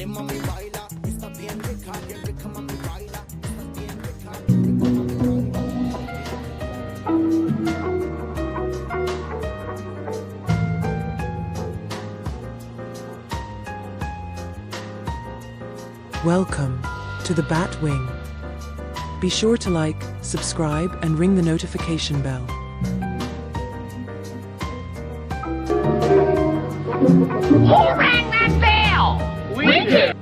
Dale mami baila, está bien rica, mami baila, está bien rica, mami baila. Welcome to the Bat Wing. Be sure to like, subscribe, and ring the notification bell. Who rang that bell? We did.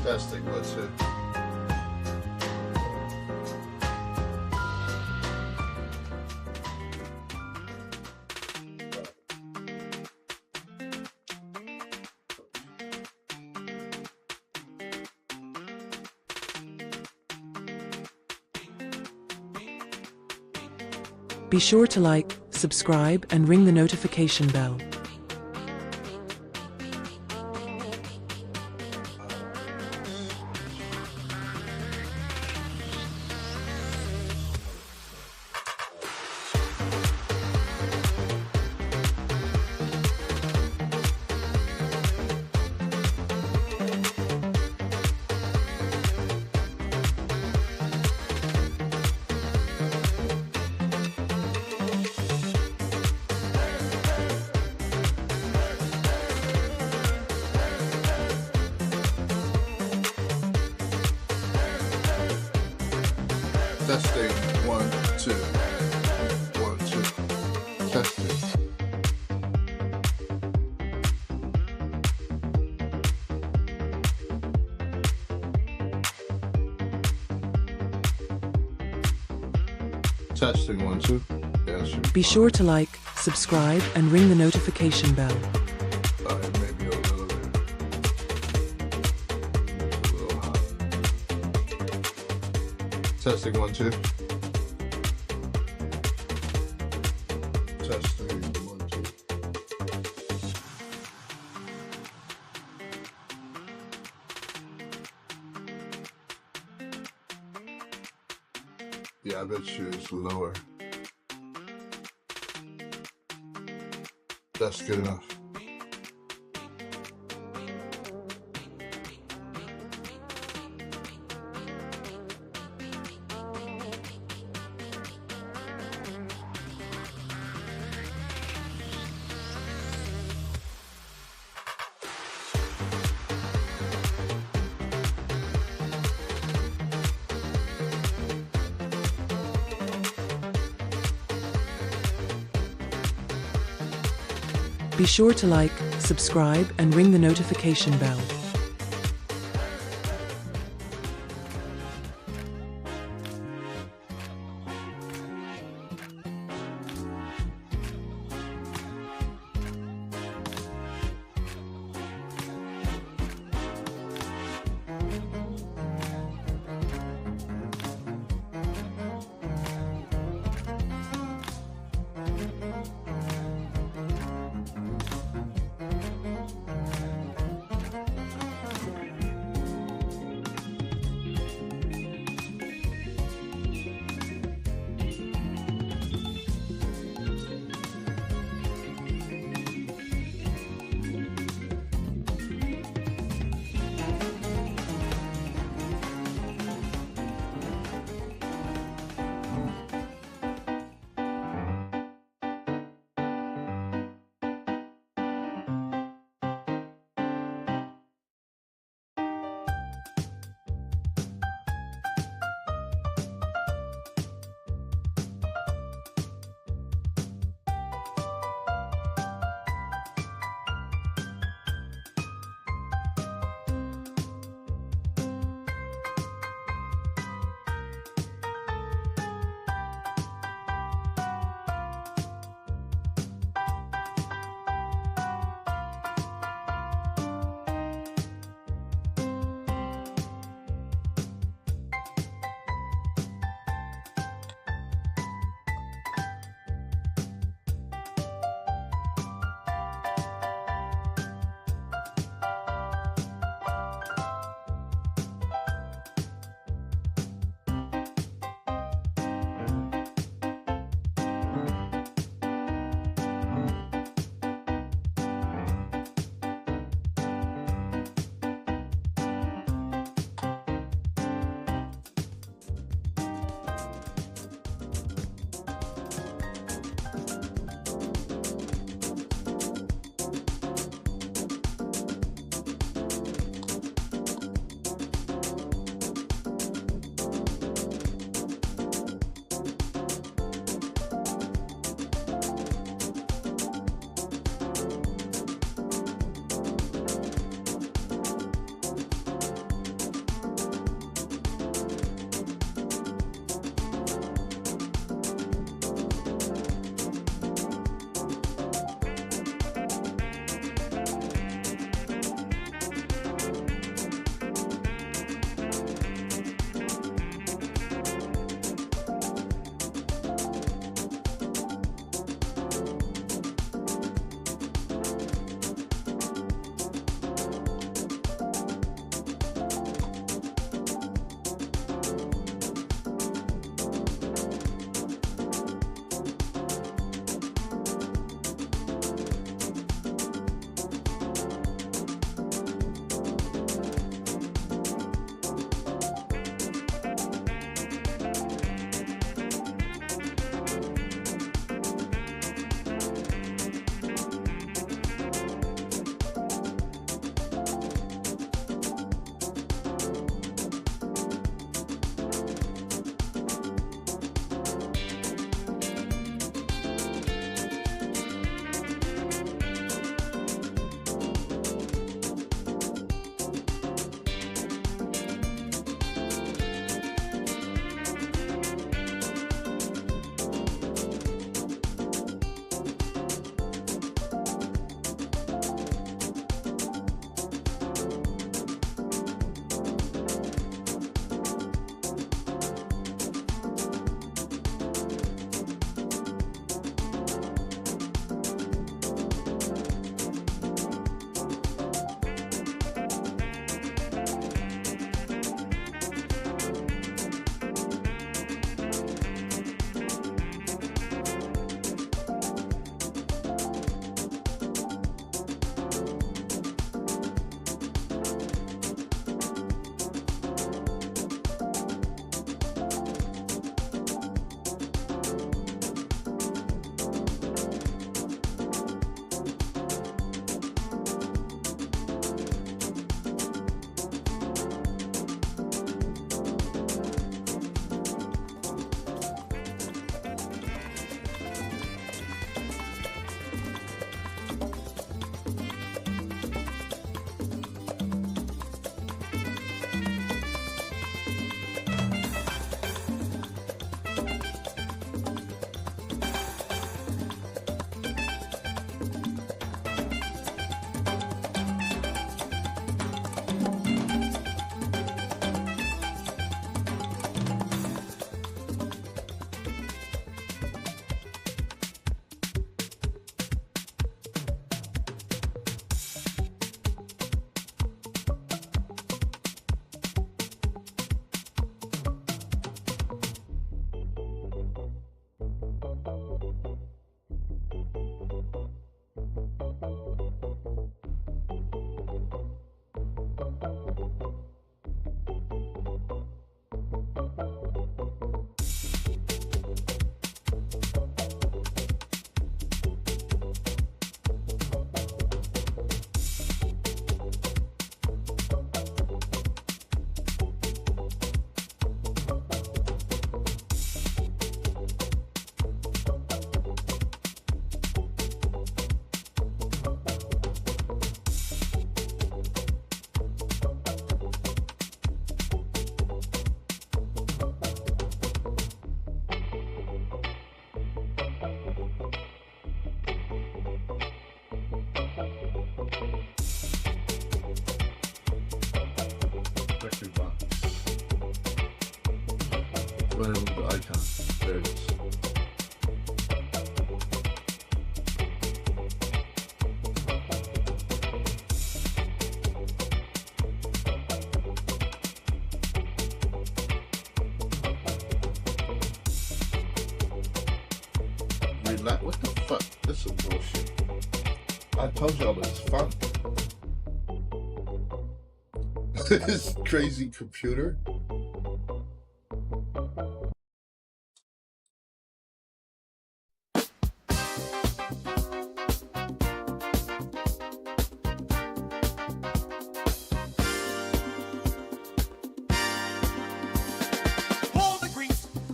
Testing, what's it? Be sure to like, subscribe, and ring the notification bell. Testing, 1, 2. 1, 2. Testing. Testing, 1, 2. Yes. Be sure to like, subscribe, and ring the notification bell. Maybe a little bit. A little hot. Testing, 1, 2. Testing, 1, 2. Yeah, I bet you it's lower. That's good enough. Be sure to like, subscribe, and ring the notification bell. Running with the icon. There it is. Relax. What the fuck? This is bullshit. I told y'all it's fun. This crazy computer.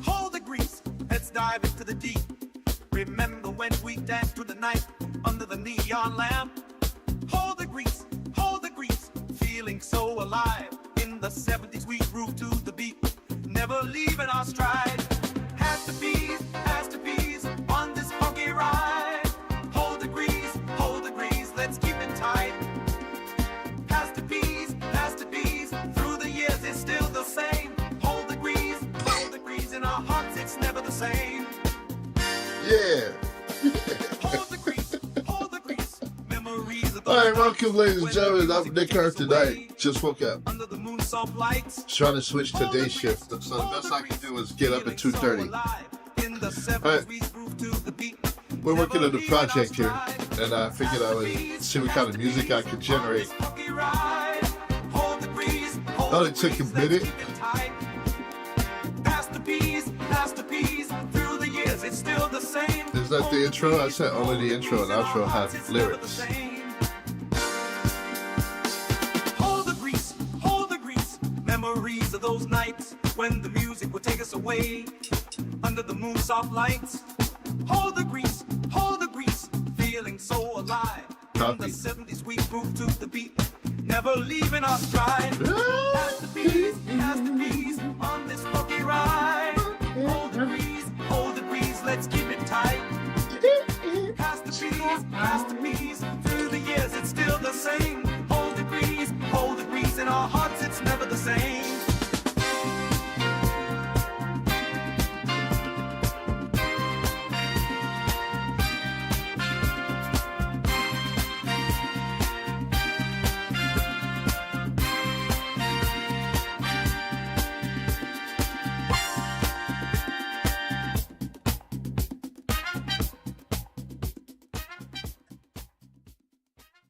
Hold the grease, let's dive into the deep. Remember when we danced through the night under the neon lamp? Hold the grease, feeling so alive. In the 70s we groove to the beat, never leaving our stride. Has to be on this funky ride. Hold the grease, let's keep it tight. Has to be, through the years it's still the same. Hold the grease, in our hearts it's never the same. Yeah. Hold the grease, memories of All right, welcome, ladies and gentlemen. I'm Nick Earth tonight. Just woke up. Under the moon soft lights. Trying to switch to day shift, so the best I can do is get up at 2:30. Alright, we're working on the project here, and I figured I would see what kind of music I could generate. It only took a minute. Is that the intro? I said only the intro and outro have lyrics. Hold the grease, memories of those nights when the music would take us away under the moon soft lights. Hold the grease, feeling so alive. In the 70s we groove to the beat, never leaving our stride. Has to be on this funky ride. Hold the grease, let's keep it tight. Has to be, through the years it's still the same. Hold the grease, in our hearts it's never the same.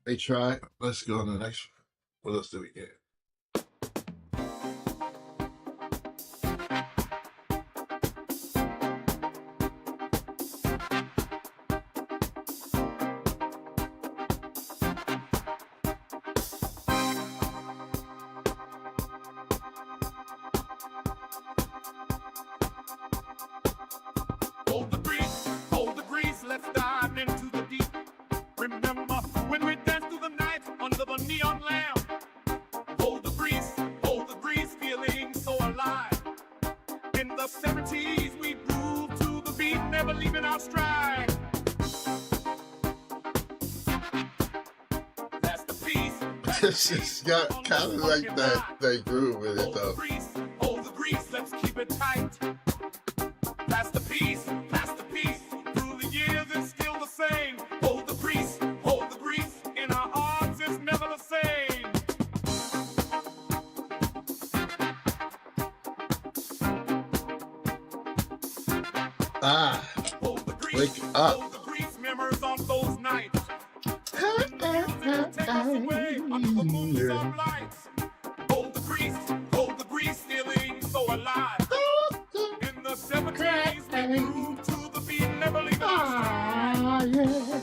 They try. Let's go on to the next one. What else do we get? Hold the grease, let's dive into the deep. Remember when we danced through the night under the neon lamp? Hold the grease, feeling so alive. In the 70s we groove to the beat, never leaving our stride. That's the piece. It's just got kind of like that groove with it though. Hold the grease, let's keep it tight. That's the piece. Through the years it's still the same. Hold the grease, in our hearts it's never the same. Hold the grease, wake up. Hold the grease, memories on those nights. Take us away under the moon soft lights. Hold the grease, feeling so alive. In the 70s we groove to the beat, never leaving our stride. Yeah.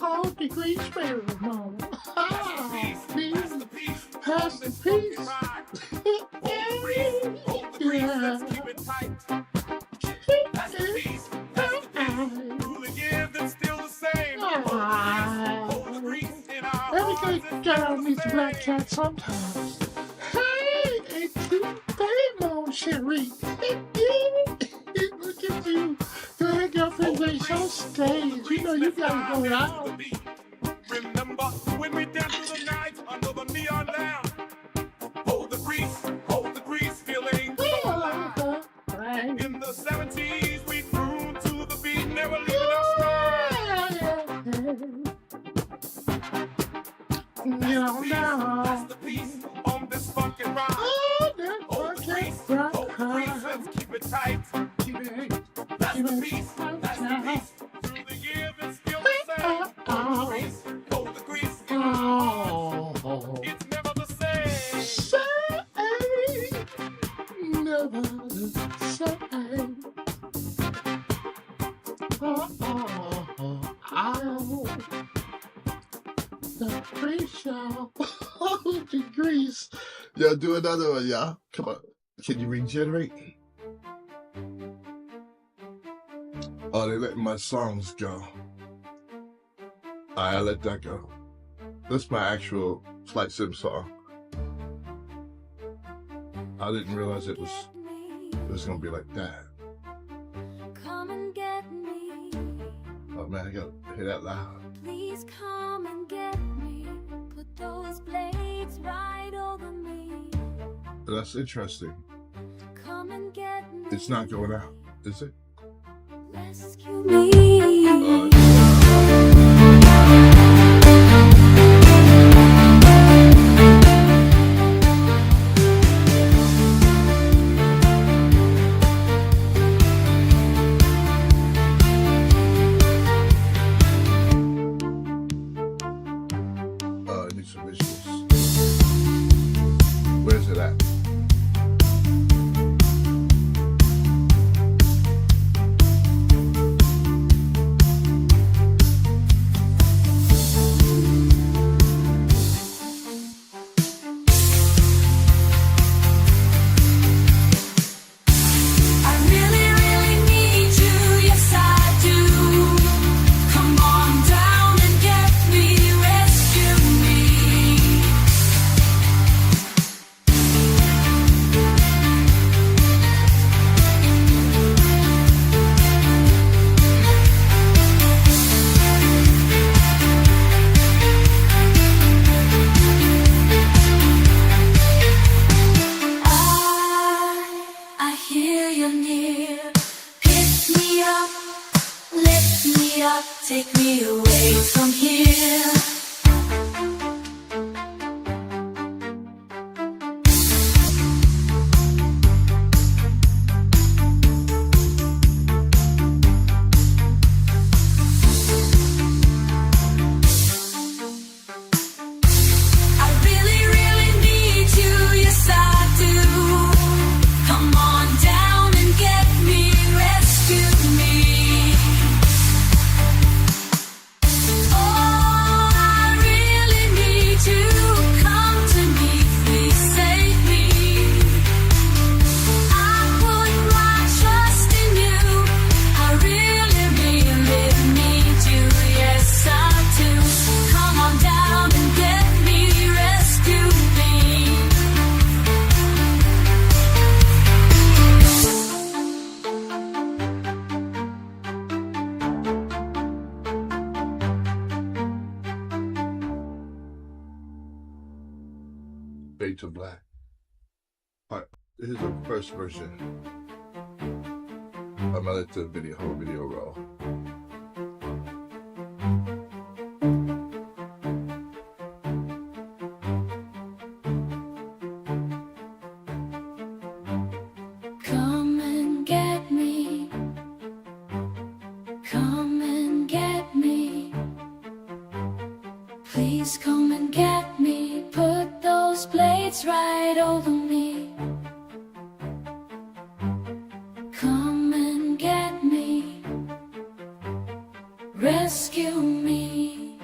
Hold the grease, baby, mama. That's the piece. Pass the peace. Hold the grease, let's keep it tight. That's the piece. Through the years it's still the same. Hold the grease in our Every good girl needs a black cat sometimes. Hey, it's you, baby, Sherry. Look at you. Your girlfriend ain't so stage. You know you gotta go out. Remember when we danced through the night under the neon lamp? Hold the grease, feeling so alive. tight. Keep it, That's keep the it peace. tight That's the now. peace. Through the years, it's still the same. Oh, Grease, hold the grease. oh, It's never the same. say never the same. Oh, the pressure of degrees. Yo, do another one, y'all. Come on. Can you regenerate? Oh, they letting my songs go. I let that go. That's my actual Flight Sim song. I didn't realize it was gonna be like that. Come and get me. Oh man, I gotta hear that loud. Please come and get me. Put those blades right over me. That's interesting. Come and get me. It's not going out, is it? Rescue me. I need some visuals. Where's it at? I really, really need you. Yes, I do. Come on down and get me. Rescue me. I hear you near. Pick me up, lift me up, take me away from here. I really, really need you, yes I do. Come on down and get me, rescue me. Oh, I really need you. Come to me, please save me. I put my trust in you. I really, really need you, yes I do. Come on down and get me, rescue me. Fade to black. Alright, this is the first version. I'm gonna let the whole video roll. Come and get me. Come and get me. Please come and get me. Put those blades right over me. Come and get me. Rescue me.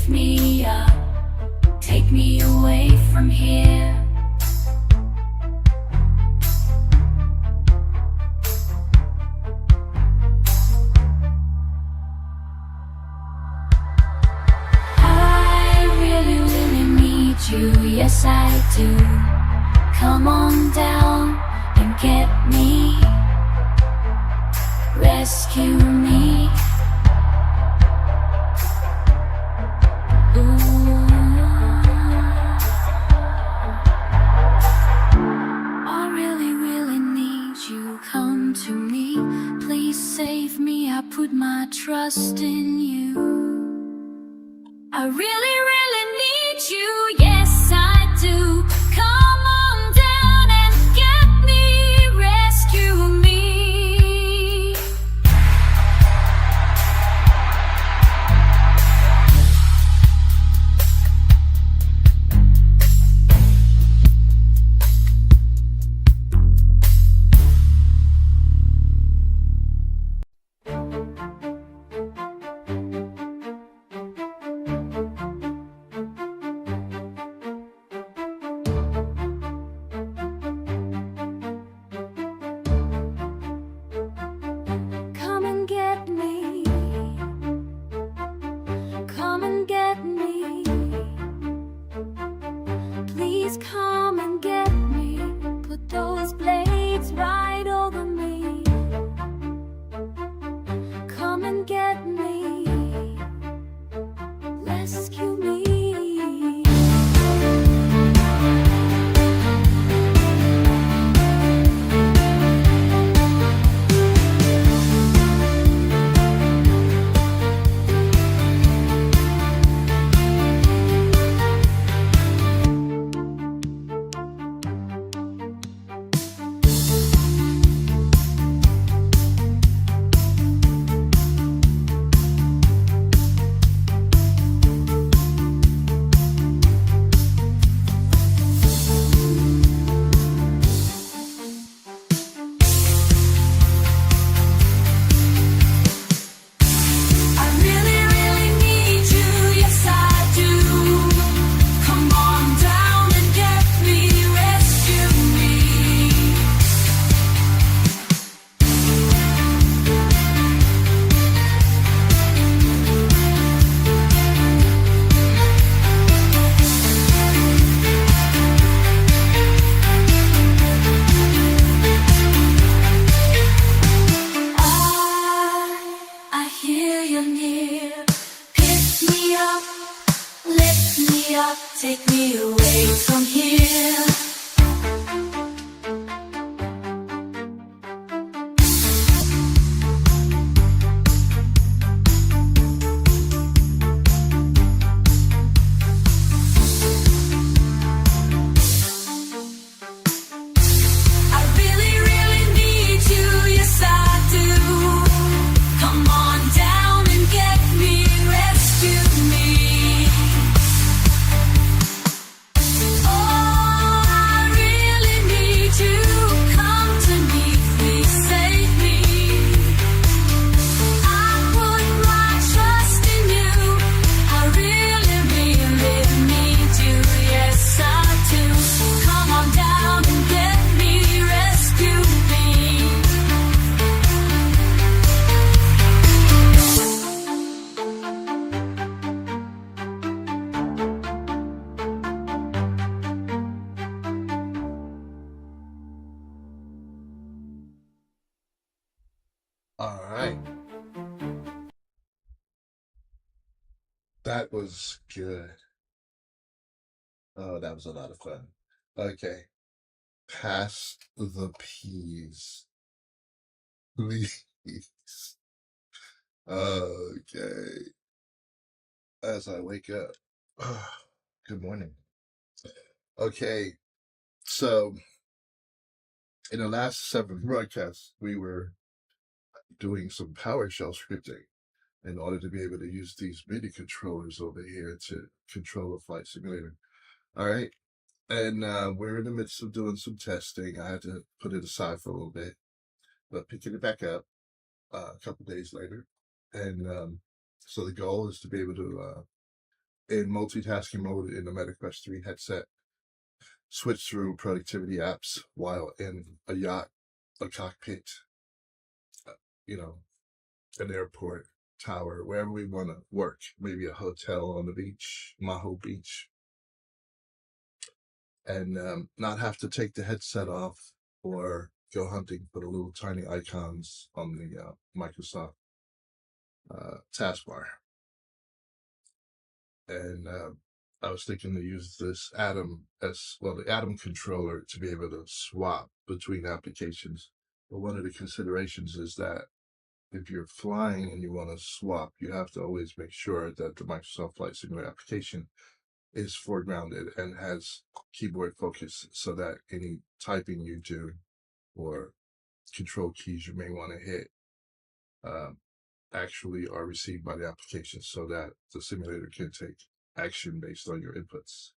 me up, take me away from here. I really, really need you, yes I do. Come on down and get me, rescue me. I really, really need you. Come to me, please save me. I put my trust in you. I really, really need you. Yes, I do. Come on down and get me, rescue me. Come and get me. Come and get me. Please come and get me. Put those blades right over me. Come and get me. Rescue me. I really, really need you, yes I do. Come on down and get me, rescue me. I hear you near. Pick me up, lift me up, take me away from here. I really, really need you, yes I do. Come on down and get me, rescue me. Oh, I really need you. Come to me, please save me. I put my trust in you. I really, really need you, yes I do. Come on down and get me, rescue me. All right. That was good. Oh, that was a lot of fun. Okay. Pass the peas, please. Okay. As I wake up. Good morning. Okay. So, in the last 7 broadcasts, we were doing some PowerShell scripting in order to be able to use these MIDI controllers over here to control a flight simulator. All right. And we're in the midst of doing some testing. I had to put it aside for a little bit, but picking it back up a couple days later. And so the goal is to be able to in multitasking mode in the MetaQuest 3 headset, switch through productivity apps while in a yacht, a cockpit, you know, an airport, tower, wherever we want to work, maybe a hotel on the beach, Maho Beach, and not have to take the headset off or go hunting for the little tiny icons on the Microsoft taskbar. And I was thinking to use this the Atom controller to be able to swap between applications. But one of the considerations is that if you're flying and you want to swap, you have to always make sure that the Microsoft Flight Simulator application is foregrounded and has keyboard focus, so that any typing you do or control keys you may want to hit actually are received by the application, so that the simulator can take action based on your inputs.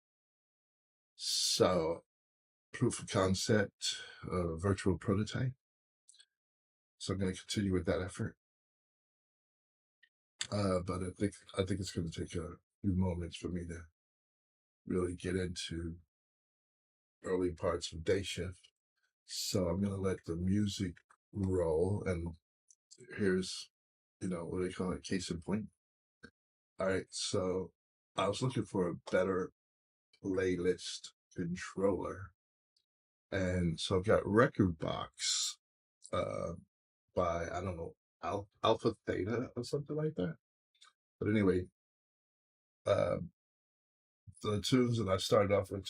So, proof of concept, virtual prototype. So I'm going to continue with that effort. But I think it's going to take a few moments for me to really get into early parts of day shift. So I'm going to let the music roll, and here's, what they call it, case in point. All right, so I was looking for a better playlist controller, and so I've got Record Box by, I don't know, Alpha Theta or something like that. But anyway, the tunes that I started off with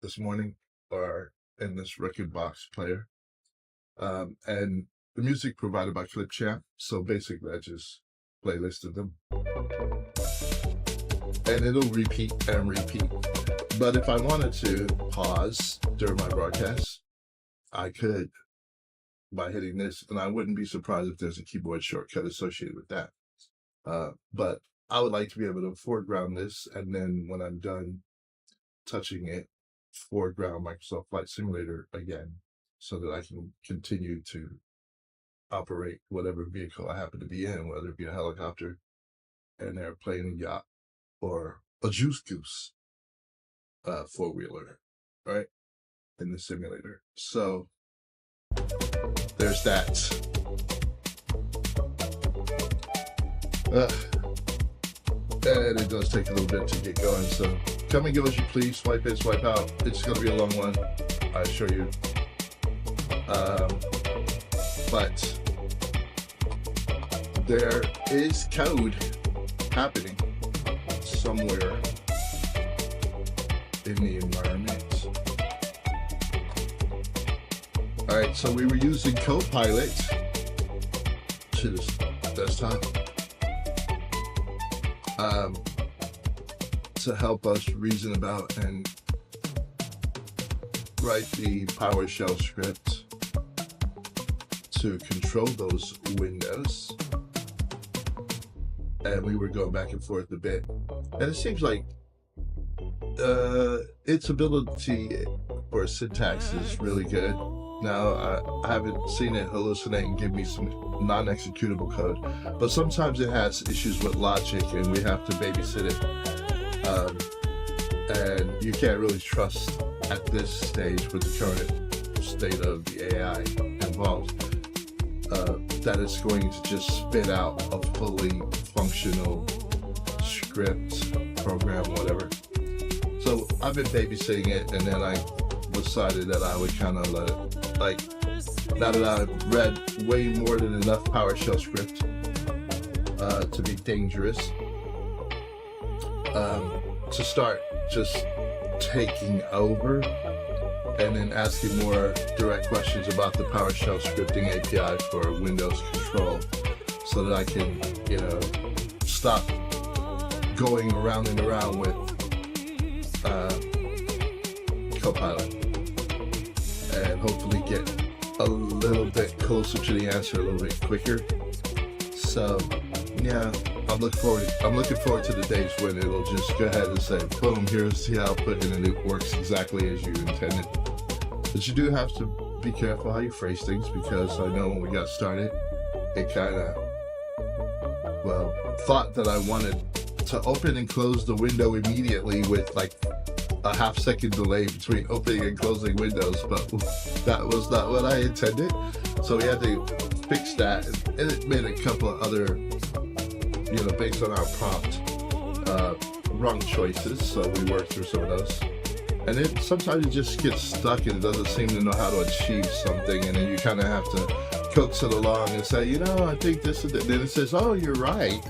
this morning, are in this Record Box player. And the music provided by Clipchamp. So basically, I just playlisted them. And it'll repeat and repeat. But if I wanted to pause during my broadcast, I could by hitting this, and I wouldn't be surprised if there's a keyboard shortcut associated with that. But I would like to be able to foreground this, and then when I'm done touching it, foreground Microsoft Flight Simulator again, so that I can continue to operate whatever vehicle I happen to be in, whether it be a helicopter, an airplane, a yacht, or a Juice Goose four-wheeler, right, in the simulator. So there's that. And it does take a little bit to get going, so come and give us your please. Swipe in, swipe out. It's going to be a long one, I assure you. But there is code happening somewhere in the environment. All right, so we were using Copilot to this desktop to help us reason about and write the PowerShell script to control those windows. And we were going back and forth a bit. And it seems like its ability for syntax is really good. Now, I haven't seen it hallucinate and give me some non-executable code, but sometimes it has issues with logic and we have to babysit it. And you can't really trust at this stage with the current state of the AI involved that it's going to just spit out a fully functional script, program, whatever. So I've been babysitting it, and then I decided that I would kind of let it, like, now that I've read way more than enough PowerShell script to be dangerous, to start just taking over and then asking more direct questions about the PowerShell scripting API for Windows control, so that I can, stop going around and around with Copilot and hopefully get a little bit closer to the answer a little bit quicker. So yeah, I'm looking forward to the days when it'll just go ahead and say, boom, here's the output, and then it works exactly as you intended. But you do have to be careful how you phrase things, because I know when we got started, it kind of, thought that I wanted to open and close the window immediately with like a half-second delay between opening and closing windows, but that was not what I intended. So we had to fix that, and it made a couple of other, based on our prompt, wrong choices. So we worked through some of those. And then sometimes you just get stuck and it doesn't seem to know how to achieve something, and then you kind of have to coax it along and say, I think this is it. Then it says, oh, you're right.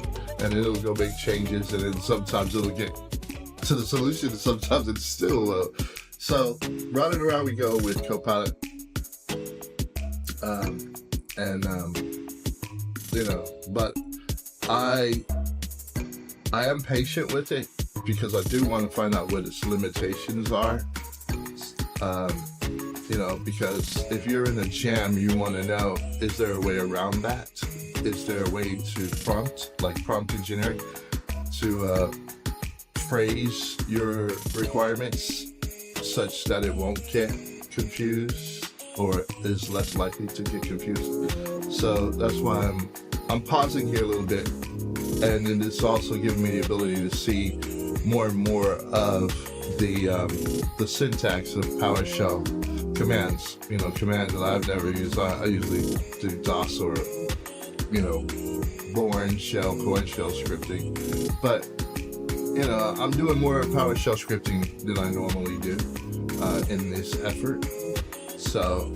And then it'll go make changes, and then sometimes it'll get to the solution, and sometimes it's still low. So running around we go with Copilot. But I am patient with it because I do want to find out what its limitations are. Because if you're in a jam, you want to know, is there a way around that? Is there a way to prompt engineering, to phrase your requirements such that it won't get confused or is less likely to get confused? So that's why I'm pausing here a little bit, and then it's also giving me the ability to see more and more of the syntax of PowerShell commands. Commands that I've never used. I usually do DOS or Bourne shell, Coin shell scripting, but I'm doing more PowerShell scripting than I normally do in this effort. So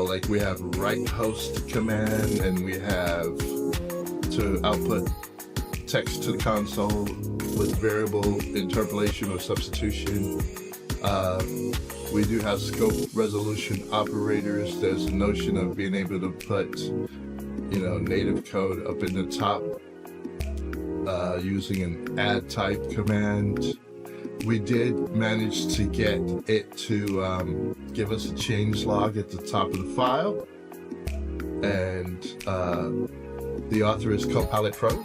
like we have write host command, and we have to output text to the console with variable interpolation or substitution. We do have scope resolution operators. There's a notion of being able to put native code up in the top using an add type command. We did manage to get it to give us a change log at the top of the file, and the author is Copilot Pro.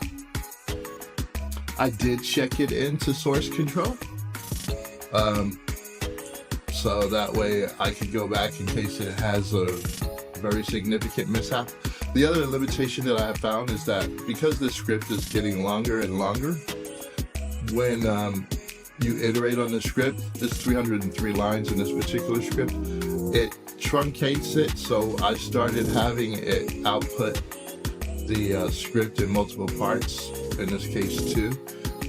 I did check it into source control, so that way I could go back in case it has a very significant mishap. The other limitation that I have found is that because the script is getting longer and longer, when you iterate on the script, there's 303 lines in this particular script, it truncates it. So I started having it output the script in multiple parts, in this case 2.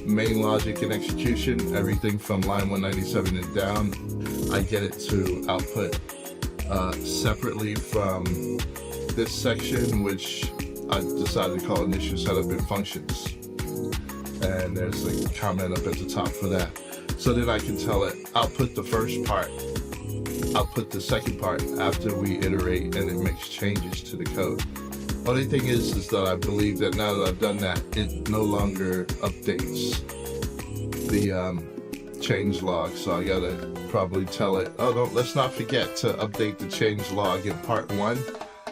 Main logic and execution, everything from line 197 and down, I get it to output separately from this section, which I decided to call initial setup and functions. And there's a comment up at the top for that. So then I can tell it, output the first part, output the second part after we iterate, and it makes changes to the code. Only thing is that I believe that now that I've done that, it no longer updates the change log. So I gotta probably tell it, oh no, let's not forget to update the change log in part 1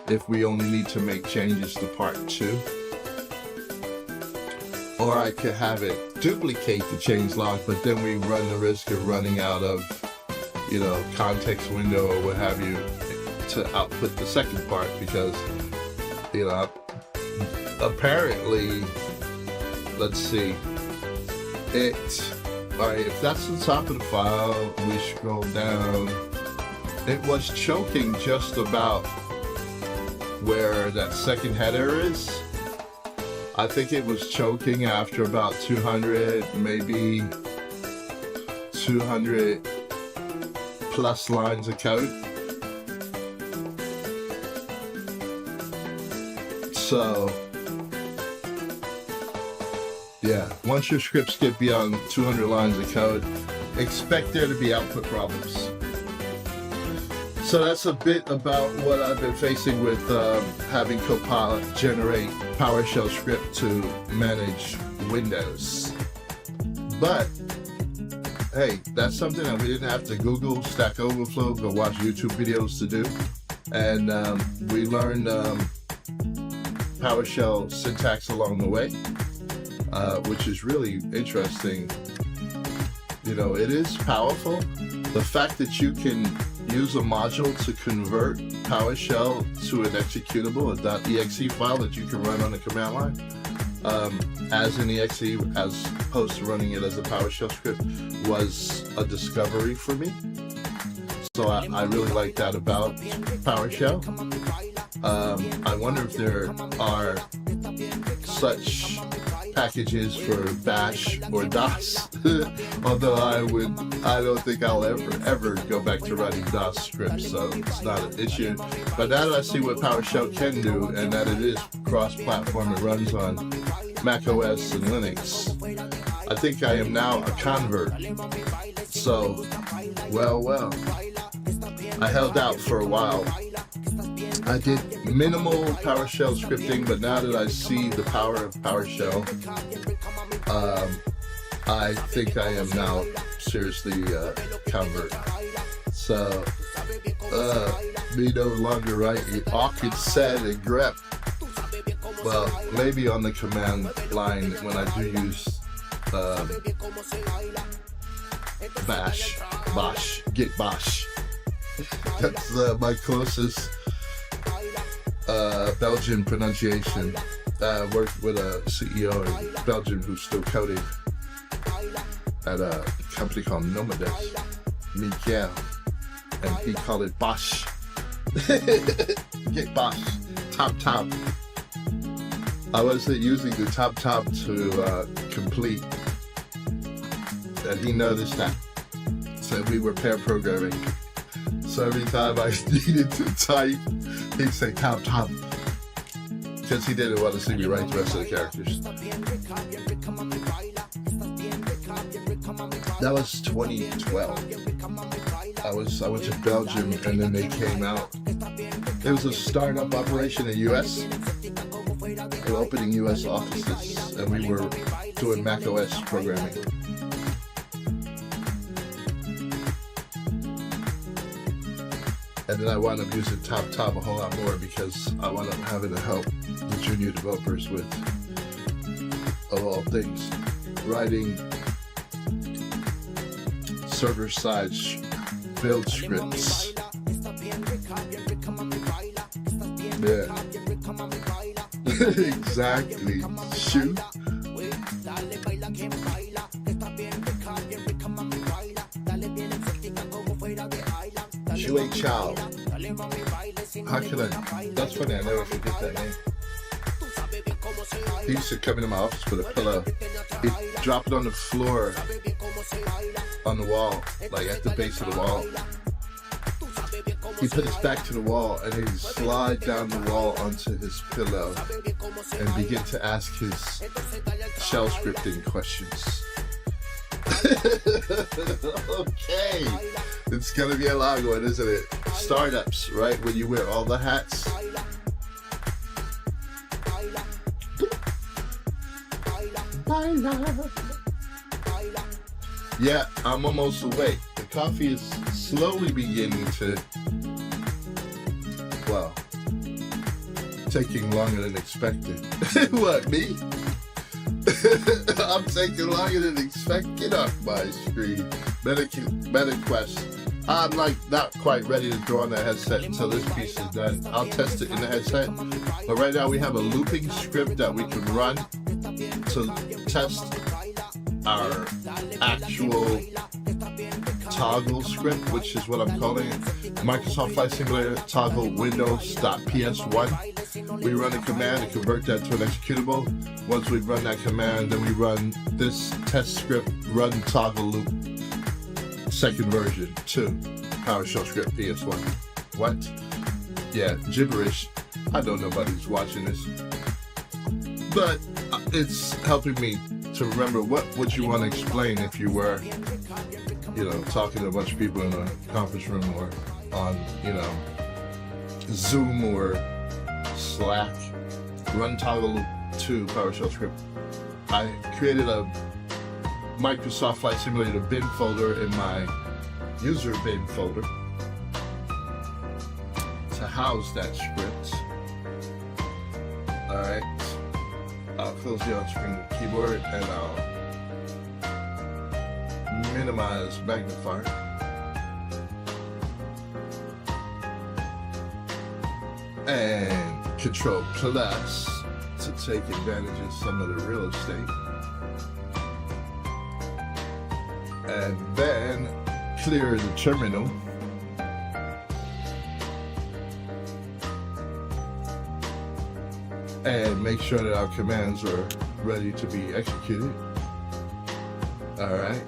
if we only need to make changes to part 2. Or I could have it duplicate the change log, but then we run the risk of running out of, context window or what have you to output the second part, because, apparently, let's see, alright, if that's the top of the file, we scroll down, it was choking just about where that second header is. I think it was choking after about 200, maybe 200 plus lines of code. So, yeah, once your scripts get beyond 200 lines of code, expect there to be output problems. So that's a bit about what I've been facing with having Copilot generate PowerShell script to manage Windows. But hey, that's something that we didn't have to Google, Stack Overflow, go watch YouTube videos to do. And we learned PowerShell syntax along the way, which is really interesting. It is powerful. The fact that you can use a module to convert PowerShell to an executable, a .exe file that you can run on the command line, as an exe, as opposed to running it as a PowerShell script, was a discovery for me. So I really like that about PowerShell. I wonder if there are such packages for Bash or DOS. Although I don't think I'll ever go back to writing DOS scripts, so it's not an issue. But now that I see what PowerShell can do, and that it is cross-platform, it runs on Mac OS and Linux, I think I am now a convert. So, well, I held out for a while. I did minimal PowerShell scripting, but now that I see the power of PowerShell, I think I am now seriously convert. So, me no longer writing awkward, sad, and grep. Well, maybe on the command line when I do use bash, git bash. That's my closest Belgian pronunciation. I worked with a CEO in Belgium who's still coding at a company called Nomadus, Miguel, and he called it Bosch. Get Bosch, top. I wasn't using the top to complete, and he noticed that. So we were pair programming. So every time I needed to type, he'd say top, because he didn't want to see me write the rest of the characters. That was 2012. I went to Belgium, and then they came out. It was a startup operation in the US. They were opening US offices, and we were doing Mac OS programming. And then I wound up using top a whole lot more because I wound up having to help the junior developers with, of all things, writing server-side build scripts. Yeah. Exactly. Shoot. Shui Chow. How could I? That's funny, I never forget that name. He used to come into my office with a pillow. He'd drop it on the floor, on the wall, like at the base of the wall. He'd put his back to the wall and he'd slide down the wall onto his pillow and begin to ask his shell scripting questions. Okay, it's gonna be a long one, isn't it? Startups, right? When you wear all the hats. Yeah, I'm almost awake. The coffee is slowly beginning to, well, taking longer than expected. What, me? I'm taking longer than expected. Get off my screen. MetaQuest. I'm like not quite ready to throw on the headset until this piece is done. I'll test it in the headset. But right now we have a looping script that we can run to test our actual toggle script, which is what I'm calling it. Microsoft Flight Simulator toggle windows.ps1. We run a command to convert that to an executable. Once we run that command, then we run this test script, run toggle loop, second version to PowerShell script PS1. What? Yeah, gibberish. I know nobody's watching this, but it's helping me to remember what would you want to explain if you were, talking to a bunch of people in a conference room or on, Zoom or Slack. Run toggle loop to PowerShell script. I created a Microsoft Flight Simulator bin folder in my user bin folder to house that script. Alright, I'll close the on-screen keyboard and I'll minimize magnifier. And Control plus to to take advantage of some of the real estate. And then clear the terminal. And make sure that our commands are ready to be executed. All right.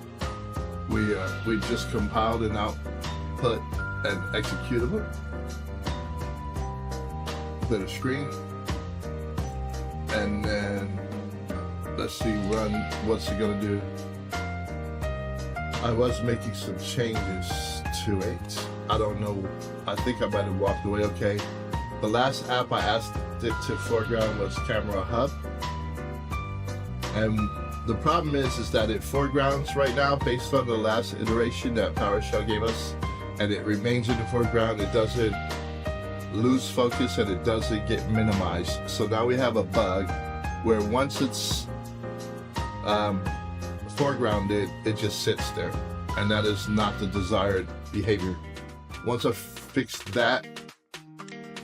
We just compiled an output and executable. Clear the screen. And then let's see, run, what's it gonna do? I was making some changes to it. I don't know, I think I might have walked away. Okay. The last app I asked it to foreground was Camera Hub. And the problem is that it foregrounds right now based on the last iteration that PowerShell gave us, and it remains in the foreground. It doesn't lose focus and it doesn't get minimized. So now we have a bug where once it's foregrounded, it just sits there, and that is not the desired behavior. Once I fix that,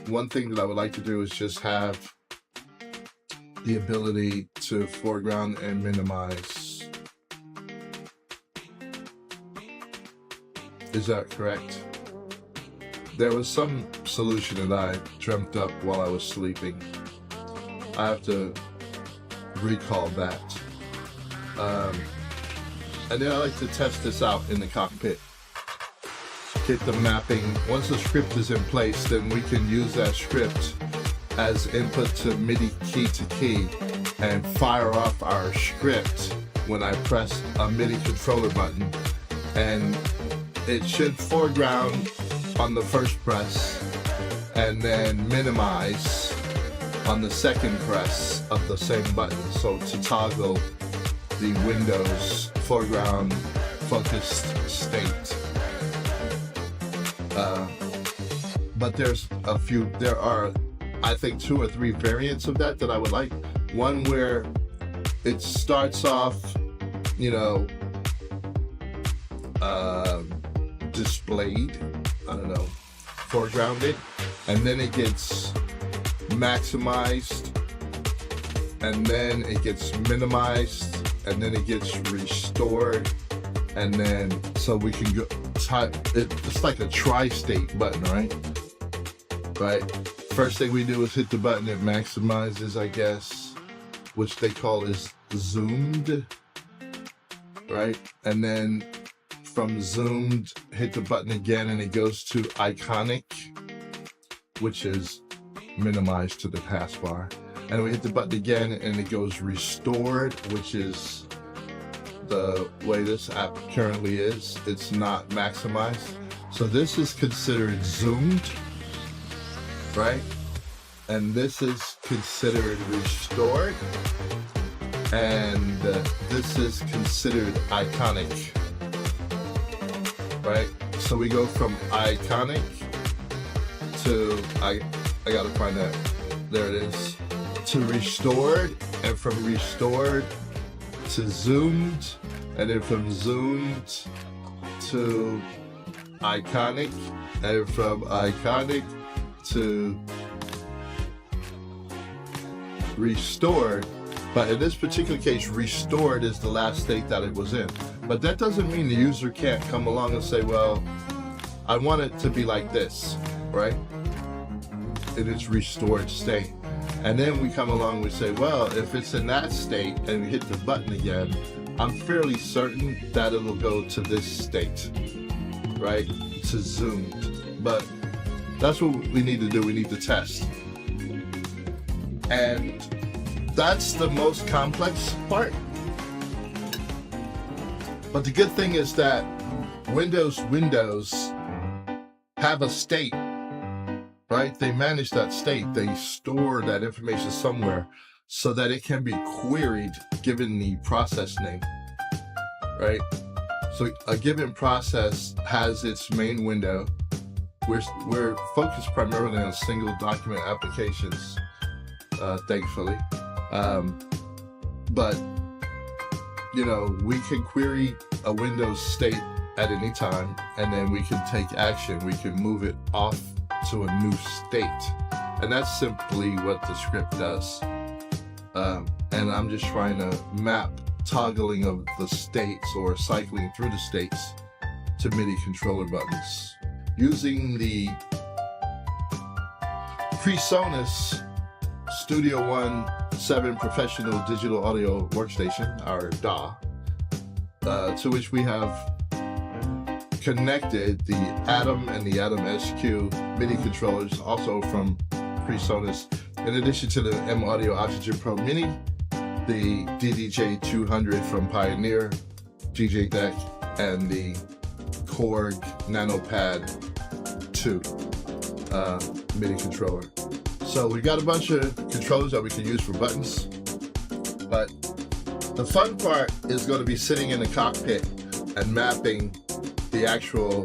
one thing that I would like to do is just have the ability to foreground and minimize. Is that correct? There was some solution that I dreamt up while I was sleeping. I have to recall that. And then I like to test this out in the cockpit. Get the mapping. Once the script is in place, then we can use that script as input to MIDI key to key and fire off our script when I press a MIDI controller button. And it should foreground on the first press and then minimize on the second press of the same button. So to toggle the Windows foreground focused state. But there are, I think, 2 or 3 variants of that I would like. One where it starts off, displayed, foregrounded, and then it gets maximized, and then it gets minimized, and then it gets restored, and then so we can go it's like a tri-state button, right? First thing we do is hit the button, it maximizes, I guess, which they call is zoomed, right? And then from zoomed, hit the button again and it goes to iconic, which is minimized to the taskbar. And we hit the button again and it goes restored, which is the way this app currently is. It's not maximized. So this is considered zoomed, right? And this is considered restored. And this is considered iconic, right? So we go from iconic to, I gotta find that, there it is, to restored, and from restored to zoomed, and then from zoomed to iconic, and from iconic to restored. But in this particular case, restored is the last state that it was in. But that doesn't mean the user can't come along and say, well, I want it to be like this, right? In its restored state. And then we come along and we say, well, if it's in that state and we hit the button again, I'm fairly certain that it'll go to this state, right? To zoomed. But that's what we need to do. We need to test. And that's the most complex part. But the good thing is that Windows have a state, right? They manage that state. They store that information somewhere so that it can be queried given the process name, right? So a given process has its main window. We're focused primarily on single document applications, thankfully. But we can query a Windows state at any time, and then we can take action. We can move it off to a new state. And that's simply what the script does. and I'm just trying to map toggling of the states or cycling through the states to MIDI controller buttons using the Presonus Studio One 7 Professional Digital Audio Workstation, our DAW, to which we have connected the Atom and the Atom SQ MIDI controllers, also from Presonus, in addition to the M Audio Oxygen Pro Mini, the DDJ 200 from Pioneer DJ Deck, and the Korg NanoPad 2 MIDI controller. So we got a bunch of controllers that we can use for buttons, but the fun part is going to be sitting in the cockpit and mapping the actual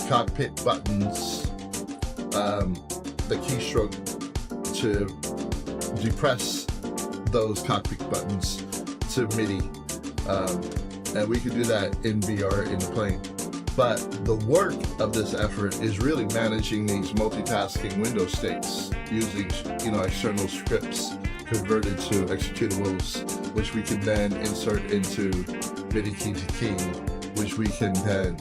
cockpit buttons, the keystroke to depress those cockpit buttons to MIDI, and we can do that in VR in the plane. But the work of this effort is really managing these multitasking window states using, external scripts converted to executables, which we can then insert into MIDI key to key, which we can then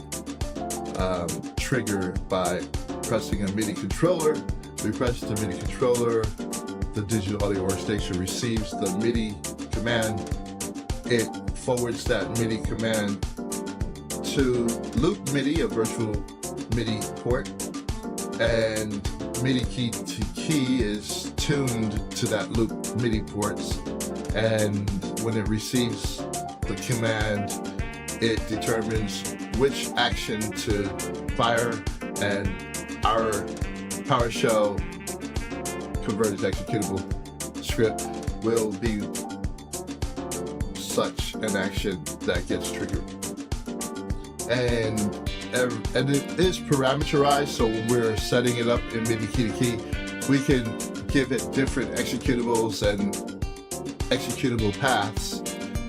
trigger by pressing a MIDI controller. We press the MIDI controller, the digital audio workstation receives the MIDI command. It forwards that MIDI command to loop MIDI, a virtual MIDI port, and MIDI key to key is tuned to that loop MIDI ports, and when it receives the command, it determines which action to fire, and our PowerShell converted executable script will be such an action that gets triggered. And it is parameterized, so when we're setting it up in MIDI key to key, we can give it different executables and executable paths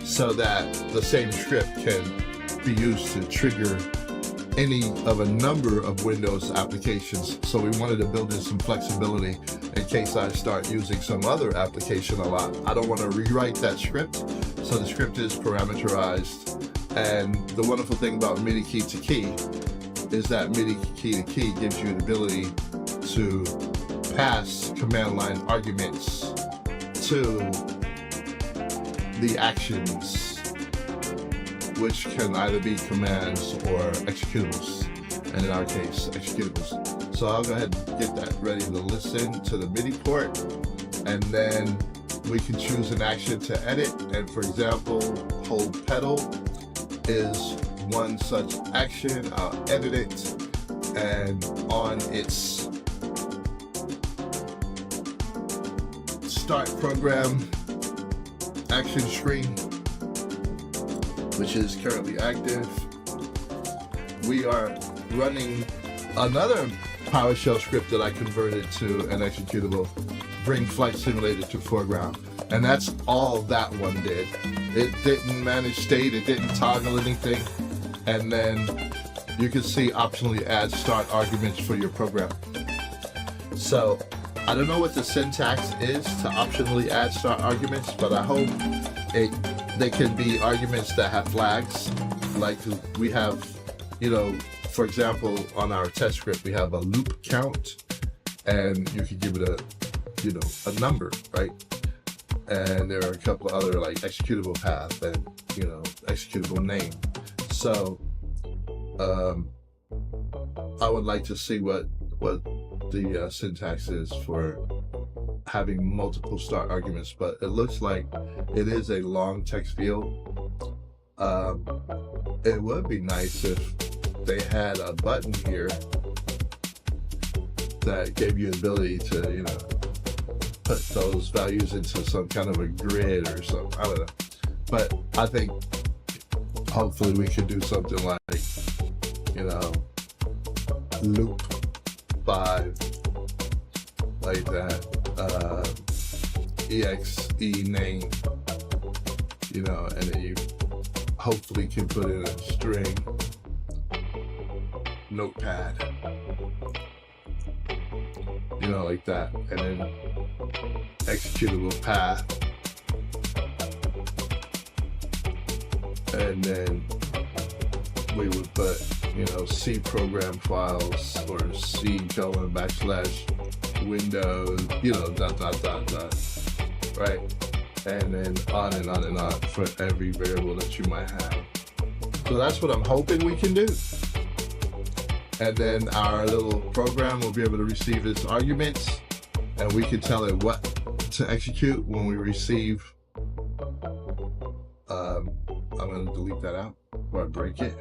so that the same script can be used to trigger any of a number of Windows applications. So we wanted to build in some flexibility in case I start using some other application a lot. I don't want to rewrite that script, so the script is parameterized. And the wonderful thing about MIDI key to key is that MIDI key to key gives you the ability to pass command line arguments to the actions, which can either be commands or executables, and in our case, executables. So I'll go ahead and get that ready to listen to the MIDI port, and then we can choose an action to edit. And for example, hold pedal is one such action. I'll edit it, and on its start program action screen, which is currently active, we are running another PowerShell script that I converted to an executable, bring Flight Simulator to foreground. And that's all that one did. It didn't manage state, it didn't toggle anything. And then you can see optionally add start arguments for your program. So I don't know what the syntax is to optionally add start arguments, but I hope they can be arguments that have flags. Like we have, for example, on our test script, we have a loop count, and you can give it a number, right? And there are a couple of other like executable path and executable name. So I would like to see what the syntax is for having multiple start arguments, but it looks like it is a long text field. It would be nice if they had a button here that gave you the ability to put those values into some kind of a grid or something. I don't know, but I think hopefully we could do something like loop 5 like that, exe name, and then you hopefully can put in a string notepad, like that, and then executable path and then we would put, C program files or C colon / Windows, dot, right? And then on and on and on for every variable that you might have. So that's what I'm hoping we can do. And then our little program will be able to receive its arguments, and we can tell it what to execute when we receive. I'm going to delete that out or break it.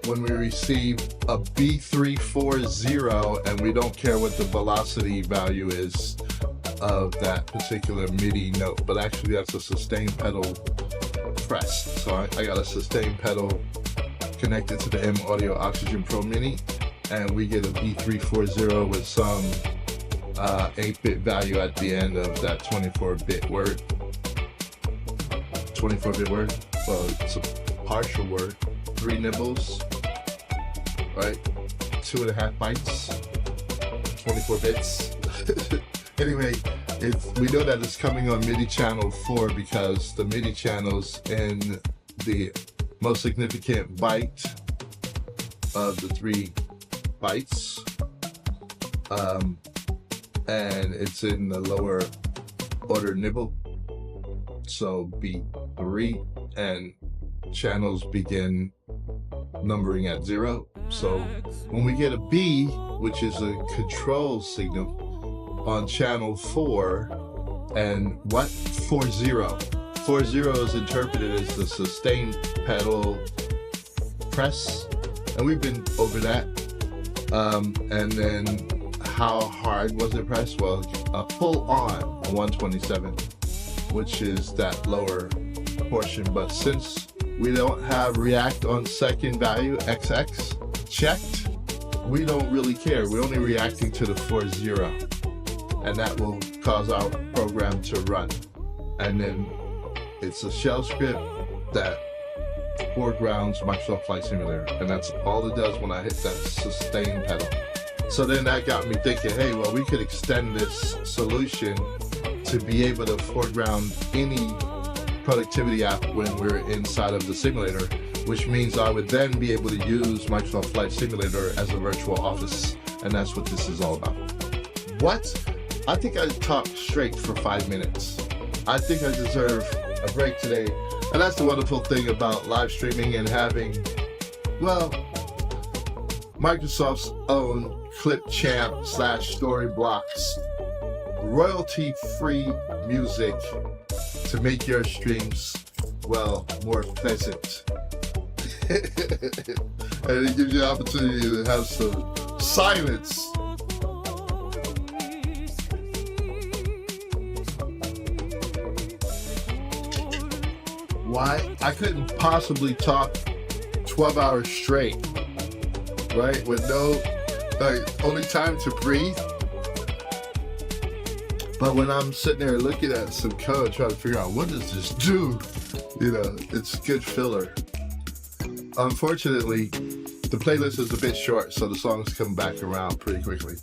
When we receive a B340 and we don't care what the velocity value is of that particular MIDI note, but actually that's a sustain pedal pressed. So I got a sustain pedal connected to the M Audio Oxygen Pro Mini, and we get a B340 with some 8-bit value at the end of that 24-bit word. 24-bit word? Well, it's a partial word. 3 nibbles, right? 2.5 bytes, 24 bits. Anyway, we know that it's coming on MIDI channel 4 because the MIDI channels in the most significant byte of the 3 bytes, and it's in the lower order nibble, so B3, and channels begin numbering at 0. So when we get a B, which is a control signal on channel 4, and what? 40. 40 is interpreted as the sustain pedal press, and we've been over that. And then how hard was it pressed? Well, a full on 127, which is that lower portion. But since we don't have react on second value XX checked, we don't really care. We're only reacting to the 40, and that will cause our program to run. And then it's a shell script that foregrounds Microsoft Flight Simulator, and that's all it does when I hit that sustain pedal. So then that got me thinking, hey, well, we could extend this solution to be able to foreground any productivity app when we're inside of the simulator, which means I would then be able to use Microsoft Flight Simulator as a virtual office, and that's what this is all about. What? I think I talked straight for 5 minutes. I think I deserve a break today, and that's the wonderful thing about live streaming and having, well, Microsoft's own Clipchamp / Storyblocks royalty-free music to make your streams, well, more pleasant. And it gives you the opportunity to have some silence. Why? I couldn't possibly talk 12 hours straight, right? With no, only time to breathe. But when I'm sitting there looking at some code, trying to figure out what does this do, it's good filler. Unfortunately, the playlist is a bit short, so the songs come back around pretty quickly.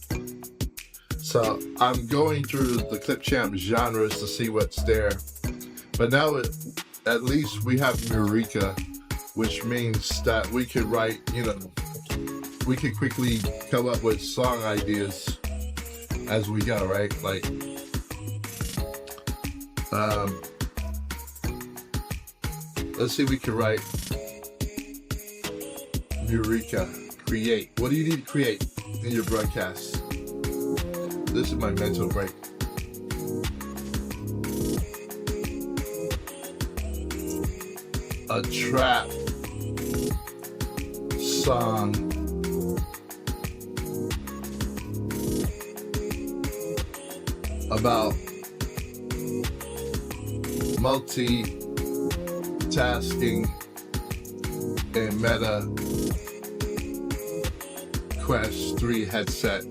So I'm going through the Clipchamp genres to see what's there. But now at least we have Eureka, which means that we could write, we could quickly come up with song ideas as we go, right? Like, let's see, we can write Eureka, create. What do you need to create in your broadcast? This is my mental break. A trap song about multitasking and Meta Quest 3 headset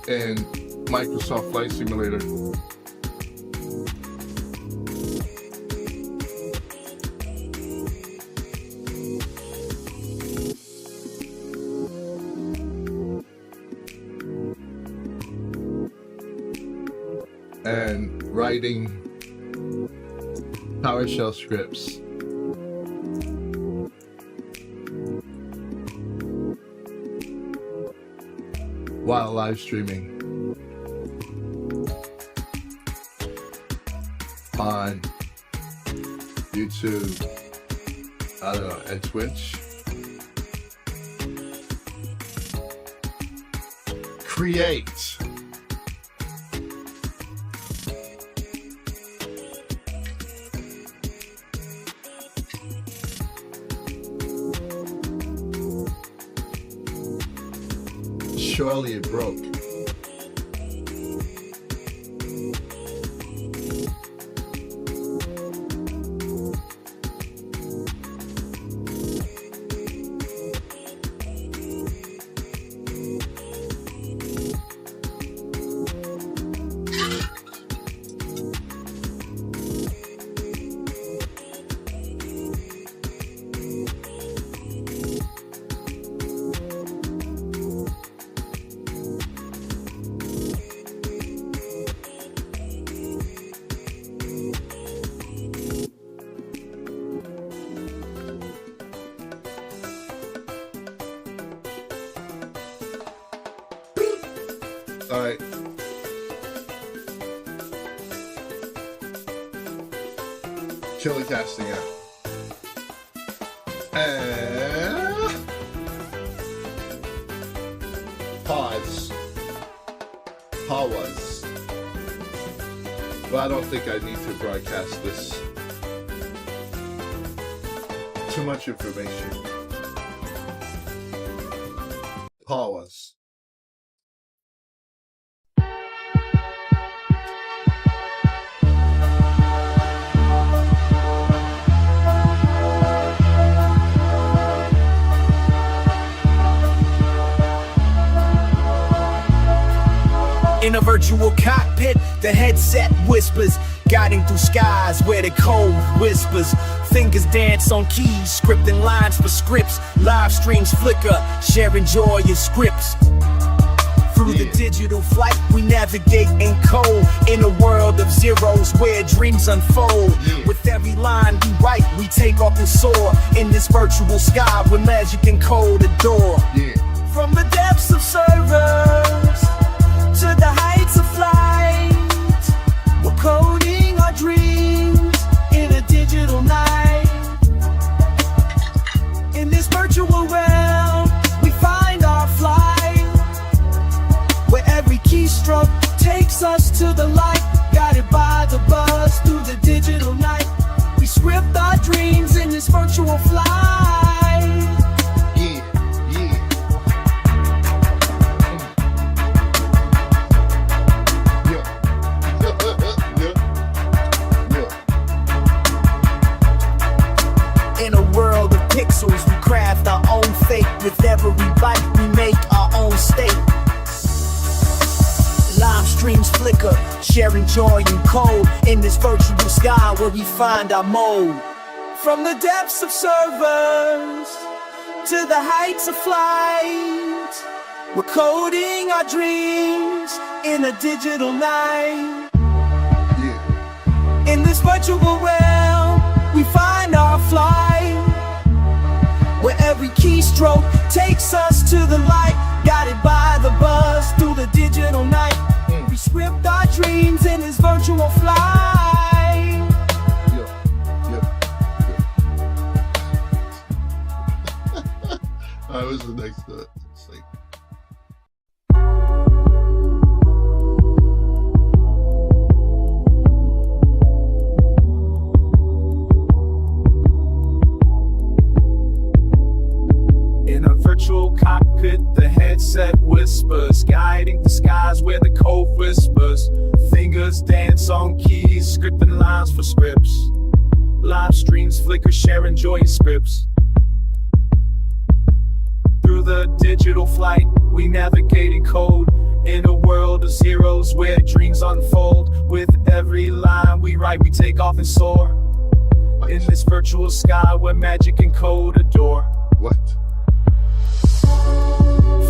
and Microsoft Flight Simulator. and writing PowerShell scripts. While live streaming on YouTube, I don't know, and Twitch. Create. Surely it broke. All right. Chili casting out. And pause. Pause. Well, I don't think I need to broadcast this. Too much information. Pause. In a virtual cockpit, the headset whispers, guiding through skies where the code whispers. Fingers dance on keys, scripting lines for scripts. Live streams flicker, sharing joy in scripts. Through the digital flight, we navigate in code. In a world of zeros where dreams unfold. With every line we write, we take off and soar. In this virtual sky where magic and code adore. From the depths of servers to the heights of flight, we're coding our dreams in a digital night. In this virtual realm, we find our flight, where every keystroke takes us to the light. Guided by the buzz through the digital night, we script our dreams in this virtual flight. In a world of pixels, we craft our own fate. With every bite, we make our own state. Live streams flicker, sharing joy and code. In this virtual sky where we find our mode. From the depths of servers to the heights of flight, we're coding our dreams in a digital night. In this virtual realm, we find our flight, where every keystroke takes us to the light. Guided by the buzz through the digital night, we script our dreams in this virtual flight. I was the next to it. In a virtual cockpit, the headset whispers, guiding the skies where the code whispers. Fingers dance on keys, scripting lines for scripts. Live streams flicker, sharing joy in scripts. Through the digital flight, we navigate in code. In a world of zeros where dreams unfold. With every line we write, we take off and soar. In this virtual sky where magic and code adore. What?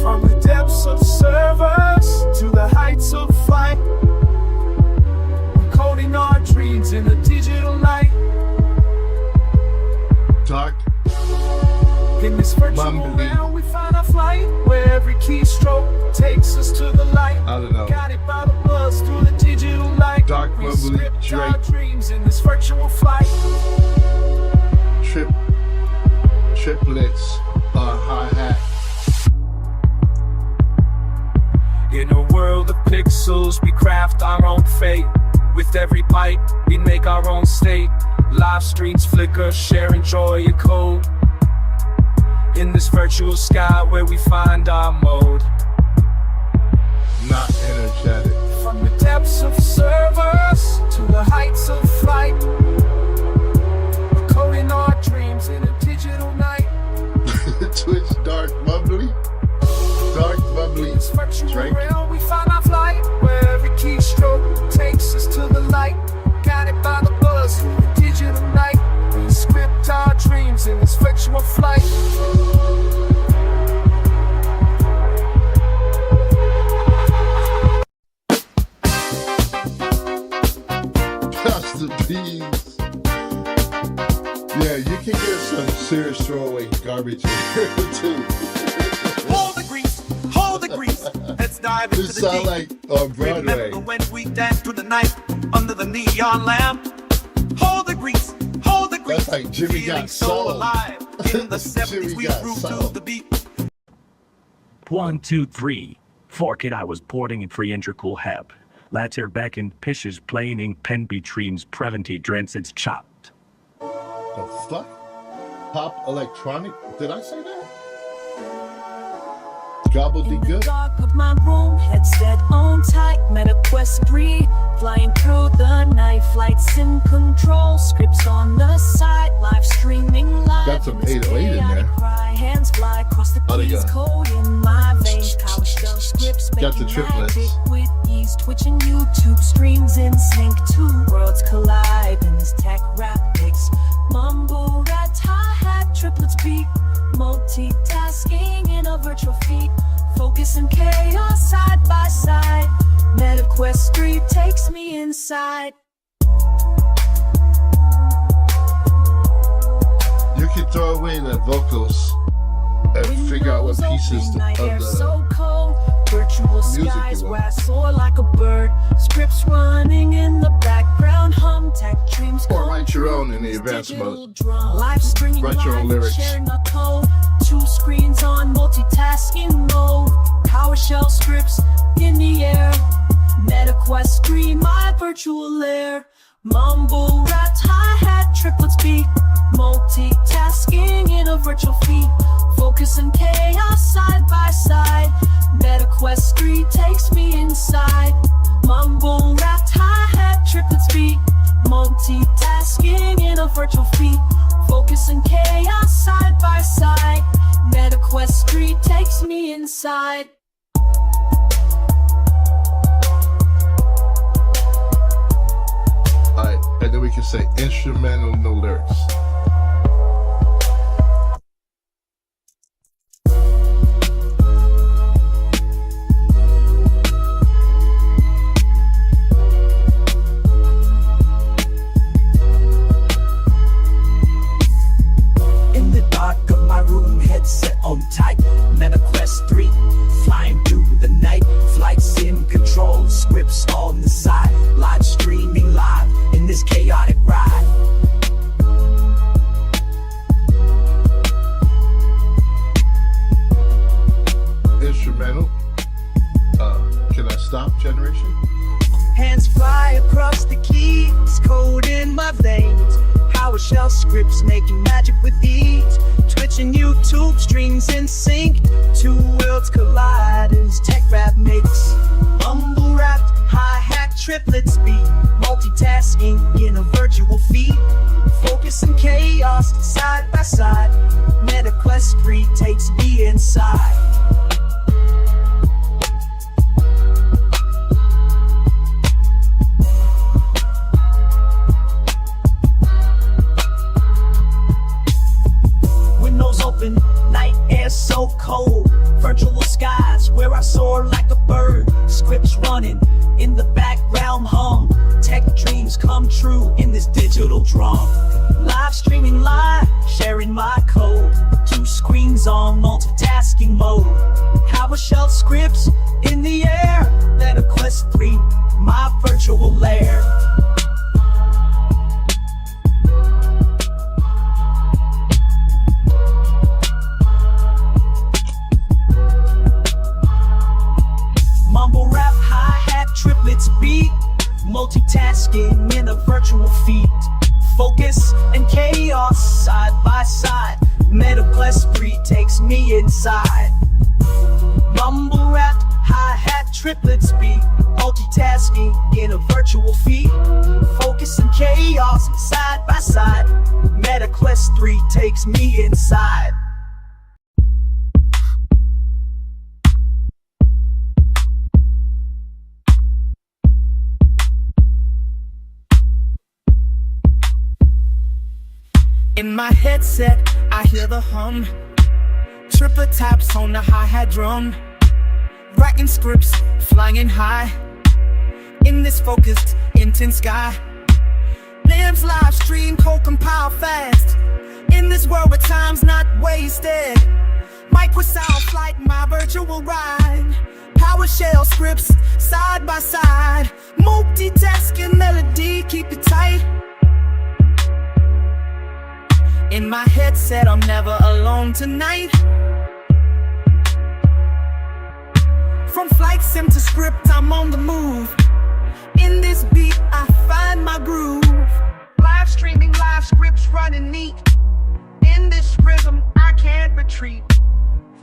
From the depths of servers to the heights of flight, Probably Drake. dreams in this virtual flight. Triplets on hi-hat. In a world of pixels, we craft our own fate. With every bite, we make our own state. Live streams flicker, sharing joy and code. In this virtual sky where we find our mode. Not energetic. From the depths of servers to the heights of flight. We're coding our dreams in a digital night. Twitch Dark Bubbly. This virtual Drake. realm we find our flight. Where every keystroke takes us to the light. Guided by the buzz in the digital night. We script our dreams in this virtual flight. Pastor P's. Yeah, you can get some serious throwaway garbage in here too. Hold the grease, hold the grease. Let's dive into This the sound deep. like on Broadway. Remember when we danced through the night under the neon lamp? Hold the grease, hold the grease. That's like Jimmy Feeling Got so Soul. alive. In the 70s Jimmy we Got grew Soul. to the beat. 1, 2, 3. 4 kid I was boarding in free integral heb. Later back in pishes playing in pen betreams preventi drents it's chopped. The fuck? Pop electronic? Did I say that? In the Gobbledygook? dark of my room, headset on tight, MetaQuest 3, flying through the night, flights in control, scripts on the side, live streaming live. Got some in this 808 in there. chaotic cry, hands fly across the Oh, they keys, got- code in my veins, power shell scripts, Got the making triplets. magic with ease, twitching YouTube streams in sync, two worlds collide in this tech rap mix, mumble rat, hi-hat, triplets beat, multitasking in a virtual feat. Focus and chaos side by side. MetaQuest 3 takes me inside. You can throw away the vocals and figure out what pieces of Night air the so cold. Virtual music skies you where I want. soar like a bird. Scripts running in the background. Hum tech dreams. Or come write your true. own in the This advanced digital mode. drum. Live streaming Write your own live, lyrics. sharing a code. Two screens on multitasking mode. PowerShell scripts in the air. MetaQuest 3, my virtual lair. Mumble rat, hi-hat, triplets beat. Multitasking in a virtual feat. Focus and chaos side by side. MetaQuest 3 takes me inside. Mumble rat, hi-hat, triplets beat. Multitasking in a virtual feat. Focus and chaos side by side. MetaQuest 3 takes me inside. Alright, and then we can say instrumental, no lyrics. In the dark of my room, headset on tight, MetaQuest 3, flying through the night, flights in control, scripts on the side, live streaming live in this chaotic ride. Instrumental. Can I stop generation? Hands fly across the keys, code in my veins. PowerShell scripts making magic with ease. Twitching YouTube streams in sync. Two worlds collide as tech rap mix. Mumble rap, hi-hat, triplets beat. Multitasking in a virtual feat. Focus and chaos side by side. MetaQuest 3 takes me inside. Windows open, night air so cold. Virtual skies where I soar like a bird. Scripts running in the background hum. Tech dreams come true in this digital drum. Live streaming live, sharing my code. Two screens on multitasking mode. PowerShell scripts in the air. MetaQuest 3, my virtual lair. multitasking in a virtual feed. Focus and chaos side by side. Meta plus 3 takes me inside. Mumble rap, hi-hat, triplets beat. Multitasking in a virtual feed. Focus and chaos side by side. Meta quest 3 takes me inside. In my headset, I hear the hum. Triplet taps on the hi-hat drum. Writing scripts, flying high. In this focused, intense sky. Lives live stream, co-compile fast. In this world where time's not wasted. Microsoft flight, my virtual ride. PowerShell scripts, side by side. Multitasking melody, keep it tight. In my headset, I'm never alone tonight. From flight sim to script, I'm on the move. In this beat, I find my groove. Live streaming, live scripts running neat. In this rhythm, I can't retreat.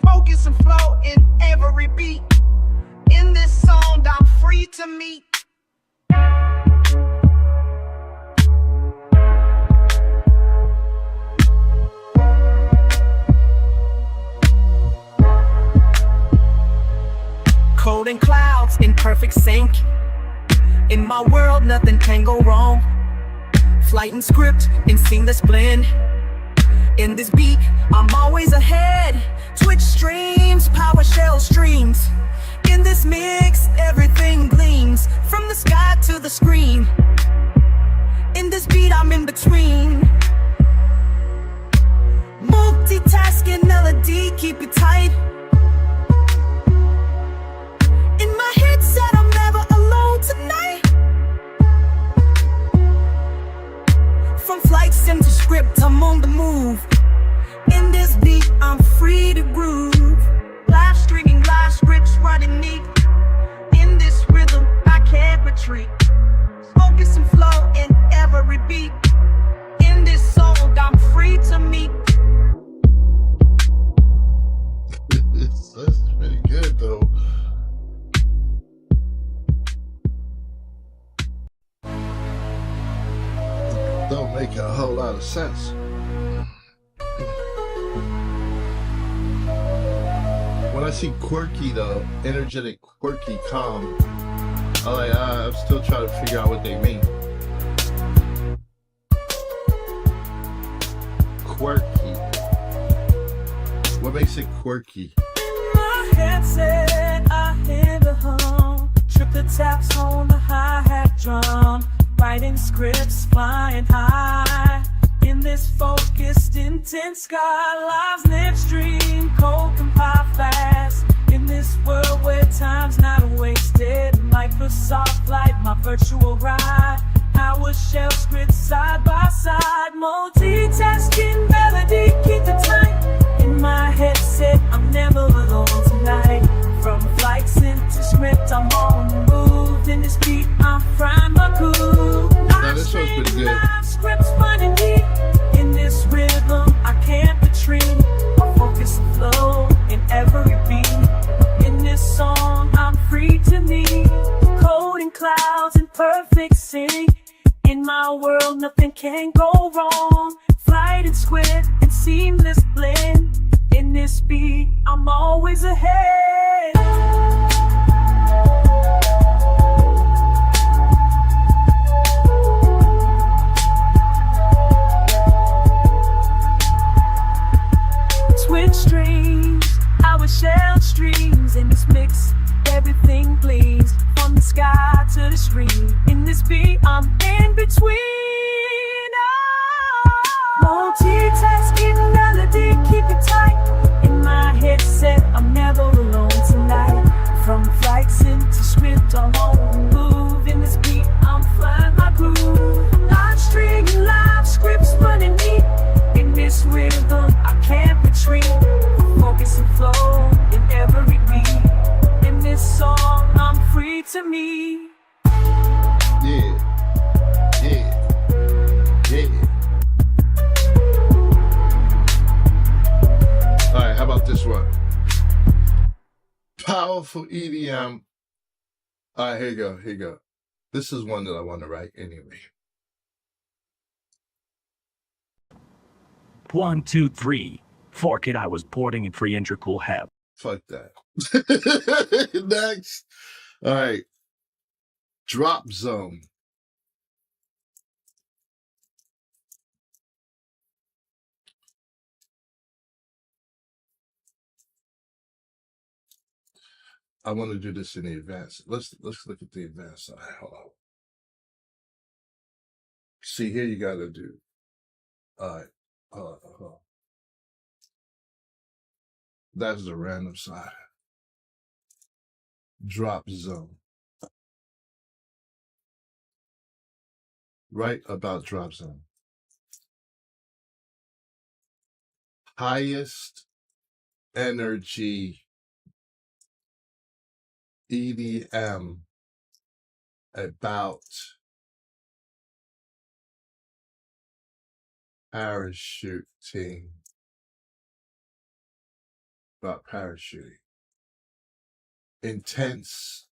Focus and flow in every beat. In this song, I'm free to meet. Coding clouds in perfect sync. In my world, nothing can go wrong. Flight and script in seamless blend. In this beat, I'm always ahead. Twitch streams, PowerShell streams. In this mix, everything gleams. From the sky to the screen. In this beat, I'm in between. Multitasking melody, keep it tight. In my headset, I'm never alone tonight. From flight sim to script, I'm on the move. In this beat, I'm free to groove. Live streaming, live scripts running neat. In this rhythm, I can't retreat. Focus and flow in every beat. In this song, I'm free to meet. That's pretty good though. Don't make a whole lot of sense. When I see quirky though, energetic, quirky, calm, I'm still trying to figure out what they mean. Quirky. What makes it quirky? My headset, I hear the hum. Triplet taps on the hi-hat drum. Writing scripts, flying high. In this focused, intense sky. Lives live stream, cold compile fast. In this world where time's not wasted. Microsoft flight, my virtual ride. PowerShell scripts side by side. Multitasking melody, keep it tight. In my headset, I'm never alone tonight. From flights into script, I'm on the move. In this beat, I'm frying my groove. Now this one's pretty good. Live scripts running deep. In this rhythm, I can't retreat. I focus and flow in every beat. In this song, I'm free to meet. Coding clouds in perfect sync. In my world, nothing can go wrong. Flight and squid and seamless blend. In this beat, I'm always ahead. Twitch streams, PowerShell streams. In this mix, everything bleeds. From the sky to the screen. In this beat, I'm in between. Multitasking melody, keep it tight. In my headset, I'm never alone tonight. From flights into script, I'm on the move. In this beat, I'm flying my groove. Live streaming, live scripts running neat. In this rhythm, I can't retreat. Focus and flow in every beat. In this song, I'm free to me. Yeah. this one. Powerful EDM. All right, here you go. Here you go. This is one that I want to write anyway. 1, 2, 3. Fork it, I was porting in free integral heb. Fuck that. Next. All right. Drop zone. I want to do this in the advanced. Let's look at the advanced side. Hold on. See, here you got to do. All right. Hold on. That's the random side. Drop zone. Right about drop zone. Highest energy EDM about parachuting. About parachuting. Intense.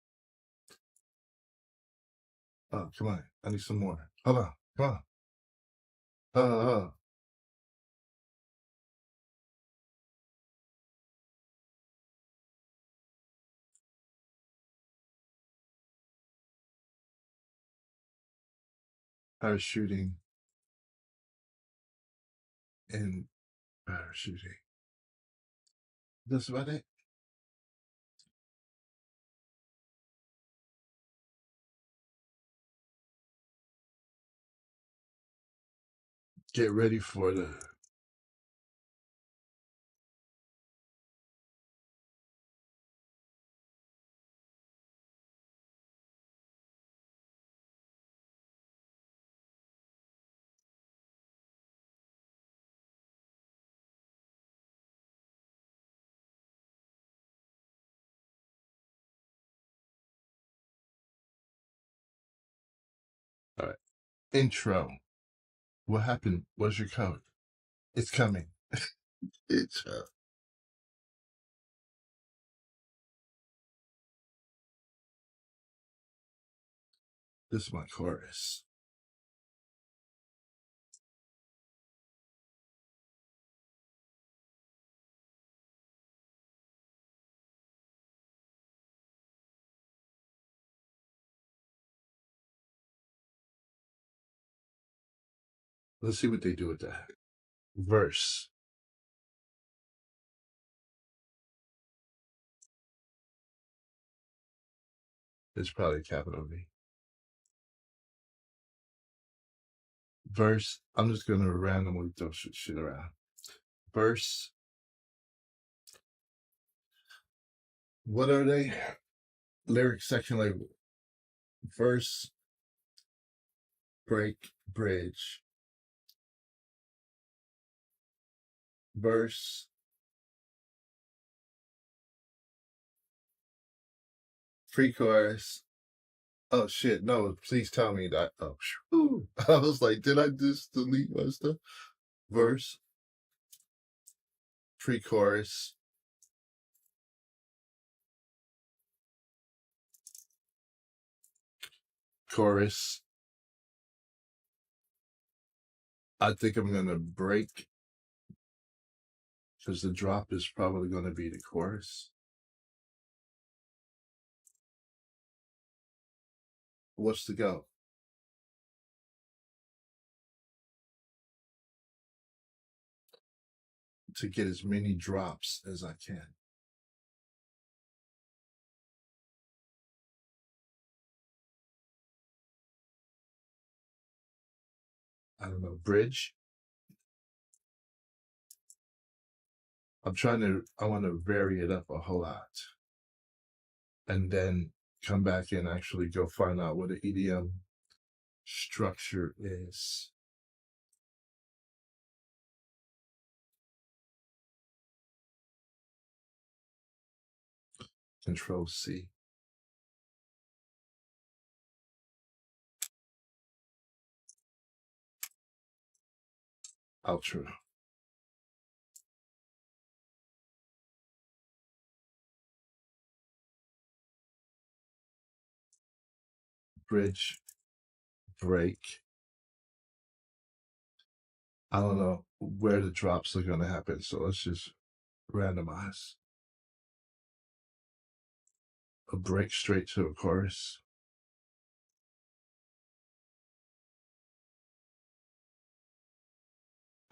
Oh, come on. I need some more. Hold on. Come on. Parachuting and parachuting. That's about it. Get ready for the all right. Intro. What happened? What's your code? It's coming. Intro. This is my chorus. Let's see what they do with that. Verse. It's probably capital V. Verse. I'm just going to randomly throw shit around. Verse. What are they? Lyric section label. Verse. Break. Bridge. Verse. Pre-chorus. Oh shit! No, please tell me that. Oh, shoo. I was like, did I just delete my stuff? Verse, pre-chorus, chorus. I think I'm gonna break because the drop is probably gonna be the chorus. What's the go? To get as many drops as I can. I don't know, bridge. I want to vary it up a whole lot. And then come back and actually go find out what the EDM structure is. Control C. Outro. bridge, break. I don't know where the drops are going to happen, so let's just randomize. A break straight to a chorus.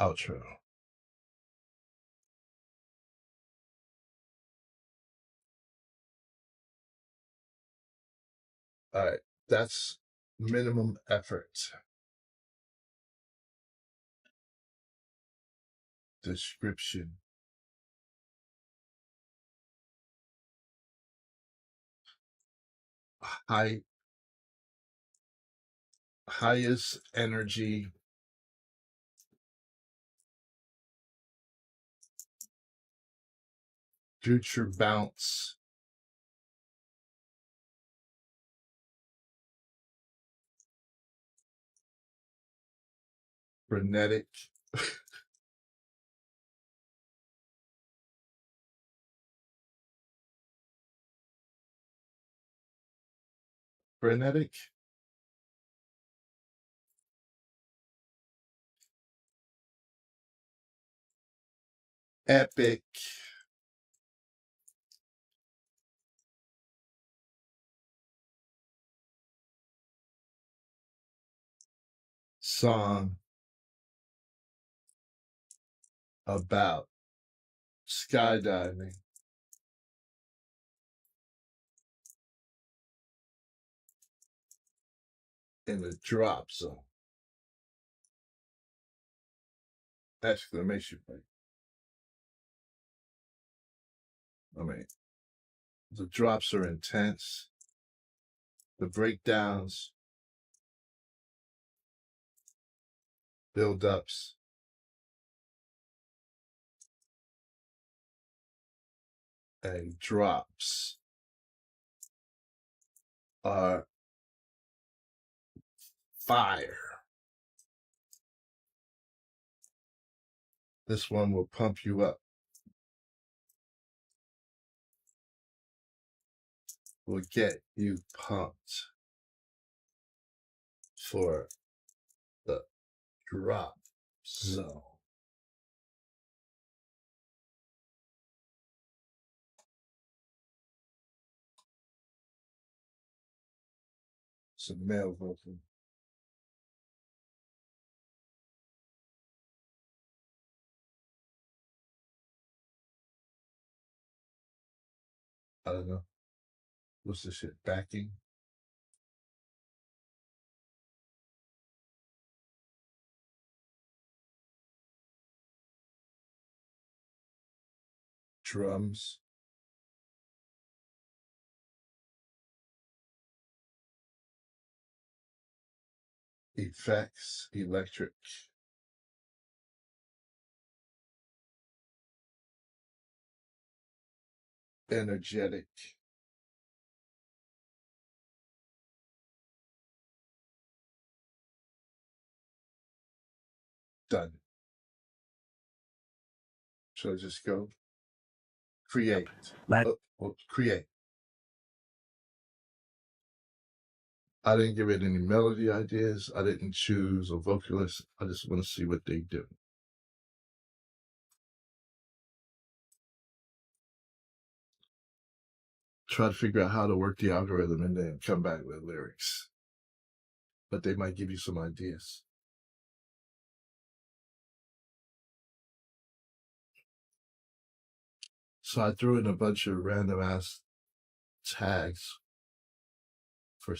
Outro. All right, that's minimum effort. Description. Highest energy future bounce, frenetic, frenetic, epic, song about skydiving in the drop zone. Exclamation point. I mean, the drops are intense. The breakdowns, build-ups, and drops are fire. This one will pump you up. Will get you pumped for the drop zone. It's a male vocal. I don't know. What's this shit? Backing? Drums. Effects, electric. Energetic. Done. Should I just go? Create. Let Create. I didn't give it any melody ideas. I didn't choose a vocalist. I just want to see what they do. Try to figure out how to work the algorithm and then come back with lyrics. But they might give you some ideas. So I threw in a bunch of random ass tags for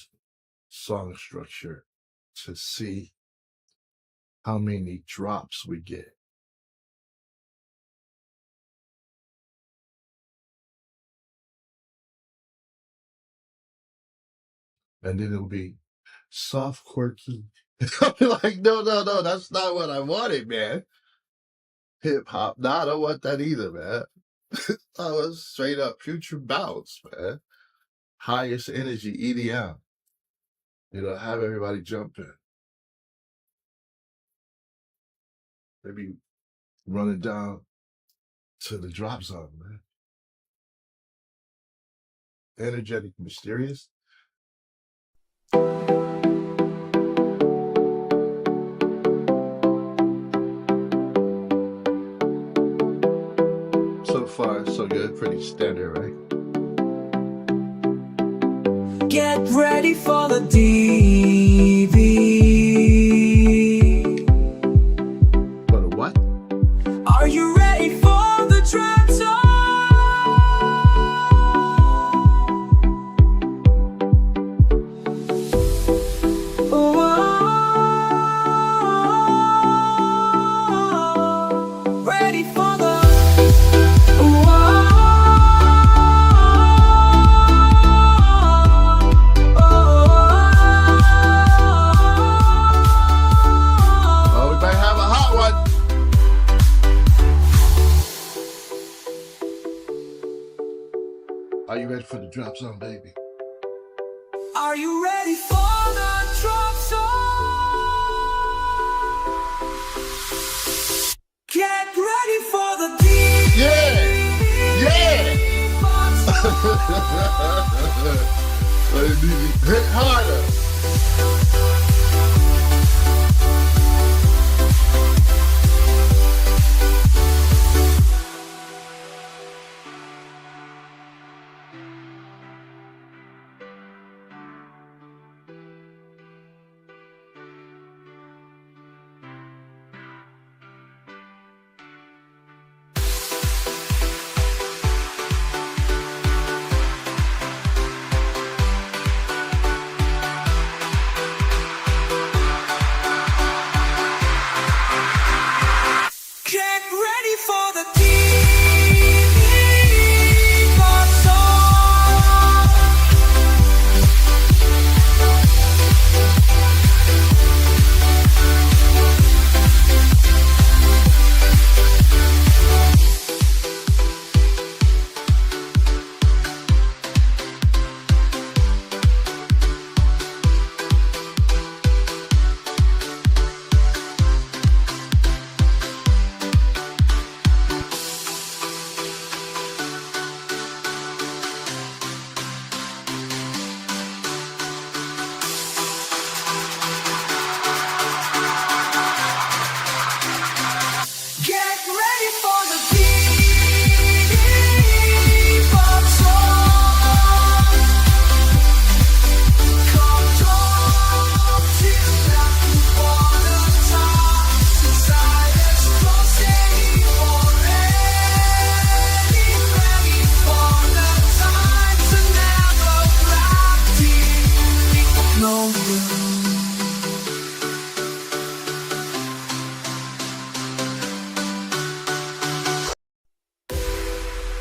song structure to see how many drops we get. And then it'll be soft, quirky. I'll be like, no, that's not what I wanted, man. Hip hop, no, I don't want that either, man. I was straight up future bounce, man. Highest energy, EDM. You know, have everybody jumping. Maybe running down to the drop zone, man. Energetic, mysterious. So far, so good. Pretty standard, right? Get ready for the DV. But a what? Are you ready for the drop zone? Ready for the Oh, we might have a hot one. Are you ready for the drop zone, baby? Are you ready for the drop zone? Get ready for the deep. Yeah! Yeah! Let it hit harder. Get ready for the deep zone. Get ready for the deep zone. Come talk to that one of time. Silence closing already ready for the time to never black deep. No room.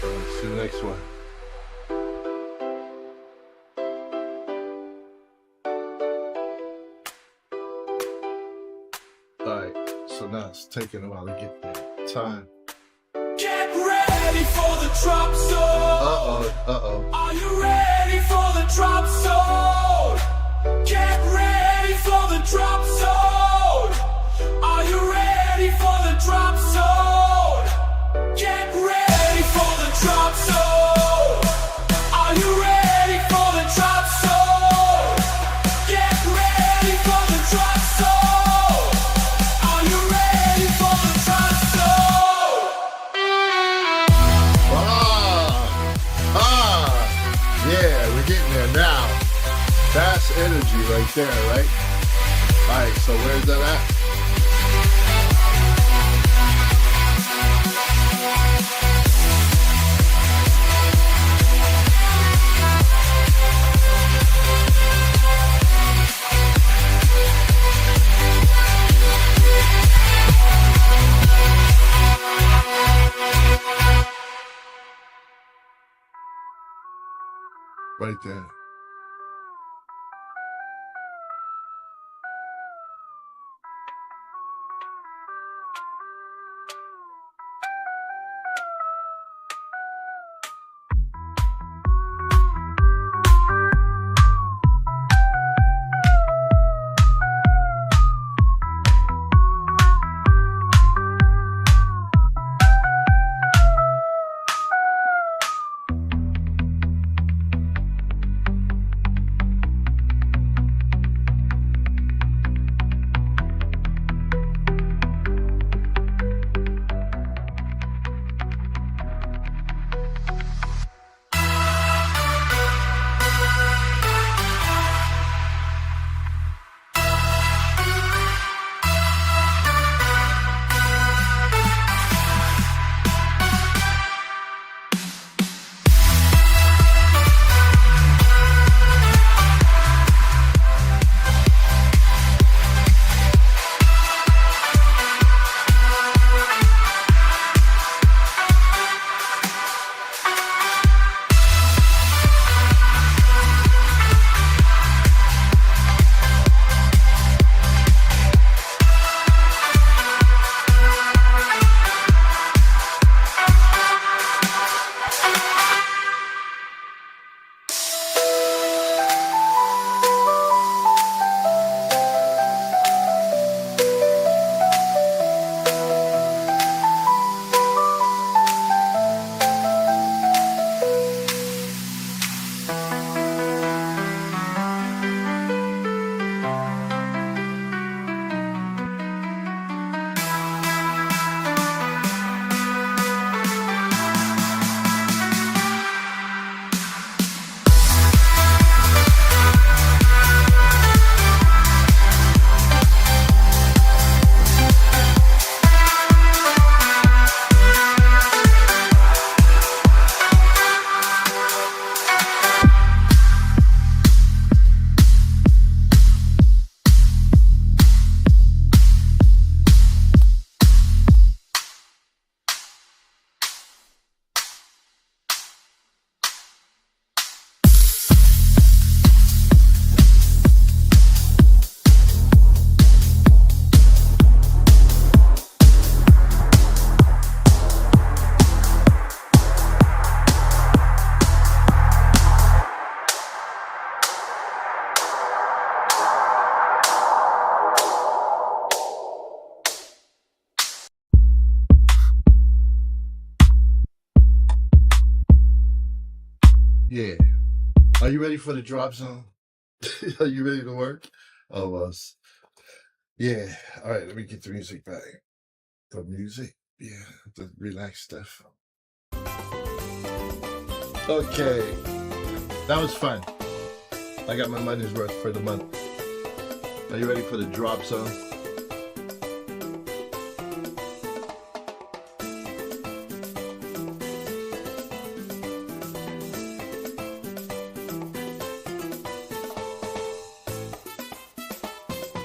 Let's see the next one. Alright, so now it's taking a while to get there. Time. Get ready for the drop zone. Uh-oh. Are you ready for the drop zone? Get ready for the drop zone. Are you ready for the drop zone? Get ready for the drop zone. Are you ready for the drop zone? Get ready for the drop zone. Are you ready for the drop zone? Yeah, we're getting there now. That's energy right there, right? Alright, so where's that at? Right there. Yeah. Are you ready for the drop zone? Are you ready to work? Almost. Yeah. All right, let me get the music back. The music? Yeah, the relaxed stuff. Okay. That was fun. I got my money's worth for the month. Are you ready for the drop zone?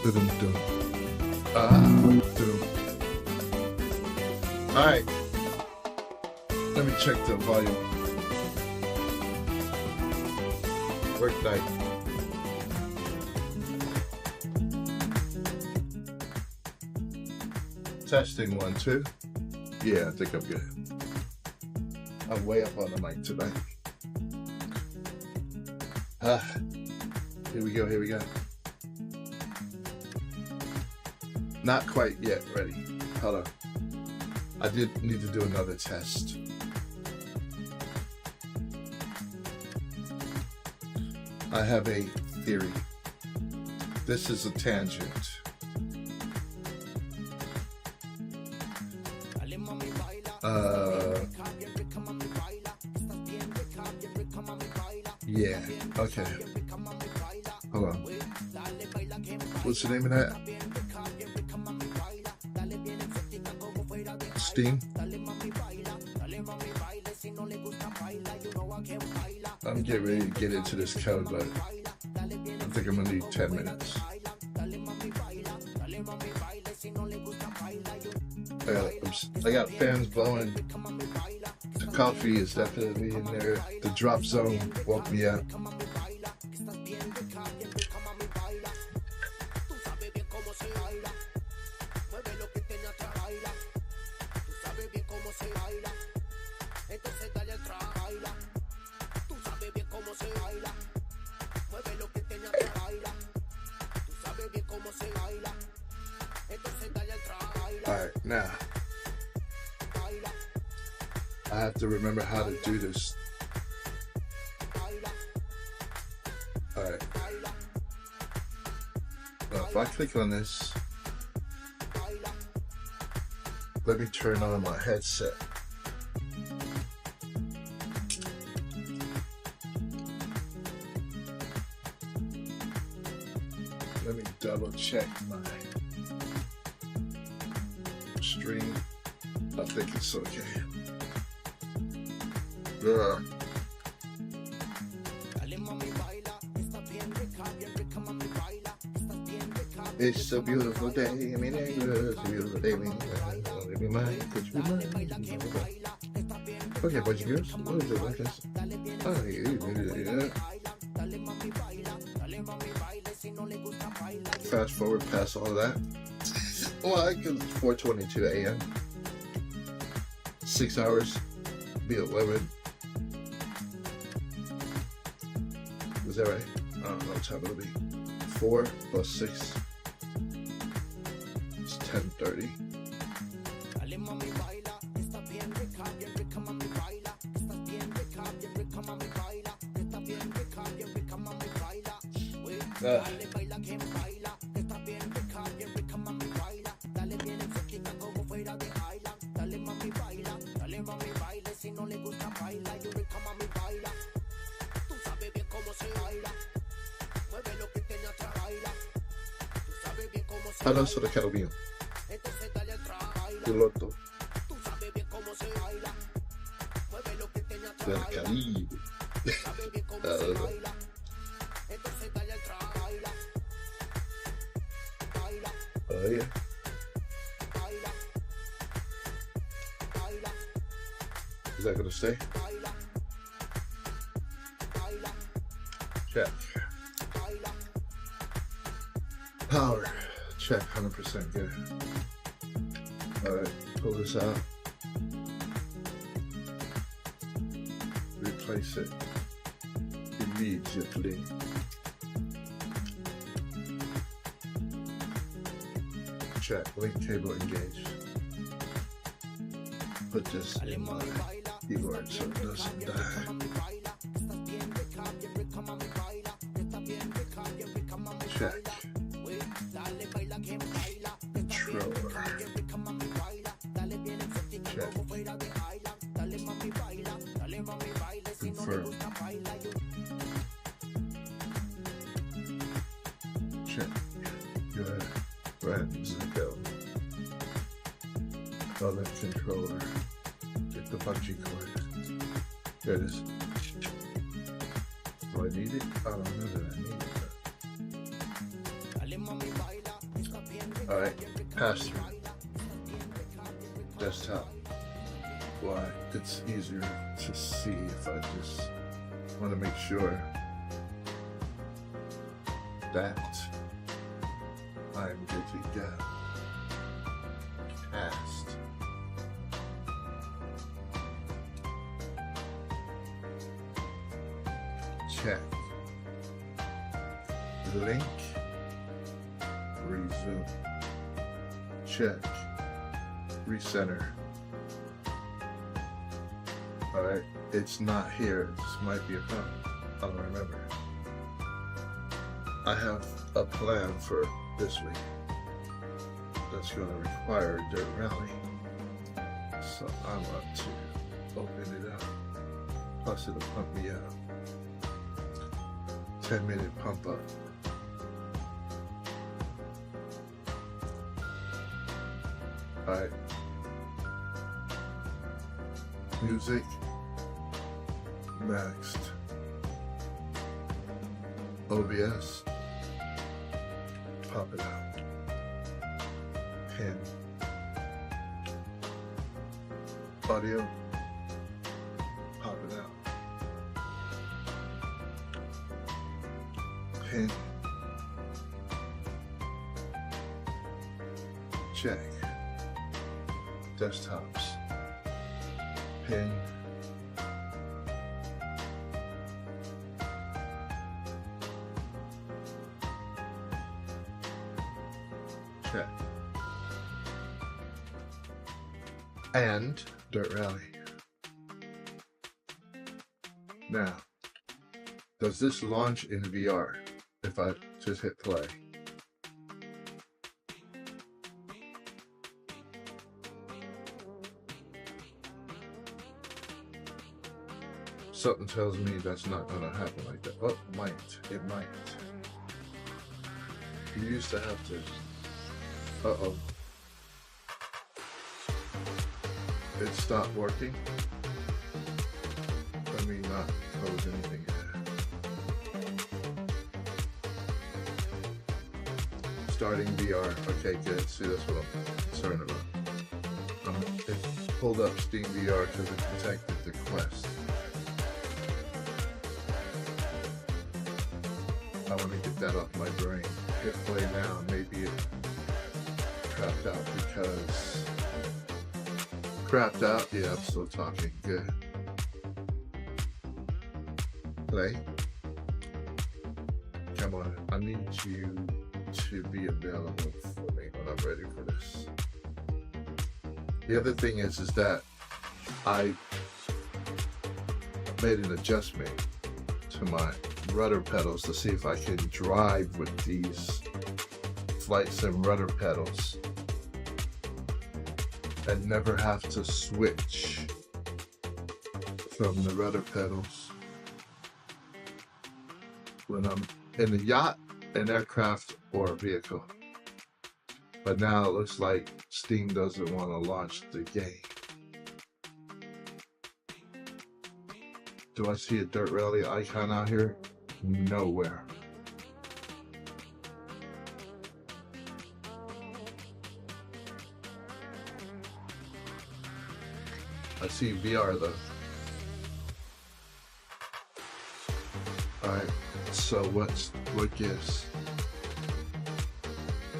Dum-dum. Dum. All right. Let me check the volume. Work night. Testing 1, 2. Yeah, I think I'm good. I'm way up on the mic tonight. Here we go, here we go. Not quite yet ready. Hold on. I did need to do another test. I have a theory. This is a tangent. Yeah, okay. Hold on. What's the name of that? Steam? I'm getting ready to get into this code, but I think I'm gonna need 10 minutes. I got fans blowing. The coffee is definitely in there. The drop zone woke me up. Alright, now I have to remember how to do this. Alright. Well, if I click on this, let me turn on my headset. Let me double check my stream. I think it's okay. It's a beautiful day. I mean, it's a beautiful day. Be mine, could you be mine? Okay, bunch of girls. What is it like this? Oh, yeah. Fast forward past all of that. Well, I can 4:22 a.m. 6 hours. Be 11. Is that right? I don't know what time it'll be. 4 plus 6. It's 10:30. Adesso le caro mio. Pilotto. Del Caribe. Oh yeah. Is that gonna stay? Check. Power. Check, 100% good. Alright, pull this out. Replace it immediately. Check, link cable engaged. Put this in my keyboard so it doesn't die. Check. Controller. Check. Confirm. Check. Good. Friends, go. Other controller. Get the bungee cord. There it is. Do I need it? I don't know that I need it. Alright, pass through. Desktop. Why? It's easier to see if I just want to make sure that I'm good to go. Cast. Check. Link. Resume. Check. Recenter. Alright, it's not here. This might be a problem. I don't remember. I have a plan for this week that's going to require a dirt rally. So I want to open it up. Plus it'll pump me up. 10-minute pump up. Alright. Music. Next. OBS. Pop it out. Pin. Audio. Pop it out. Pin. Check. Desktops. Pin. Check. And Dirt Rally. Now, does this launch in VR if I just hit play? Something tells me that's not going to happen like that. Oh, it might. It might. You used to have to. Uh-oh. It stopped working. Let me not close anything yet. Starting VR. Okay, good. See, that's what I'm concerned about. It pulled up Steam VR because it detected the Quest. I want to get that off my brain. Hit play now, maybe it crapped out because... Crapped out? Yeah, I'm still talking. Good. Play. Come on, I need you to be available for me when I'm ready for this. The other thing is that I made an adjustment to my rudder pedals to see if I can drive with these flight sim rudder pedals and never have to switch from the rudder pedals when I'm in a yacht, an aircraft, or a vehicle. But now it looks like Steam doesn't want to launch the game. Do I see a Dirt Rally icon out here? Nowhere. I see VR though. Alright, so what gives?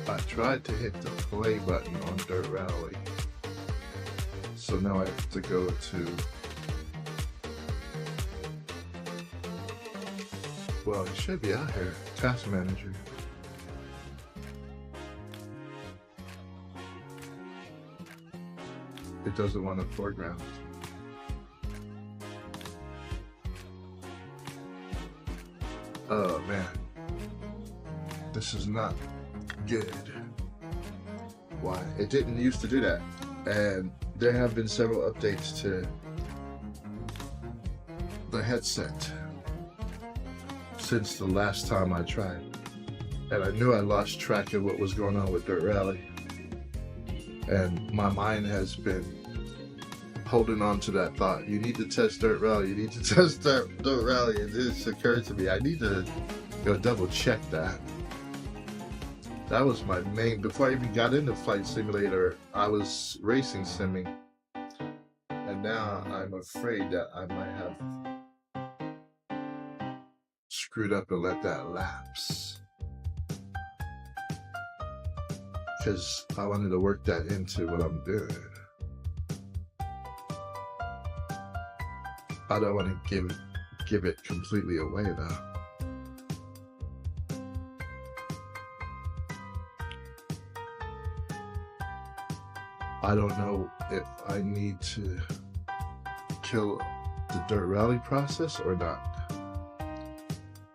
I tried to hit the play button on Dirt Rally. So now I have to go to... Well, it should be out here. Task Manager. It doesn't want to foreground. Oh man. This is not good. Why? It didn't used to do that. And there have been several updates to the headset since the last time I tried. And I knew I lost track of what was going on with Dirt Rally. And my mind has been holding on to that thought. You need to test Dirt Rally. You need to test Dirt Rally. And this occurred to me. I need to go double check that. That was my main, before I even got into Flight Simulator, I was racing simming. And now I'm afraid that I might have screwed up and let that lapse. Because I wanted to work that into what I'm doing. I don't want to give it completely away though. I don't know if I need to kill the Dirt Rally process or not.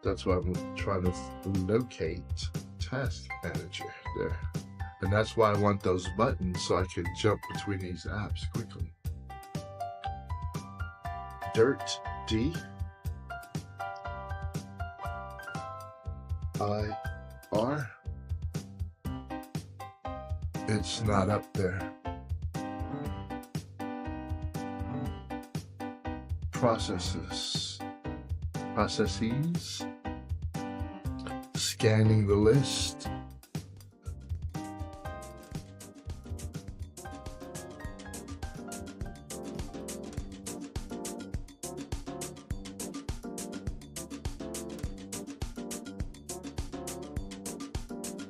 That's why I'm trying to locate Task Manager there. And that's why I want those buttons so I can jump between these apps quickly. Dirt D I R. It's not up there. Processes. Scanning the list.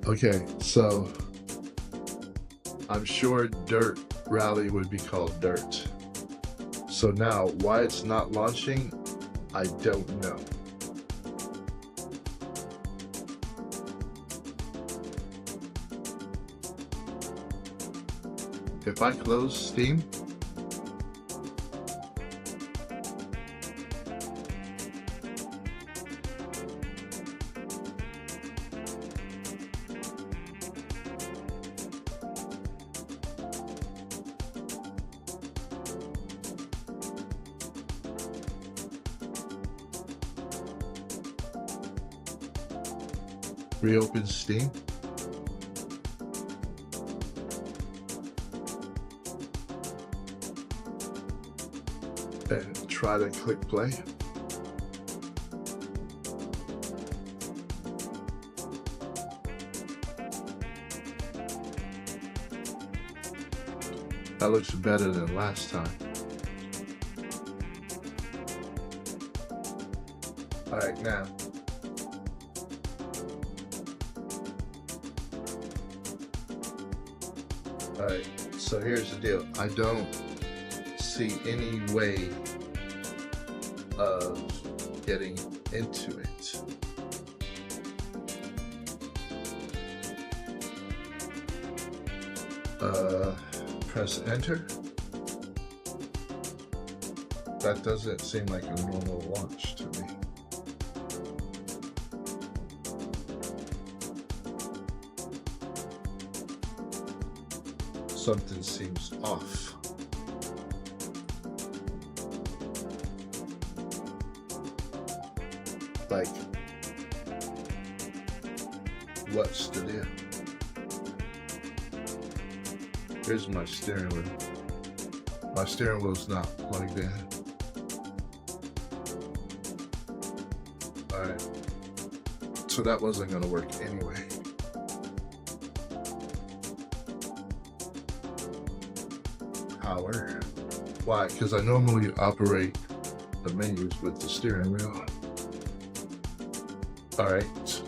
Okay, so I'm sure Dirt Rally would be called Dirt. So now, why it's not launching, I don't know. If I close Steam, reopen Steam. And try to click play. That looks better than last time. All right, now. Alright, so here's the deal. I don't see any way of getting into it. Press enter. That doesn't seem like a normal launch to me. Something seems off. Like, what's the deal? Here's my steering wheel. My steering wheel's not plugged in. Alright. So that wasn't gonna work anyway. Power. Why? Because I normally operate the menus with the steering wheel. Alright.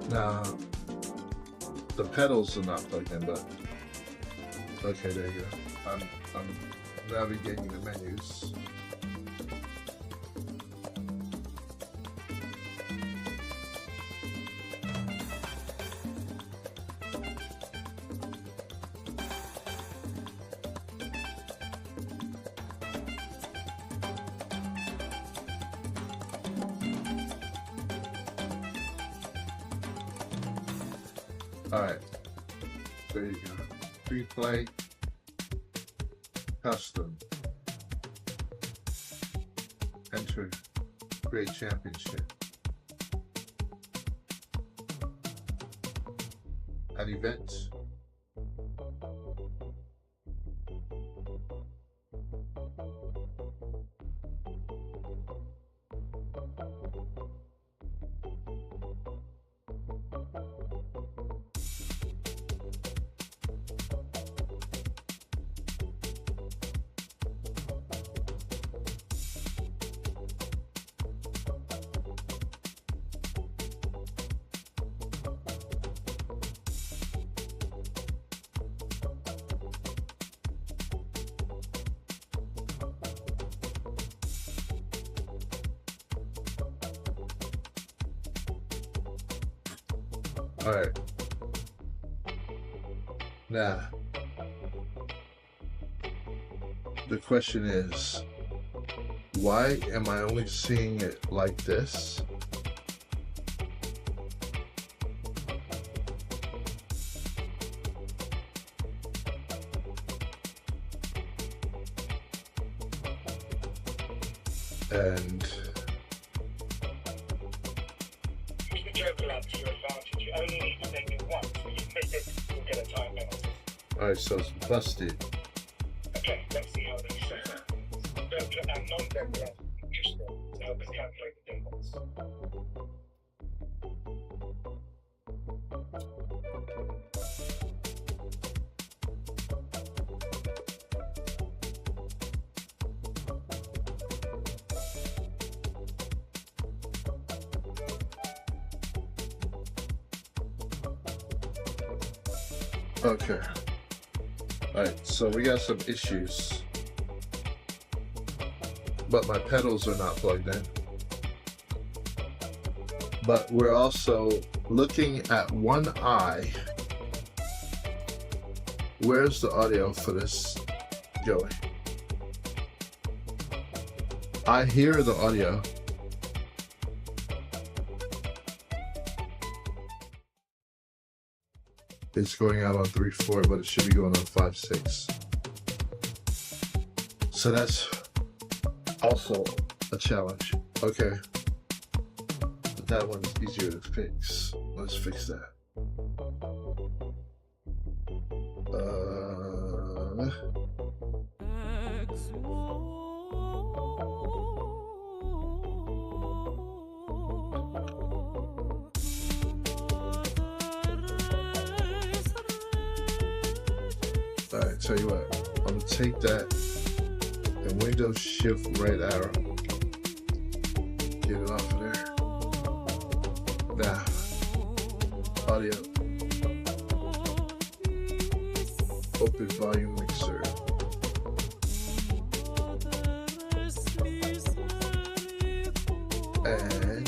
Now, the pedals are not plugged in, but okay, there you go. I'm navigating the menus. Alright. There you go. Free play. Custom. Enter. Create championship. Add events. Alright. Now, the question is, why am I only seeing it like this? And Use the joker lamp to your advantage. You only need to make it once. If you miss it, you'll get a time penalty. alright, so it's busted. Okay, let's see how this shakes out. Joker and non-joker lamp just to help us calculate the difference. Okay. Alright, so we got some issues. But my pedals are not plugged in. But we're also looking at one eye. Where's the audio for this going? I hear the audio. It's going out on 3.4, but it should be going on 5.6. So that's also a challenge. Okay. But that one's easier to fix. Let's fix that. Alright, tell you what, I'm gonna take that and Windows Shift right arrow. Get it off of there. Now, audio. Open volume mixer. And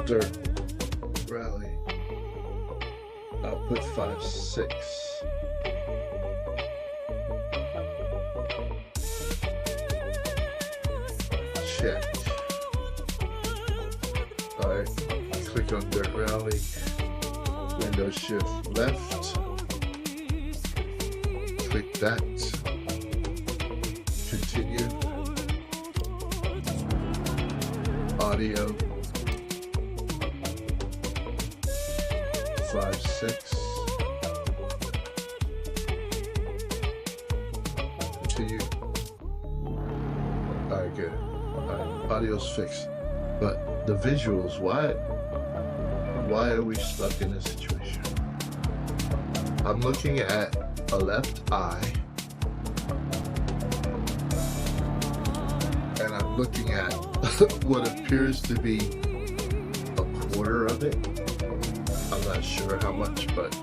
Dirt Rally. Output 5.6. Check. Alright, click on Dirt Rally, Windows Shift left, click that, continue, audio, 5.6, continue. Alright, good. Audio's fixed, but the visuals, why are we stuck in this situation? I'm looking at a left eye, and I'm looking at what appears to be a quarter of it. I'm not sure how much, but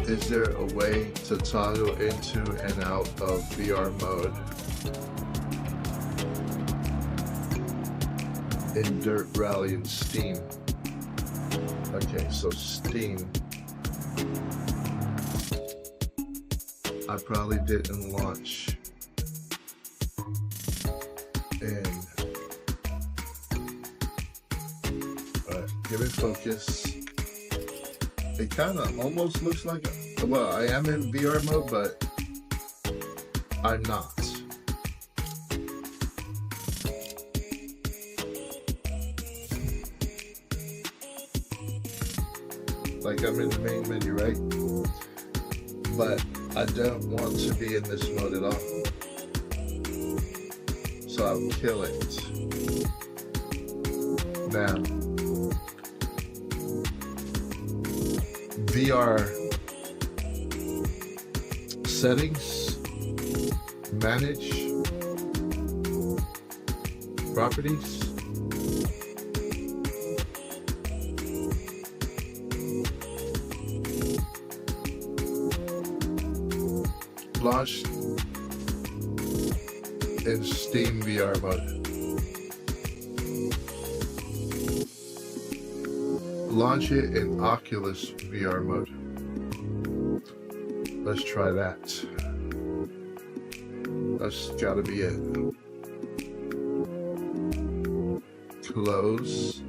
is there a way to toggle into and out of VR mode in Dirt Rally and Steam? Okay, so Steam, I probably didn't launch in focus. It kind of almost looks like, well, I am in VR mode, but I'm not. Like I'm in the main menu, right? But I don't want to be in this mode at all. So I'll kill it. Now, VR settings, manage, properties. Launched in Steam VR mode. Launch it in Oculus VR mode. Let's try that. That's gotta be it. Close.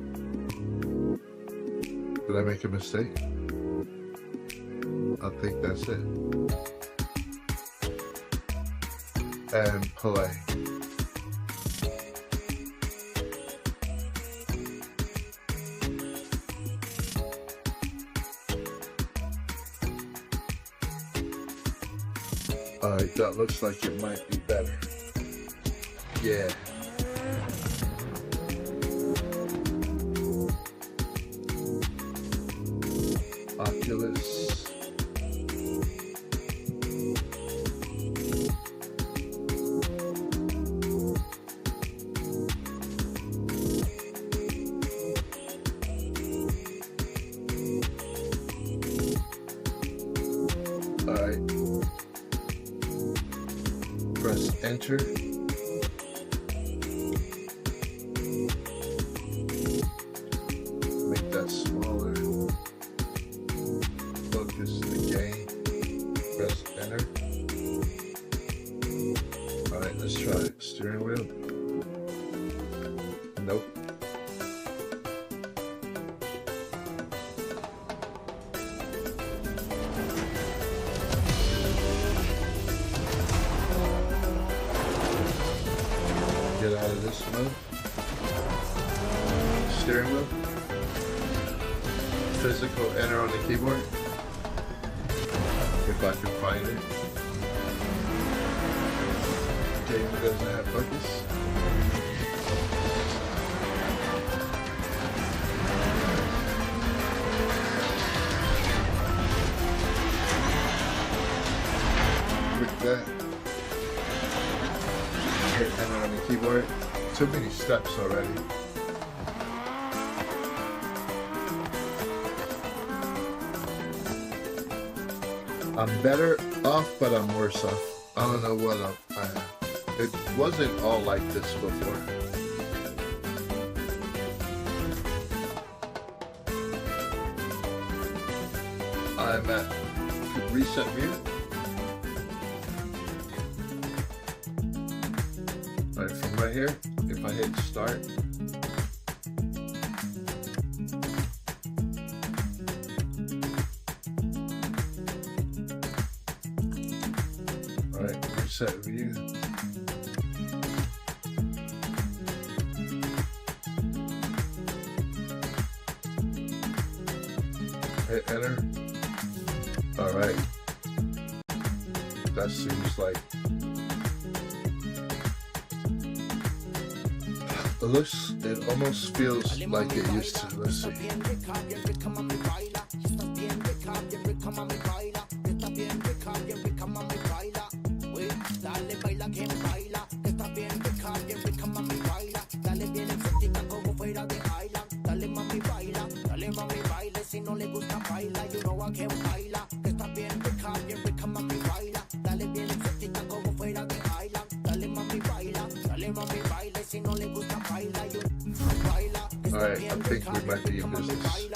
Did I make a mistake? I think that's it. And play. Alright, that looks like it might be better. Yeah. Oculus. Alright. Press enter. Make that smaller. Focus the game. Press enter. Alright, let's try it. Steering wheel. Nope. Get out of this mode. Steering wheel. Physical enter on the keyboard. If I can find it. Game doesn't have focus. With that. Hit enter on the keyboard. Too many steps already. I'm better off, but I'm worse off. I don't know what it wasn't all like this before. I'm at reset view. Alright, from right here, if I hit start, alright, reset view. Hit enter. Alright. That seems like it almost feels like it used to. Let's see. Alright, I think we might be in business.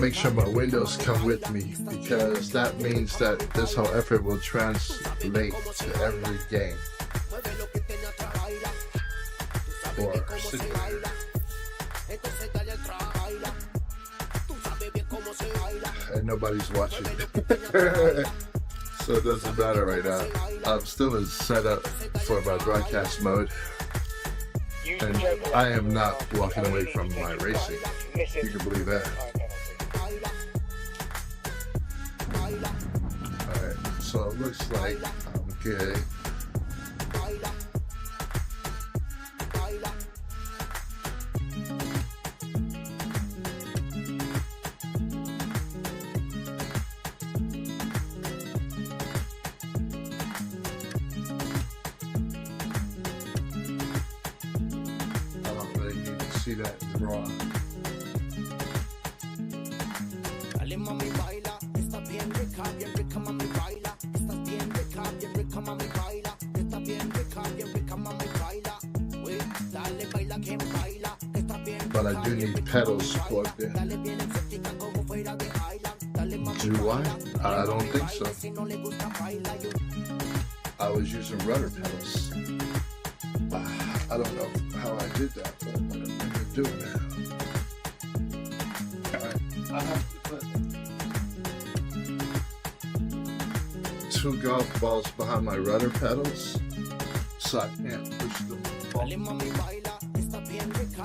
Make sure my windows come with me, because that means that this whole effort will translate to every game. Or simulator. and nobody's watching. So it doesn't matter right now. I'm still in setup for my broadcast mode. And I am not walking away from my racing. You can believe that. Alright, so it looks like I'm good. See that raw. Dale mami baila, estás bien rica mami baila, estás bien rica mami baila, estás bien rica mami baila, wey, dale baila que baila, estás bien. But I do need pedals plugged in. Do I don't think so. I was using rudder pedals. I don't know how I did that, but I'm gonna do it now. Alright, I have to put 2 golf balls behind my rudder pedals so I can't push them forward. Dale mami baila, estás bien rica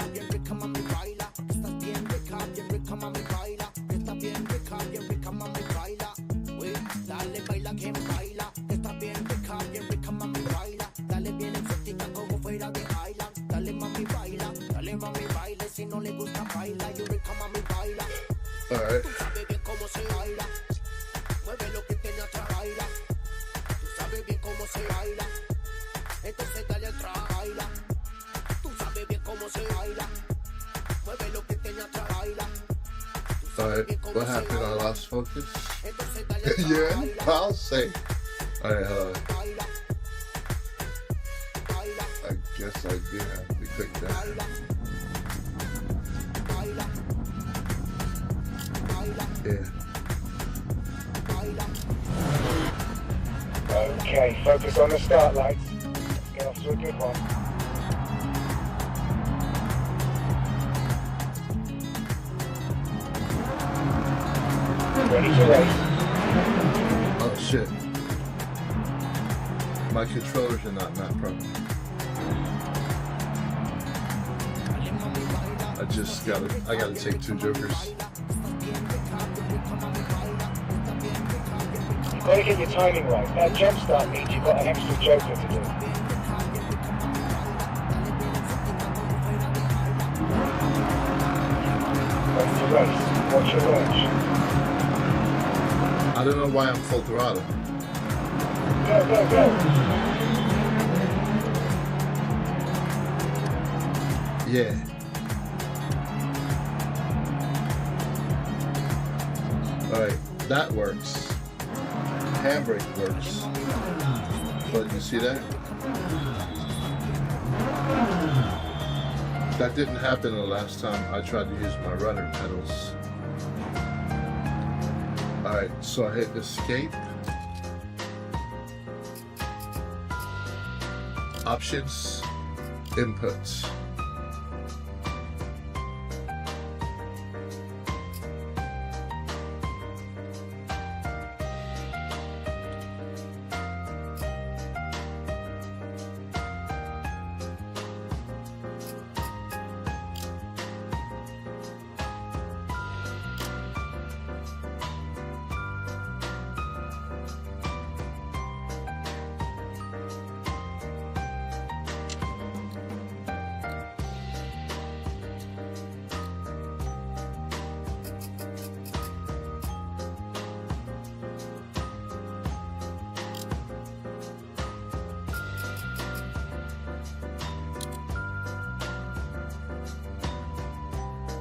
mami baila, estás bien rica mami baila, estás bien rica mami baila, wey, dale baila que baila, estás bien rica mami baila, dale bien exótica como fuera de Island, dale mami baila, si no le gusta baila, yo rica mami baila. Alright. Tú sabes bien cómo se baila, mueve lo que tiene atrás baila, tú sabes bien cómo se baila, entonces dale atrás baila, tú sabes bien cómo se baila, mueve lo que tiene atrás baila. Alright, what happened? I lost focus? Yeah, I'll say. Alright, hold on. I guess I did have to click that. Yeah. Okay, focus on the start lights. Get off to a good one. Ready to race. Oh shit. My controllers are not proper. I gotta take 2 jokers. You've got to get your timing right. That jump start means you've got an extra joker to do. Ready to race. Watch your launch. I don't know why I'm full throttle. Go, go, go. Yeah. Alright, that works. Handbrake works. But you see that? That didn't happen the last time I tried to use my rudder pedals. Alright, so I hit escape. Options, inputs.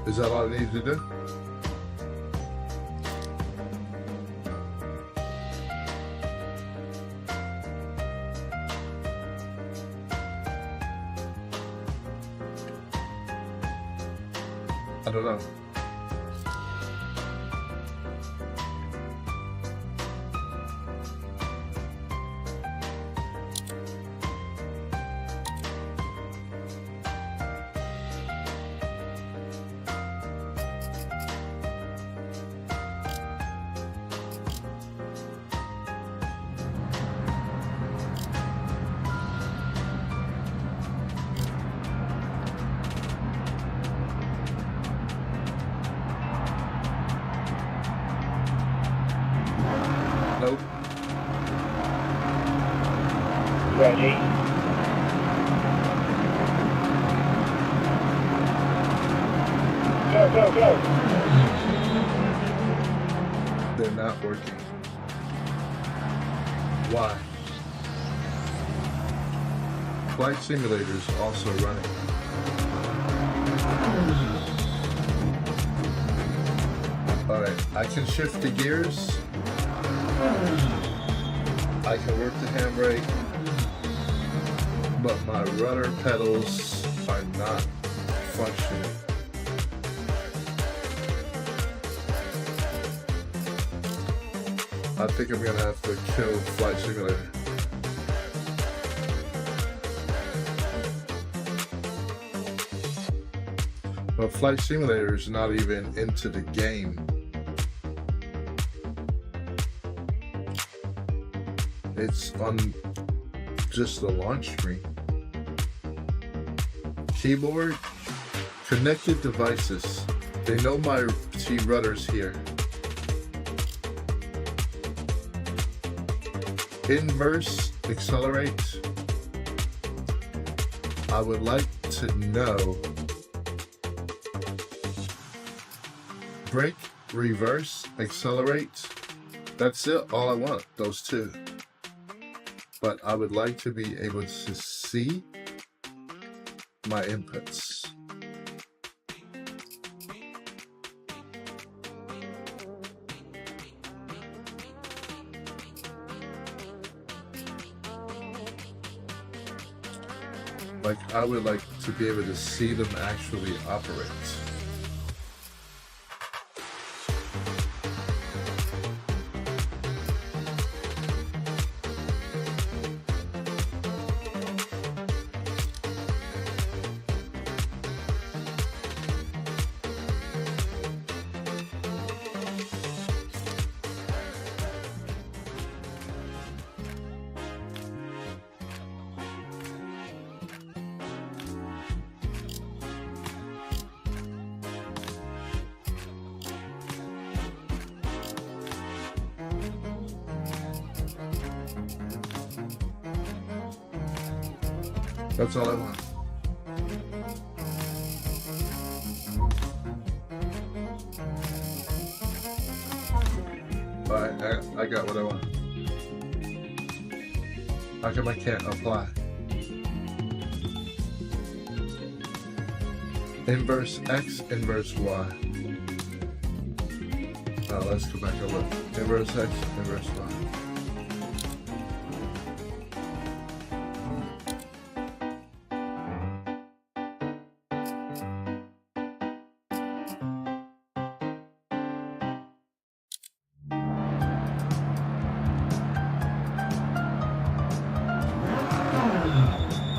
Is that all I need to do? I don't know. hope. Ready. Go, go, go. They're not working. Why? Flight Simulator is also running. Alright, I can shift the gears. I can work the handbrake. But my rudder pedals are not functioning. I think I'm gonna have to kill Flight Simulator. But Flight Simulator is not even into the game. It's on just the launch screen. Keyboard, connected devices. They know my T-rudder's here. Inverse, accelerate. I would like to know. Brake, reverse, accelerate. That's it, all I want, those two. But I would like to be able to see my inputs. Like, I would like to be able to see them actually operate. That's all I want. Alright, I got what I want. How come I can't apply? Inverse X, inverse Y. Let's go back and look. Inverse X, inverse Y.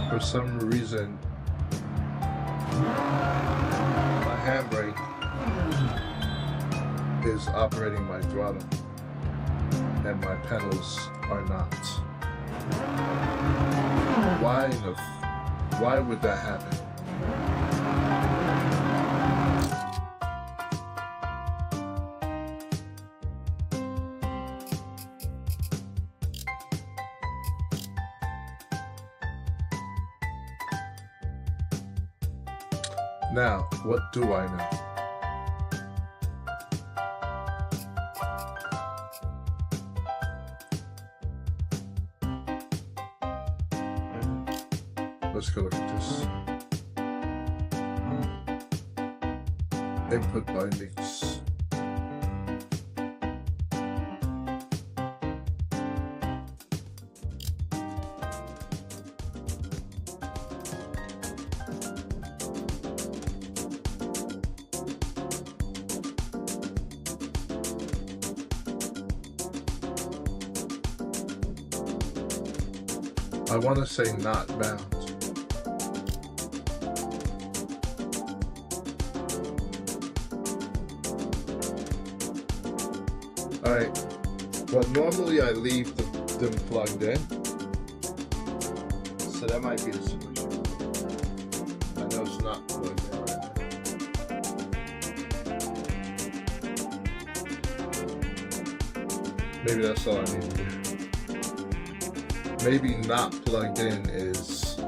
For some reason, my handbrake is operating my throttle and my pedals are not. Why would that happen? Now, what do I know? Let's go look at this. Input bindings. I want to say not bound. Alright, well normally I leave them plugged in, so that might be the solution. I know it's not plugged in right now. Maybe that's all I need to do. Maybe not plugged in is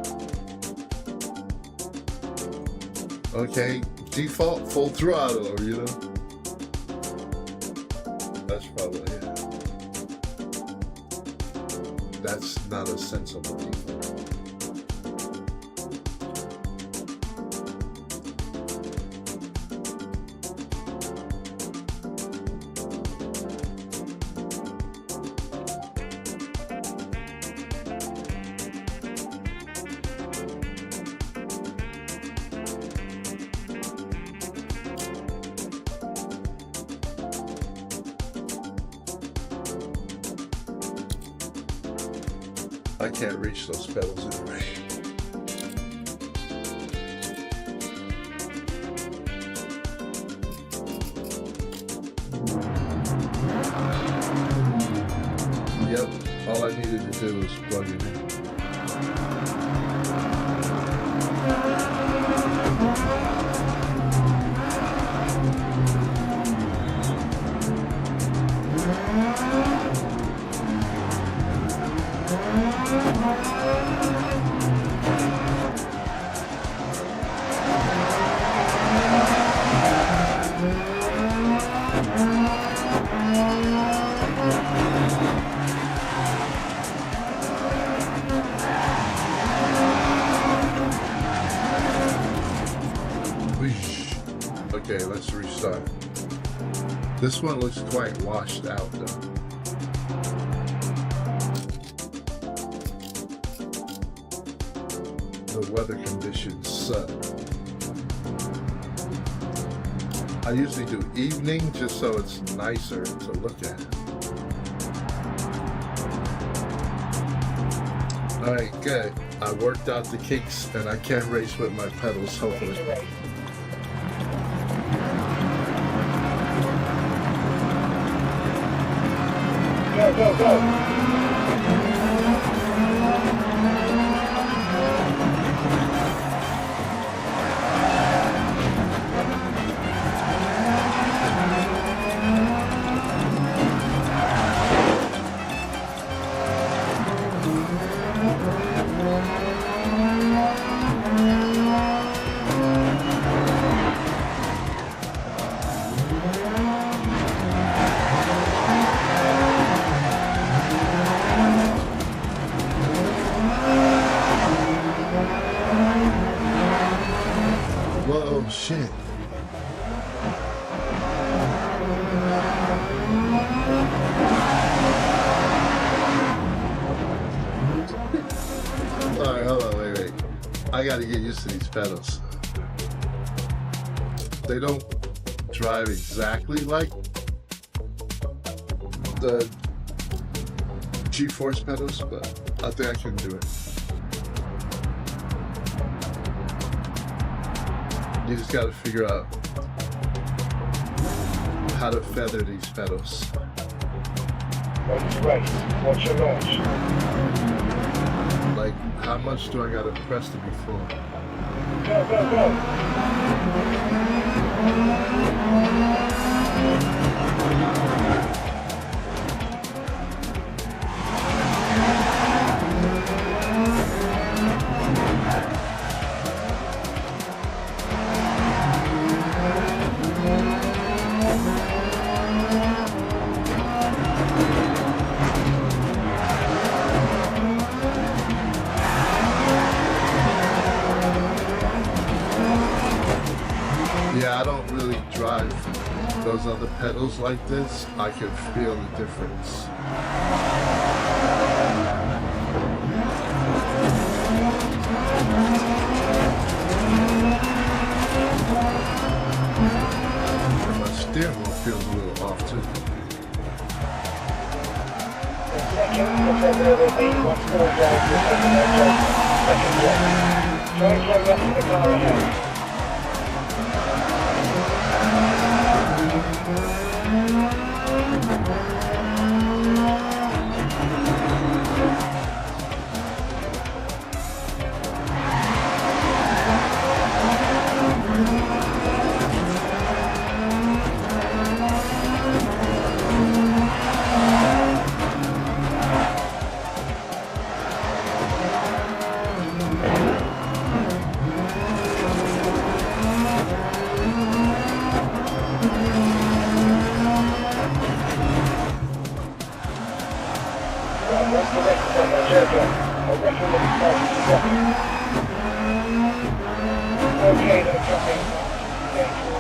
okay. Default full throttle, you know. That's probably it. That's not a sensible default. I can't reach those pedals anyway. Yep, all I needed to do was plug it in. Okay, let's restart. This one looks quite washed out though. The weather conditions suck. I usually do evening just so it's nicer to look at. Alright, good. I worked out the kinks and I can race with my pedals, hopefully. Go, go, go. Whoa, shit. Alright, hold on, wait. I gotta get used to these pedals. They don't drive exactly like the G-Force pedals, but I think I can do it. You just gotta figure out how to feather these pedals. Ready to race. Watch your launch. Like, how much do I gotta press to be full? Go, go, go. Yeah, I don't really drive those other pedals like this. I can feel the difference. And my steering wheel feels a little off too. Second, the level B, once more drive, you're taking that job. Second block. Try and slow up to the car ahead. What's the next one, Joker? I reckon we'll be starting to get. Okay, no problem. Thank you.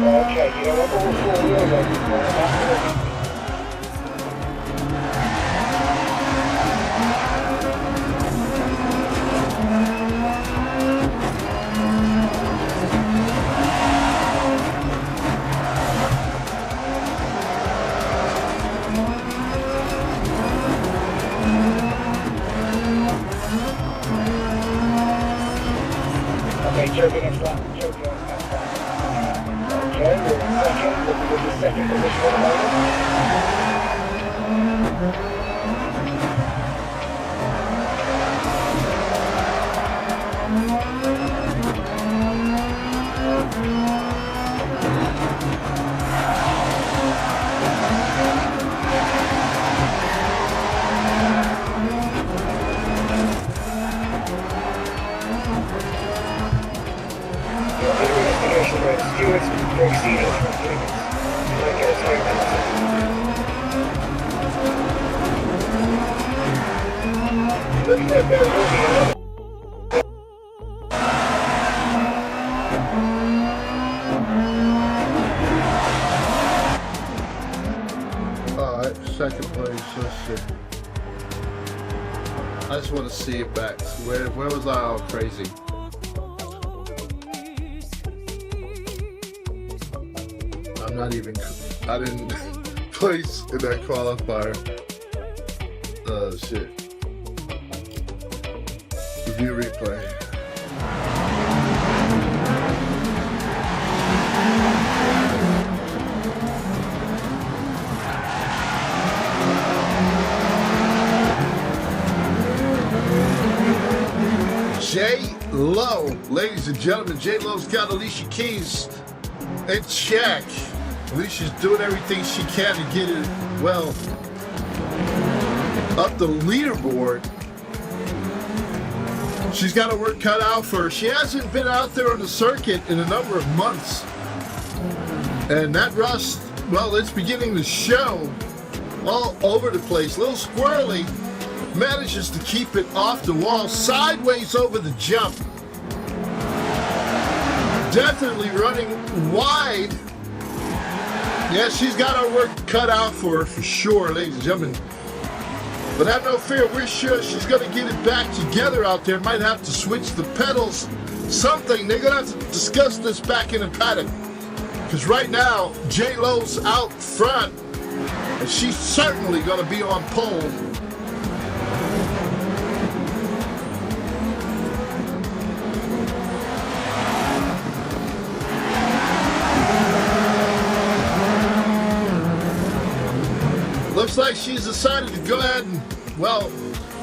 Okay, you know what, all four wheels on this one, that's okay, Joker next lap, Joker next lap. Okay, we're in second, we'll be with the second position at the moment. Investigation with stewards for exceeding truck limits. Okay, sorry about that. Looks like there will be another. Alright, second place, let's see. I just want to see it back. Where was I all crazy? I'm not even, I didn't place in that qualifier. Shit. Review replay. J-Lo, ladies and gentlemen, J-Lo's got Alicia Keys in check. Alicia's doing everything she can to get it, well, up the leaderboard. She's got her work cut out for her. She hasn't been out there on the circuit in a number of months. And that rust, well, it's beginning to show all over the place. Little Squirrely manages to keep it off the wall, sideways over the jump. Definitely running wide. Yeah, she's got her work cut out for her, for sure, ladies and gentlemen. But have no fear, we're sure she's going to get it back together out there. Might have to switch the pedals, something. They're going to have to discuss this back in the paddock. Because right now, J-Lo's out front, and she's certainly going to be on pole. Looks like she's decided to go ahead and, well,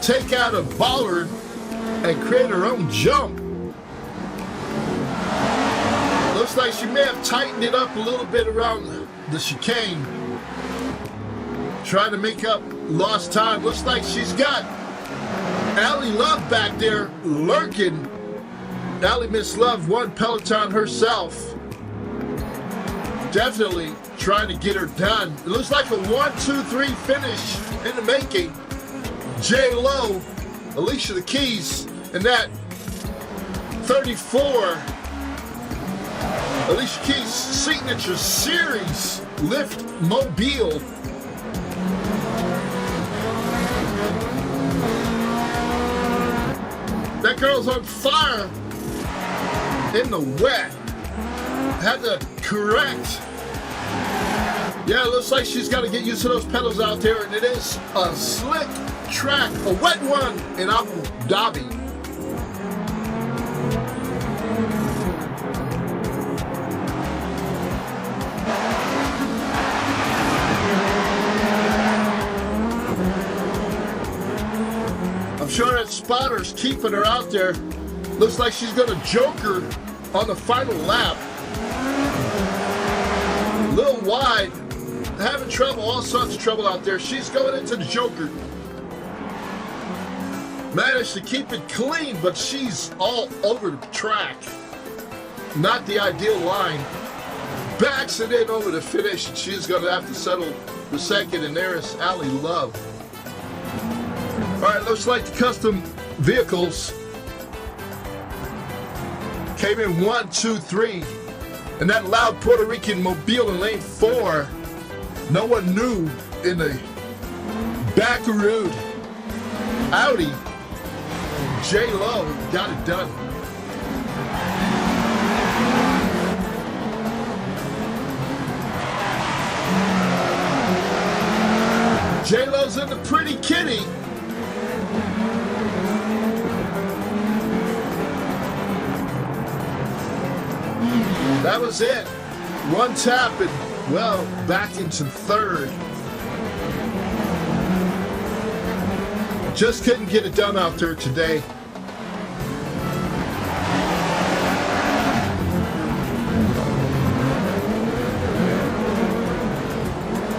take out a bollard and create her own jump. Looks like she may have tightened it up a little bit around the chicane. Trying to make up lost time. Looks like she's got Allie Love back there lurking. Allie Miss Love won Peloton herself. Definitely trying to get her done. It looks like a 1-2-3 finish in the making. J-Lo, Alicia the Keys, and that 34 Alicia Keys Signature Series Lift Mobile. That girl's on fire in the wet. Had to correct. Yeah, it looks like she's got to get used to those pedals out there, and it is a slick track, a wet one in Abu Dhabi. I'm sure that spotter's keeping her out there. Looks like she's going to joke her on the final lap. A little wide, having trouble, all sorts of trouble out there. She's going into the joker. Managed to keep it clean, but she's all over the track. Not the ideal line. backs it in over the finish, and she's going to have to settle for second, and there's Allie Love. All right, looks like the custom vehicles came in 1, 2, 3, and that loud Puerto Rican Mobile in lane 4. No one knew in the back road. Audi, J-Lo got it done. J-Lo's in the pretty kitty. That was it. One tap and, well, back into third. Just couldn't get it done out there today.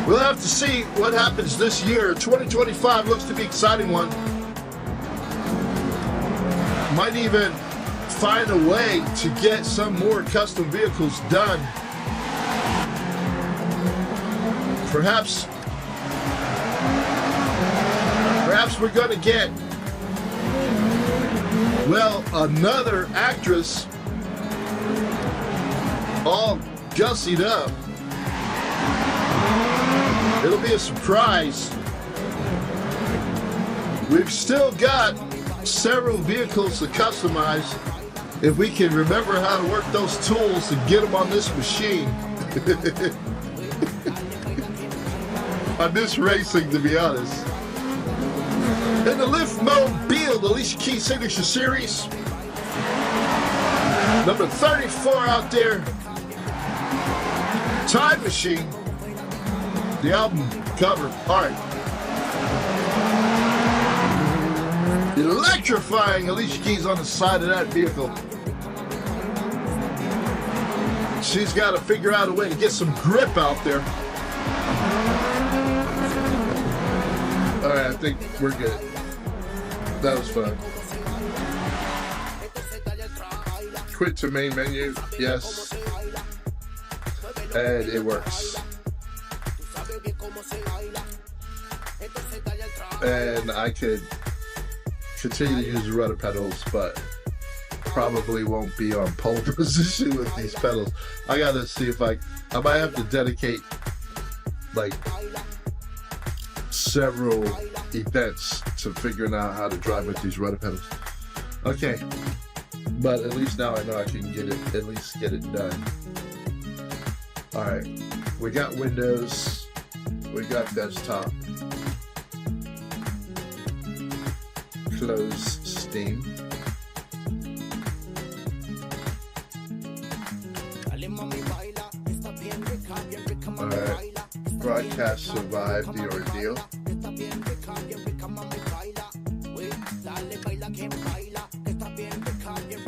We'll have to see what happens this year. 2025 looks to be an exciting one. Might even find a way to get some more custom vehicles done. Perhaps we're going to get, well, another actress all gussied up. It'll be a surprise. We've still got several vehicles to customize if we can remember how to work those tools and get them on this machine. On this racing, to be honest. In the Lift Mobile, the Alicia Keys Signature Series. Number 34 out there. Time Machine. The album cover art. Electrifying Alicia Keys on the side of that vehicle. She's got to figure out a way to get some grip out there. All right, I think we're good. That was fun. Quit to main menu, yes. And it works. And I could continue to use the rudder pedals, but probably won't be on pole position with these pedals. I gotta see if I might have to dedicate like several events to figuring out how to drive with these rudder pedals. Okay, but at least now I know I can at least get it done. All right, we got Windows, we got desktop. Close Steam. Alright. Broadcast survived the ordeal.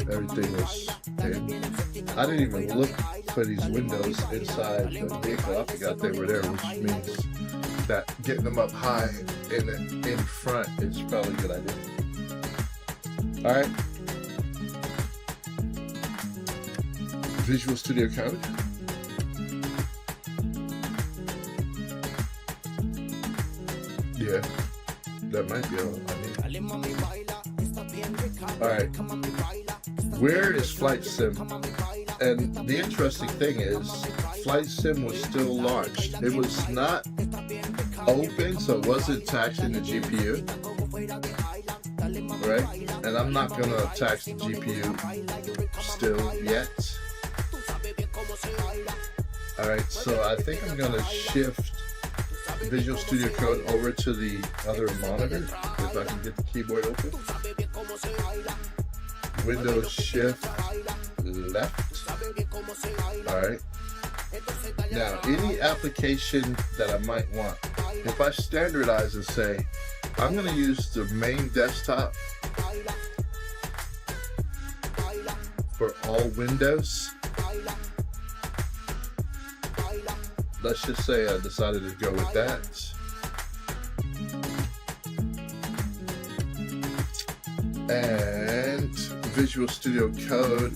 Everything was in. I didn't even look for these windows inside the vehicle. I forgot they were there, which means that getting them up high in front is probably a good idea. All right. Visual Studio Code. Yeah, that might be all I need. All right. Where is Flight Sim? And the interesting thing is, Flight Sim was still launched. It was not open, so it wasn't taxing the GPU. Right? And I'm not gonna tax the GPU still yet. Alright, so I think I'm gonna shift Visual Studio Code over to the other monitor, if I can get the keyboard open. Windows Shift left. Alright. Now, any application that I might want, if I standardize and say, I'm going to use the main desktop for all windows. Let's just say I decided to go with that. And Visual Studio Code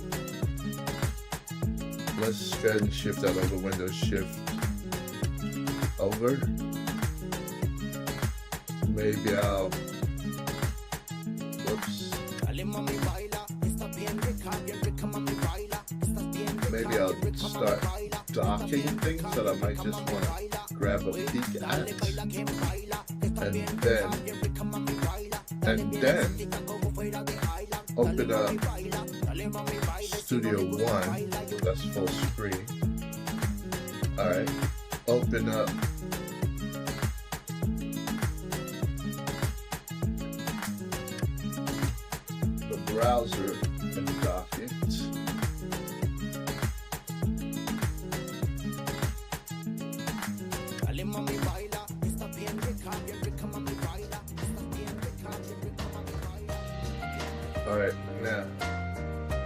let's go ahead and shift that over. Windows shift over. Maybe I'll, whoops. Maybe I'll start docking things that I might just want to grab a peek at. And then open up Studio One. That's full screen. Alright. Open up the browser and dock it. Alright, now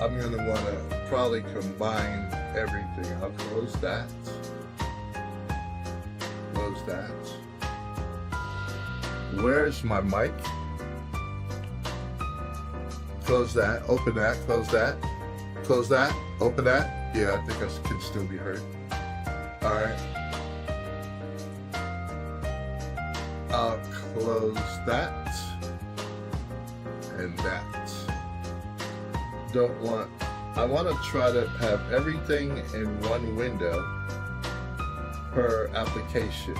I'm gonna wanna probably combine everything. I'll close that. Close that. Where's my mic? Close that, open that, close that, close that, open that. Yeah, I think I can still be heard. Alright. I'll close that and that. I want to try to have everything in one window per application.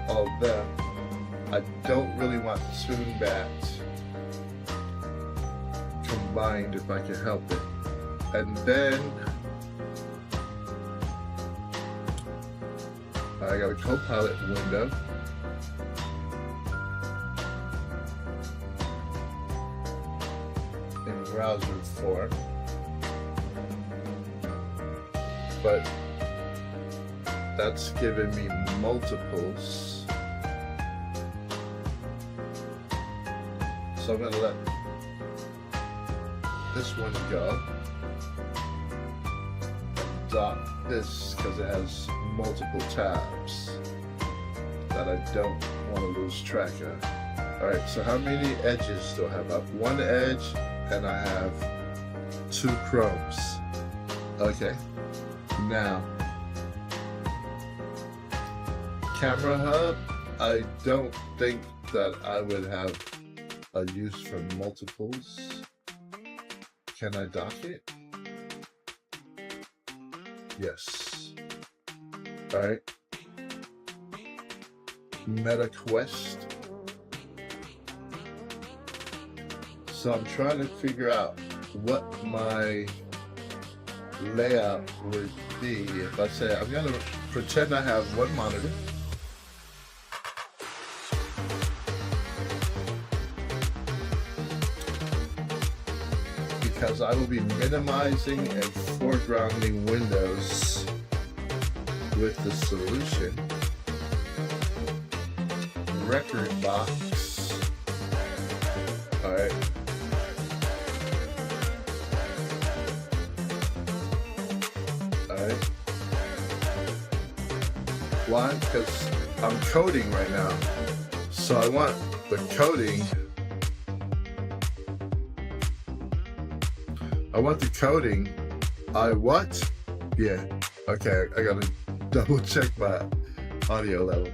Although I don't really want Toonbat combined if I can help it. And then I got a Copilot window. In browser form. But that's giving me multiples. So I'm gonna let this one go. Dock this because it has multiple tabs that I don't want to lose track of. Alright, so how many edges do I have? I have one edge and I have 2 chromes. Okay. Now, camera hub, I don't think that I would have a use for multiples. Can I dock it? Yes. Alright. Meta Quest. So I'm trying to figure out what my layout would be if I say I'm gonna pretend I have one monitor. Because I will be minimizing and foregrounding windows with the solution. Record box. Alright. Alright. Why? Because I'm coding right now. So I want the coding. I want the coding. What? Yeah. Okay, I gotta double check my audio level.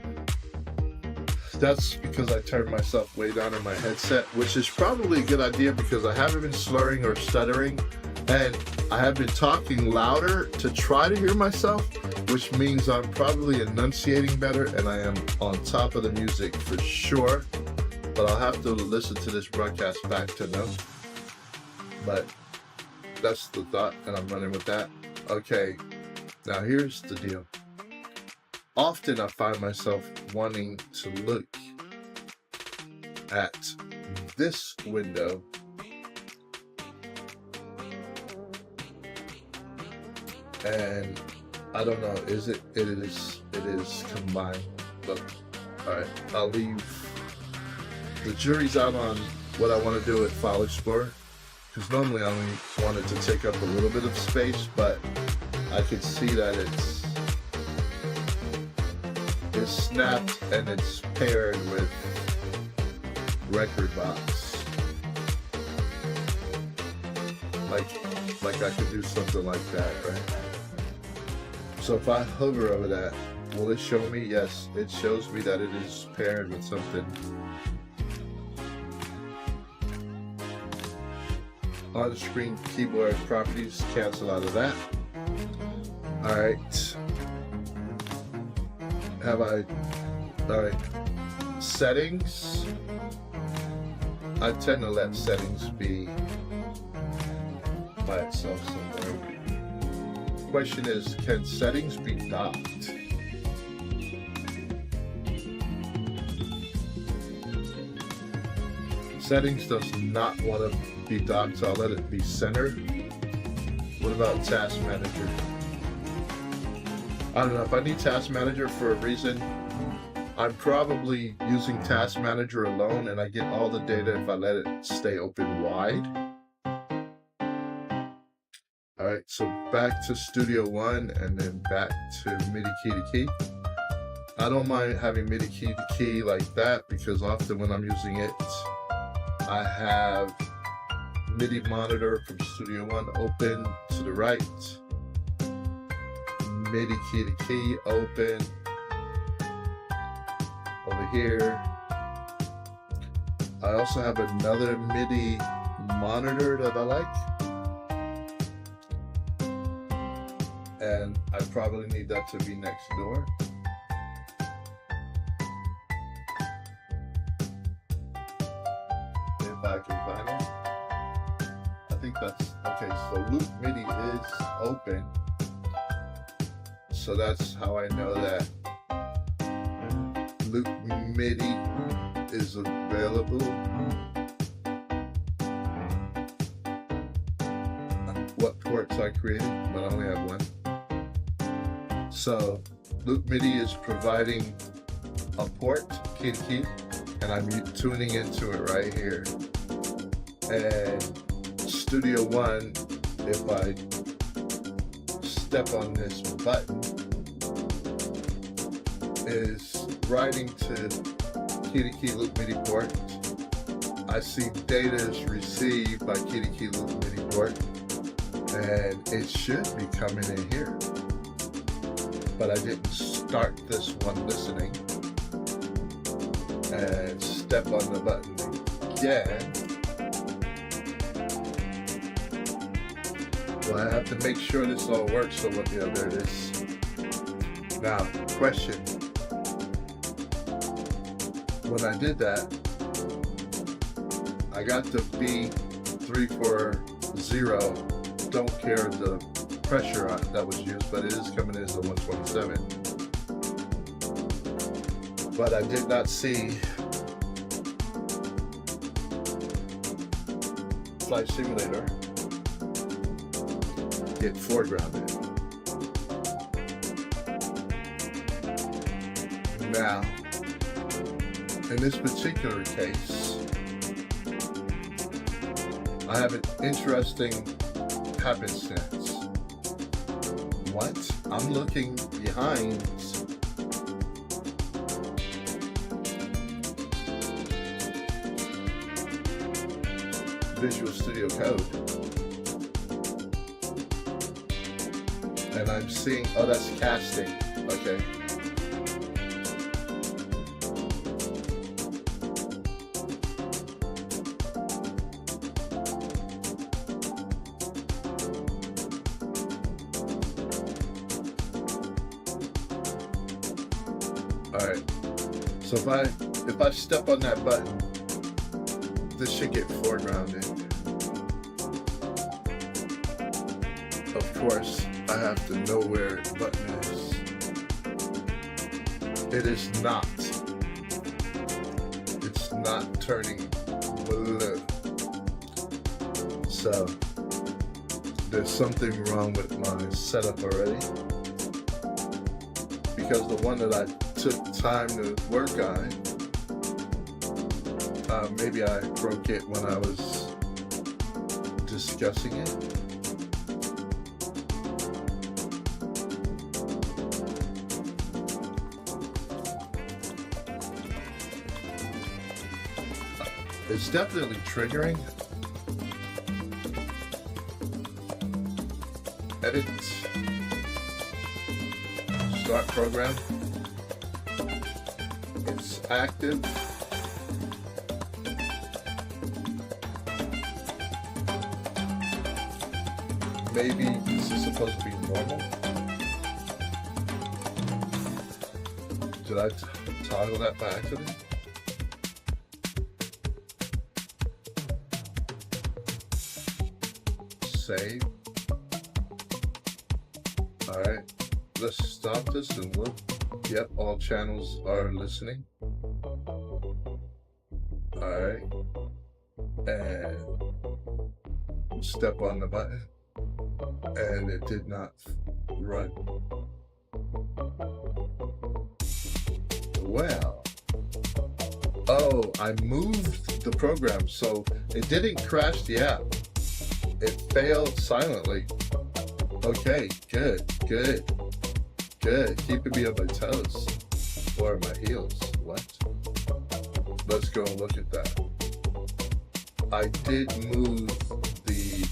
That's because I turned myself way down in my headset, which is probably a good idea because I haven't been slurring or stuttering, and I have been talking louder to try to hear myself, which means I'm probably enunciating better and I am on top of the music for sure. But I'll have to listen to this broadcast back to know. But that's the thought, and I'm running with that. Okay, now here's the deal. Often I find myself wanting to look at this window and I don't know, it is combined. But alright, I'll leave the jury's out on what I want to do with File Explorer. Because normally I only want it to take up a little bit of space, but I can see that it's snapped and it's paired with record box. Like like I could do something like that, right? So if I hover over that, will it show me? Yes, it shows me that it is paired with something. On-screen keyboard properties, cancel out of that. All right. All right. Settings. I tend to let settings be by itself somewhere. Question is, can settings be docked? Settings does not want to be docked, so I'll let it be centered. What about Task Manager? I don't know, if I need Task Manager for a reason, I'm probably using Task Manager alone, and I get all the data if I let it stay open wide. All right, so back to Studio One and then back to MIDI key to key. I don't mind having MIDI key to key like that because often when I'm using it, I have MIDI monitor from Studio One open to the right, MIDI key to key open over here. I also have another MIDI monitor that I like, and I probably need that to be next door. If I can find it. I think that's okay. So loop MIDI is open, so that's how I know that loop MIDI is available. What ports I created, but I only have one. So loop MIDI is providing a port, key to key, and I'm tuning into it right here. And Studio One, if I step on this button, is writing to key loop MIDI port. I see data is received by key loop MIDI port, and it should be coming in here. But I didn't start this one listening and step on the button again. Well, I have to make sure this all works. So what? Yeah, there it is. Now, question. When I did that, I got the B340. Don't care the pressure that was used, but it is coming in as a 127. But I did not see Flight Simulator get foregrounded. Now, in this particular case, I have an interesting happenstance. What? I'm looking behind Visual Studio Code, and I'm seeing, oh, that's casting. Okay. All right. So if I step on that button, this should get foregrounded. Of course, I have to know where the button is. It is not. It's not turning blue. So there's something wrong with my setup already. Because the one that I took time to work on, maybe I broke it when I was discussing it. It's definitely triggering. Edit. Start program. It's active. Maybe this is supposed to be normal. Did I toggle that by accident? Save. Alright, let's stop this and look. Yep, all channels are listening. Alright, and step on the button, and it did not run. Well, oh, I moved the program, so it didn't crash the app. It failed silently. Okay, good. Keeping me on my toes. Or my heels. What? Let's go and look at that. I did move the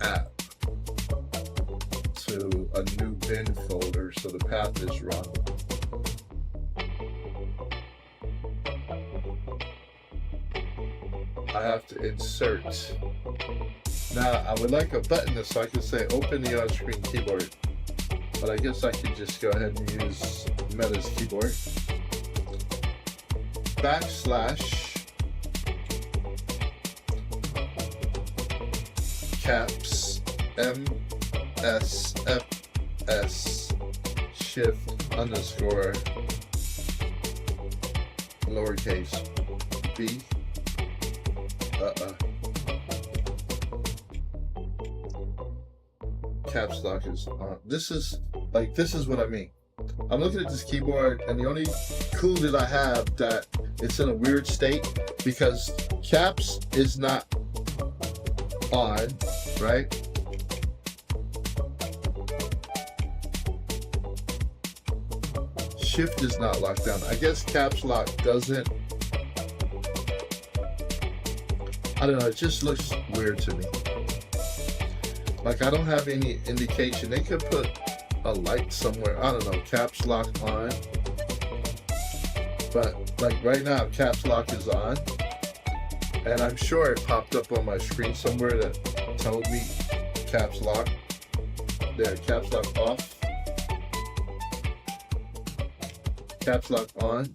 app to a new bin folder, so the path is wrong. I have to insert. Now, I would like a button so I can say open the on-screen keyboard, but I guess I can just go ahead and use Meta's keyboard. Backslash caps MSFS shift underscore lowercase b. Caps lock is on. This is what I mean. I'm looking at this keyboard, and the only clue that I have that it's in a weird state because caps is not on, right? Shift is not locked down. I guess caps lock doesn't. I don't know, it just looks weird to me. Like, I don't have any indication. They could put a light somewhere. I don't know, caps lock on. But, like, right now, caps lock is on. And I'm sure it popped up on my screen somewhere that told me caps lock. There, caps lock off. Caps lock on.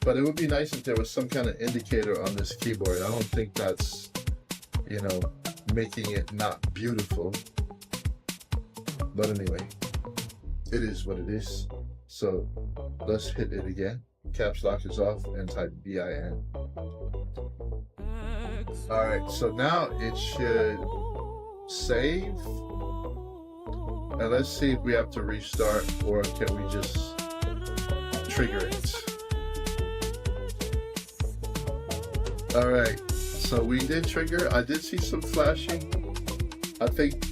But it would be nice if there was some kind of indicator on this keyboard. I don't think that's, you know, making it not beautiful. But anyway, it is what it is. So let's hit it again. Caps lock is off and type BIN. Alright, so now it should save. And let's see if we have to restart or can we just trigger it. Alright, so we did trigger. I did see some flashing. I think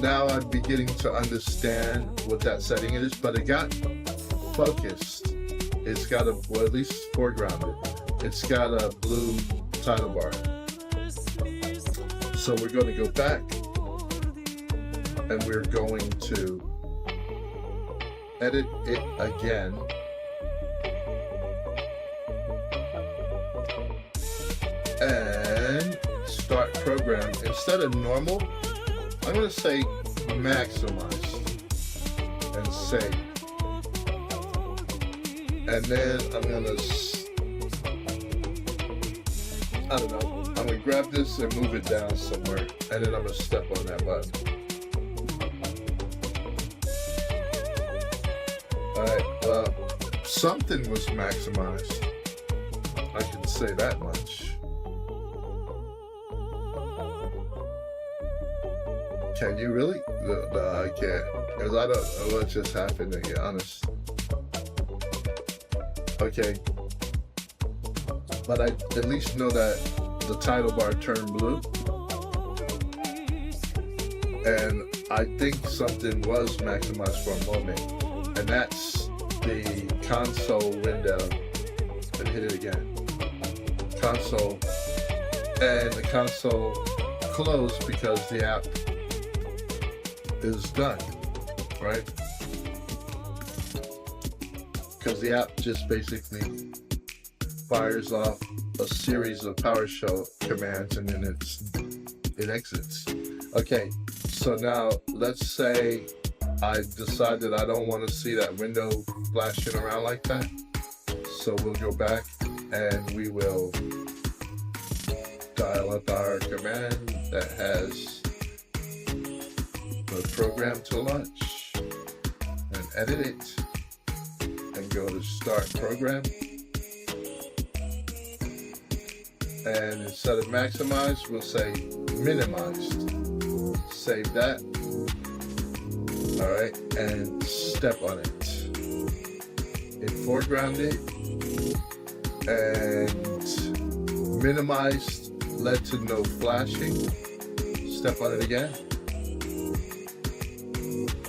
now I'm beginning to understand what that setting is, but it got focused. It's got a, well, at least foregrounded. It's got a blue title bar. So we're going to go back and we're going to edit it again. And start program. Instead of normal, I'm going to say maximize and save. And then I'm going to, I don't know, I'm going to grab this and move it down somewhere. And then I'm going to step on that button. Alright, well, something was maximized. I can say that much. Can you really? No, I can't. Because I don't know what just happened, to be honest. Okay. But I at least know that the title bar turned blue. And I think something was maximized for a moment. And that's the console window. And hit it again. Console. And the console closed because the app is done, right? Because the app just basically fires off a series of PowerShell commands and then it exits. Okay, so now let's say I decide that I don't want to see that window flashing around like that. So we'll go back and we will dial up our command that has the program to launch and edit it and go to start program. And instead of maximized, we'll say minimized. Save that. All right, and step on it. It foreground it and minimized led to no flashing. Step on it again.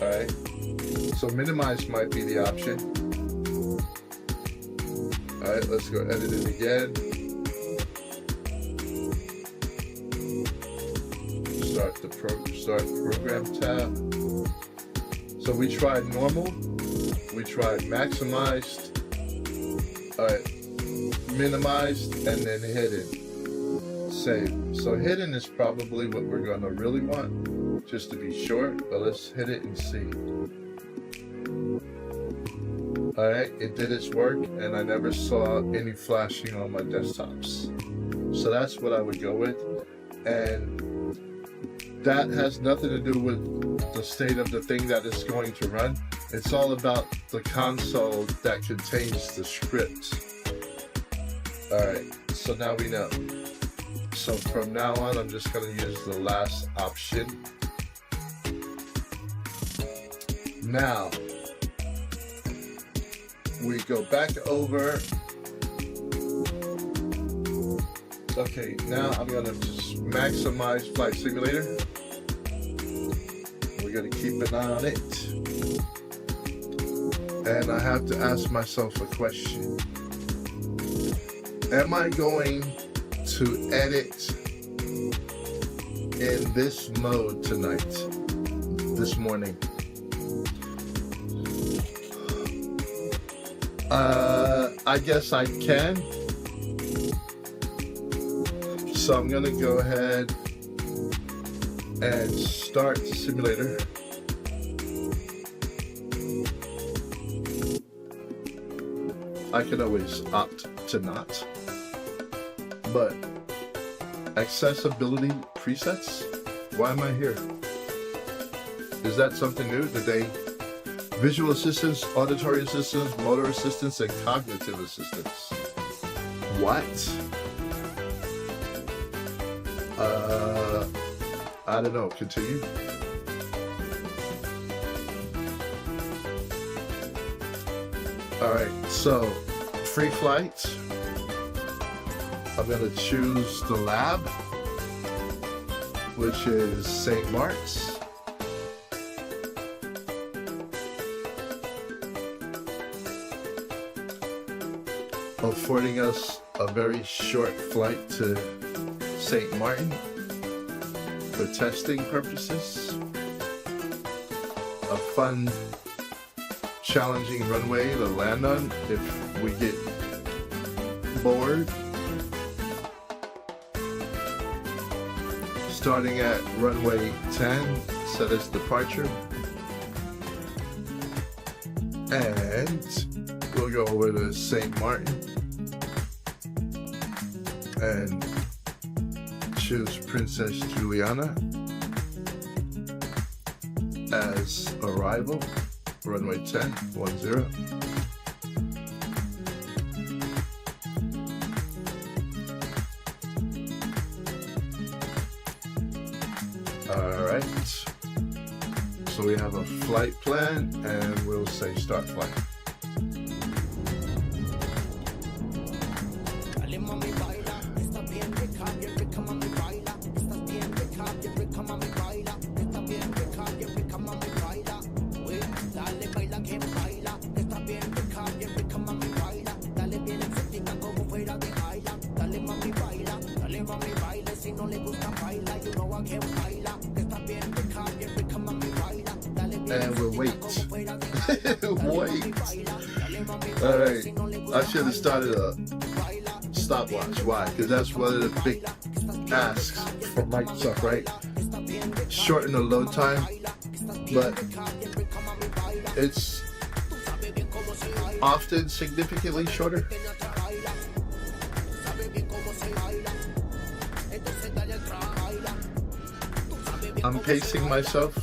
All right, so minimized might be the option. All right, let's go edit it again. Start program tab. So we tried normal, we tried maximized, minimized, and then hidden. Save. So hidden is probably what we're gonna really want, just to be sure, but let's hit it and see. Alright, it did its work and I never saw any flashing on my desktops. So that's what I would go with. And that has nothing to do with the state of the thing that it's going to run. It's all about the console that contains the script. Alright, so now we know. So from now on, I'm just going to use the last option. Now, we go back over. Okay, now I'm going to just maximize Flight Simulator. We're going to keep an eye on it. And I have to ask myself a question. Am I going to edit in this mode tonight, this morning? I guess I can. So I'm gonna go ahead and start the simulator. I can always opt to not. But accessibility presets? Why am I here? Is that something new? Did they visual assistance, auditory assistance, motor assistance, and cognitive assistance? What? I don't know. Continue. All right. So, free flight. I'm gonna choose the lab, which is St. Mark's. Affording us a very short flight to St. Martin for testing purposes. A fun, challenging runway to land on if we get bored. Starting at runway 10, set as departure. And we'll go over to St. Martin and choose Princess Juliana as arrival, runway 10, 10. All right, so we have a flight plan and we'll say start flight. Si no le gusta baila, you know I can baila. Que está bien rica, come on, me baila. And we'll wait. Wait. Alright. I should have started a stopwatch. Why? Because that's one of the big asks for Microsoft, right? Shorten the load time. But it's often significantly shorter. I'm pacing myself.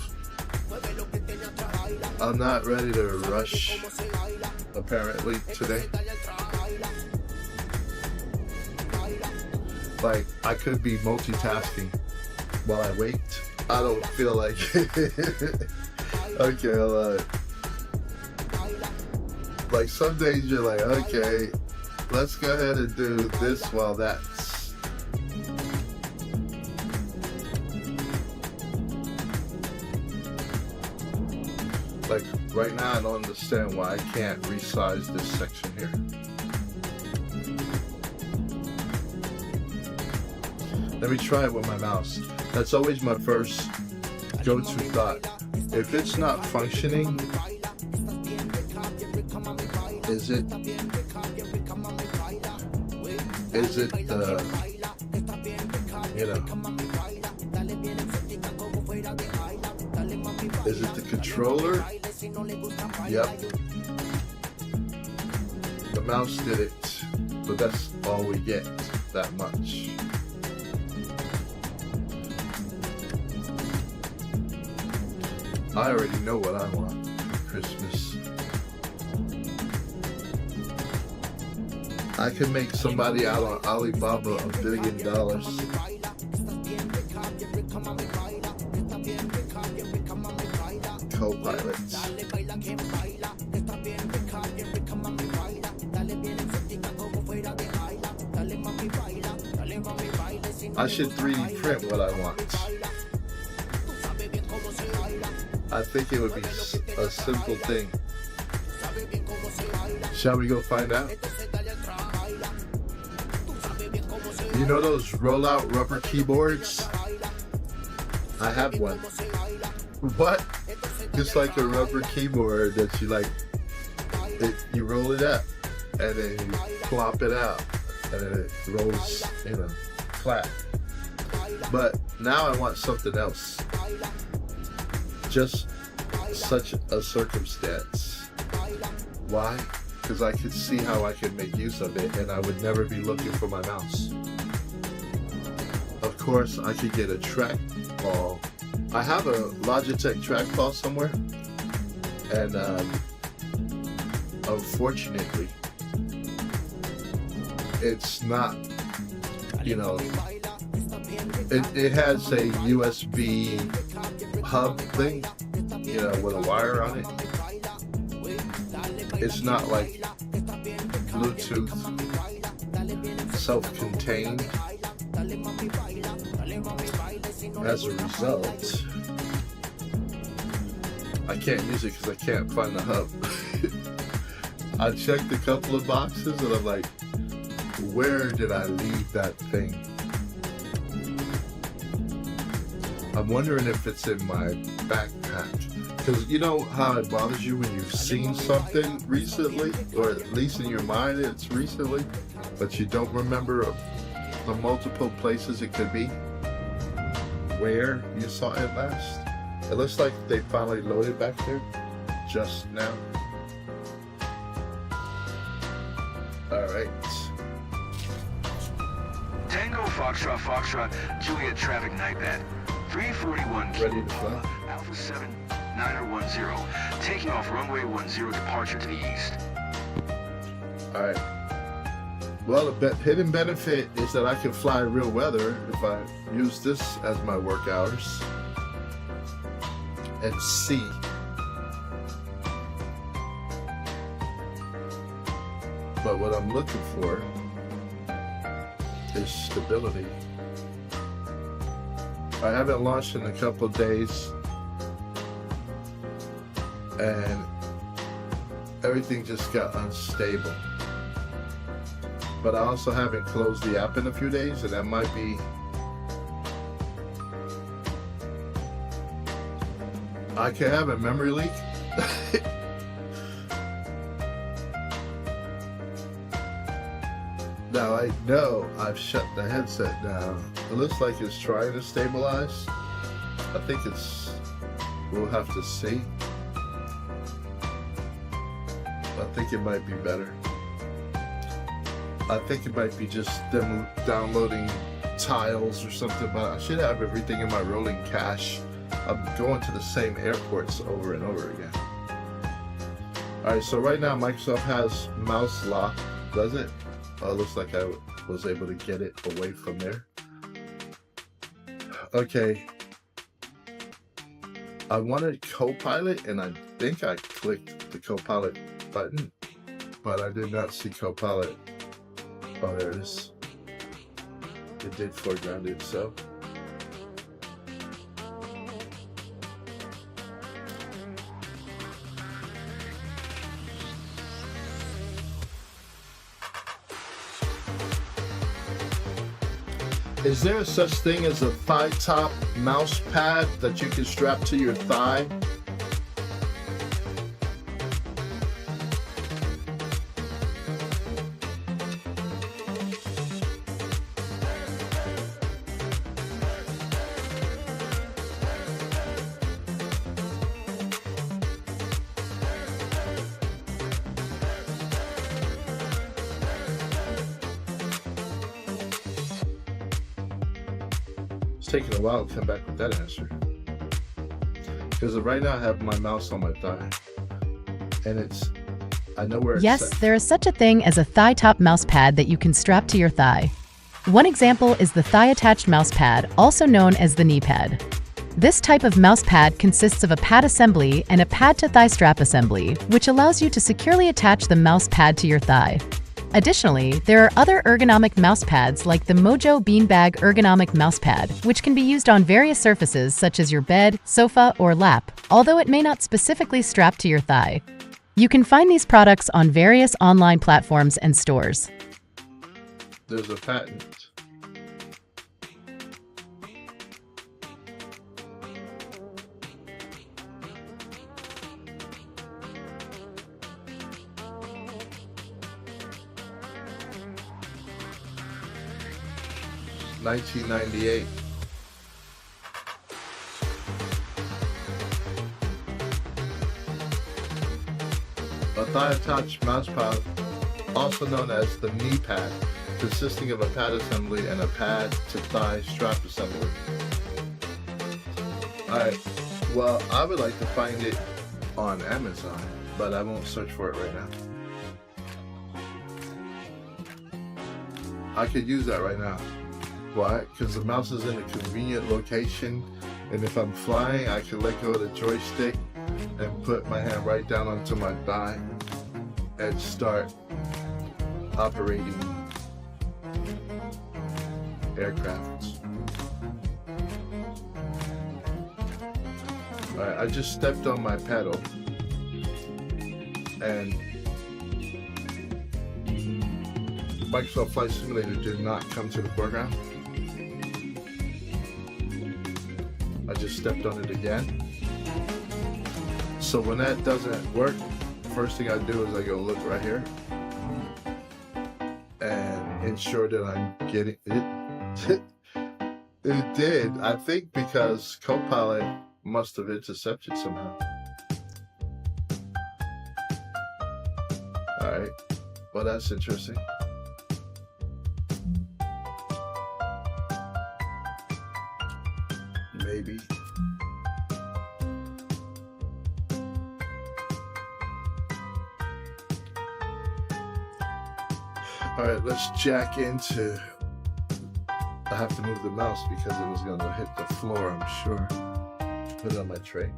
I'm not ready to rush, apparently, today. Like, I could be multitasking while I wait. I don't feel like it. Okay, like some days you're like, okay, let's go ahead and do this while that's. Like right now I don't understand why I can't resize this section here. Let me try it with my mouse. That's always my first go-to thought. If it's not functioning, is it the, is it the controller? Yep. The mouse did it, but that's all we get, that much. I already know what I want for Christmas. I can make somebody out on Alibaba $1 billion. Co-pilots. I should 3D print what I want. I think it would be a simple thing. Shall we go find out? You know those roll-out rubber keyboards? I have one. What? It's like a rubber keyboard that you like. You roll it up, and then you plop it out, and then it rolls, flat. But now I want something else. Just such a circumstance. Why? Because I could see how I could make use of it, and I would never be looking for my mouse. Of course, I could get a trackball. I have a Logitech trackball somewhere, and unfortunately, it's not, it has a USB hub thing, with a wire on it. It's not like Bluetooth, self-contained. As a result, I can't use it because I can't find the hub. I checked a couple of boxes and I'm like, where did I leave that thing? I'm wondering if it's in my backpack. Because you know how it bothers you when you've seen something recently, or at least in your mind it's recently, but you don't remember the multiple places it could be where you saw it last. It looks like they finally loaded back there just now. Alright. Tango Foxtrot Foxtrot Juliet Traffic Nightbat 341 Ready to fly. Alpha 7 910 taking off runway 10 departure to the east. Alright. Well, the hidden benefit is that I can fly in real weather if I use this as my work hours and see. But what I'm looking for is stability. I haven't launched in a couple of days, and everything just got unstable. But I also haven't closed the app in a few days, and that might be I can have a memory leak. Now I know I've shut the headset down. It looks like it's trying to stabilize. I think we'll have to see. I think it might be better. I think it might be just them downloading tiles or something, but I should have everything in my rolling cache. I'm going to the same airports over and over again. Alright, so right now Microsoft has mouse lock, does it? Oh, it looks like I was able to get it away from there. Okay. I wanted Copilot, and I think I clicked the Copilot button, but I did not see Copilot. Oh, there it is. It did foreground it, so. Is there such thing as a thigh top mouse pad that you can strap to your thigh? It's taking a while to come back with that answer. Because right now I have my mouse on my thigh. And I know where it's Yes, set. there is such a thing as a thigh-top mouse pad that you can strap to your thigh. One example is the thigh-attached mouse pad, also known as the knee pad. This type of mouse pad consists of a pad assembly and a pad-to-thigh strap assembly, which allows you to securely attach the mouse pad to your thigh. Additionally, there are other ergonomic mouse pads like the Mojo Beanbag Ergonomic Mouse Pad, which can be used on various surfaces such as your bed, sofa, or lap, although it may not specifically strap to your thigh. You can find these products on various online platforms and stores. There's a patent. $1998. A thigh-attached mouse pad, also known as the knee pad, consisting of a pad assembly and a pad-to-thigh strap assembly. Alright, well, I would like to find it on Amazon, but I won't search for it right now. I could use that right now. Why? Because the mouse is in a convenient location, and if I'm flying, I can let go of the joystick and put my hand right down onto my thigh and start operating aircrafts. Alright, I just stepped on my pedal and Microsoft Flight Simulator did not come to the foreground. I just stepped on it again. So when that doesn't work, first thing I do is I go look right here and ensure that I'm getting it. It did, I think, because Copilot must have intercepted somehow. Alright, well, that's interesting. Maybe. Alright, let's jack into. I have to move the mouse because it was going to hit the floor, I'm sure. Put it on my tray.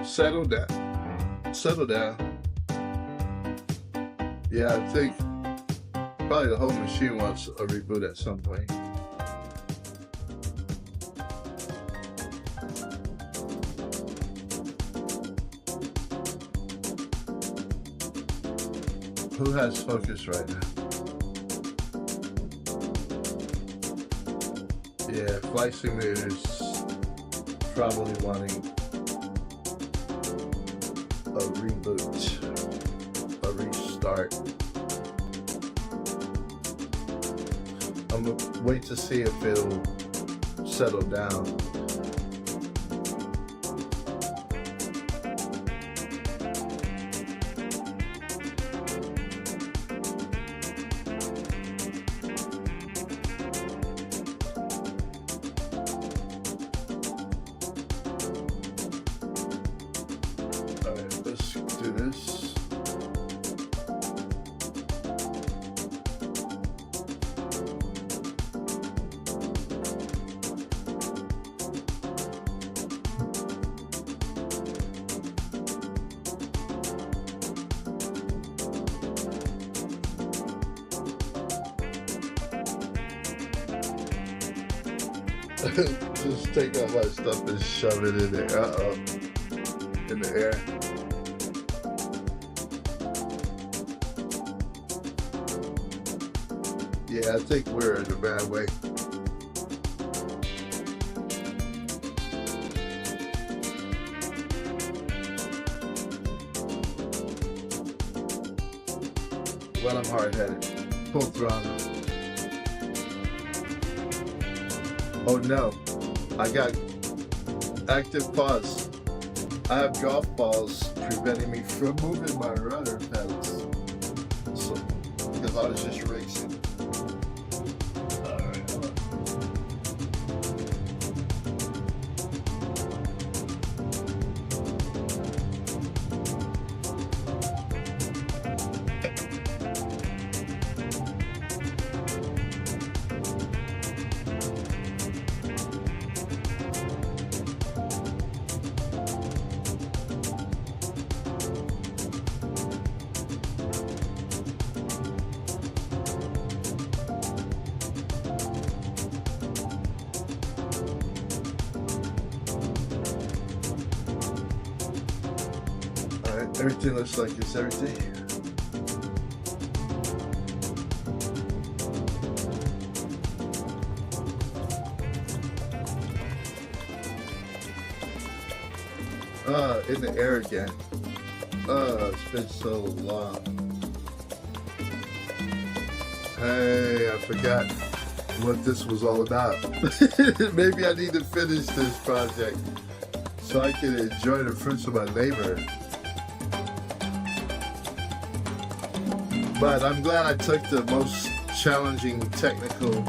Settle down. Settle down. Yeah, I think probably the whole machine wants a reboot at some point. Who has focus right now? Yeah, Flight Simulator's probably wanting a reboot, a restart. I'm gonna wait to see if it'll settle down. Alright, let's do this. Just take out my stuff and shove it in there. Uh-oh. In the air. Yeah, I think we're in a bad way. Well, I'm hard-headed. Full throttle. Oh no, I got active pause. I have golf balls preventing me from moving my rudder pedals. So, because I was just racing. Alright, hold on. Everything looks like it's everything. In the air again. It's been so long. Hey, I forgot what this was all about. Maybe I need to finish this project so I can enjoy the fruits of my labor. But I'm glad I took the most challenging technical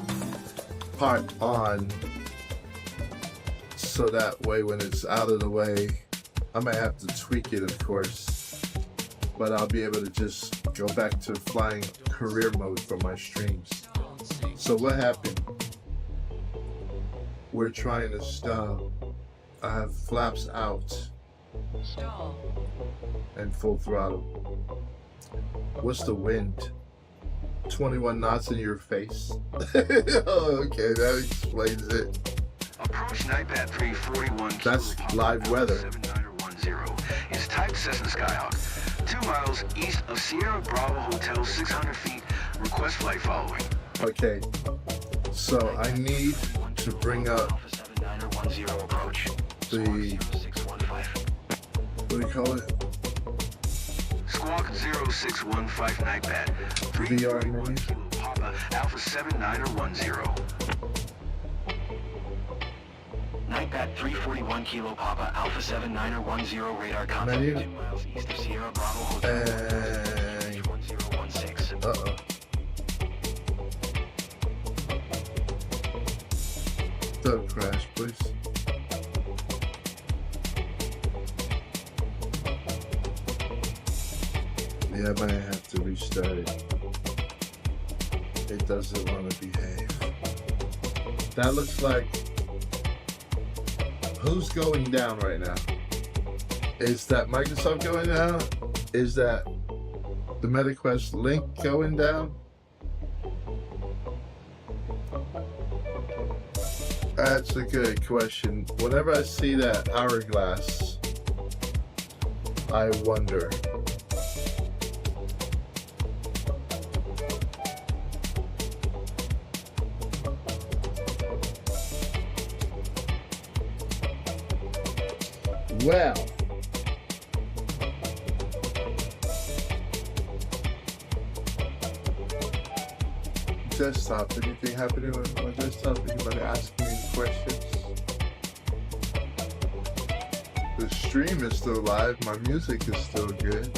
part on, so that way when it's out of the way, I might have to tweak it, of course, but I'll be able to just go back to flying career mode for my streams. So what happened? We're trying to stall. I have flaps out and full throttle. What's the wind? 21 knots in your face. Oh, okay, that explains it. Approach Nightpad 341. That's live weather. 7910 is type Cessna Skyhawk. 2 miles east of Sierra Bravo Hotel, 600 feet. Request flight following. Okay, so I need to bring up the, what do you call it? Squawk 0615 Nightpad. VR menu. Papa Alpha 7910. Nightpad 341 Kilo Papa Alpha 7910 radar contact Menu. 2 miles east of Sierra Bravo Hotel. And 1016. uh-oh. Don't crash, please. Yeah, I might have to restart it. It doesn't want to behave. That looks like... Who's going down right now? Is that Microsoft going down? Is that the the MetaQuest link going down? That's a good question. Whenever I see that hourglass, I wonder. Well, desktop, anything happening with my desktop? Anybody asking me questions? The stream is still live, my music is still good.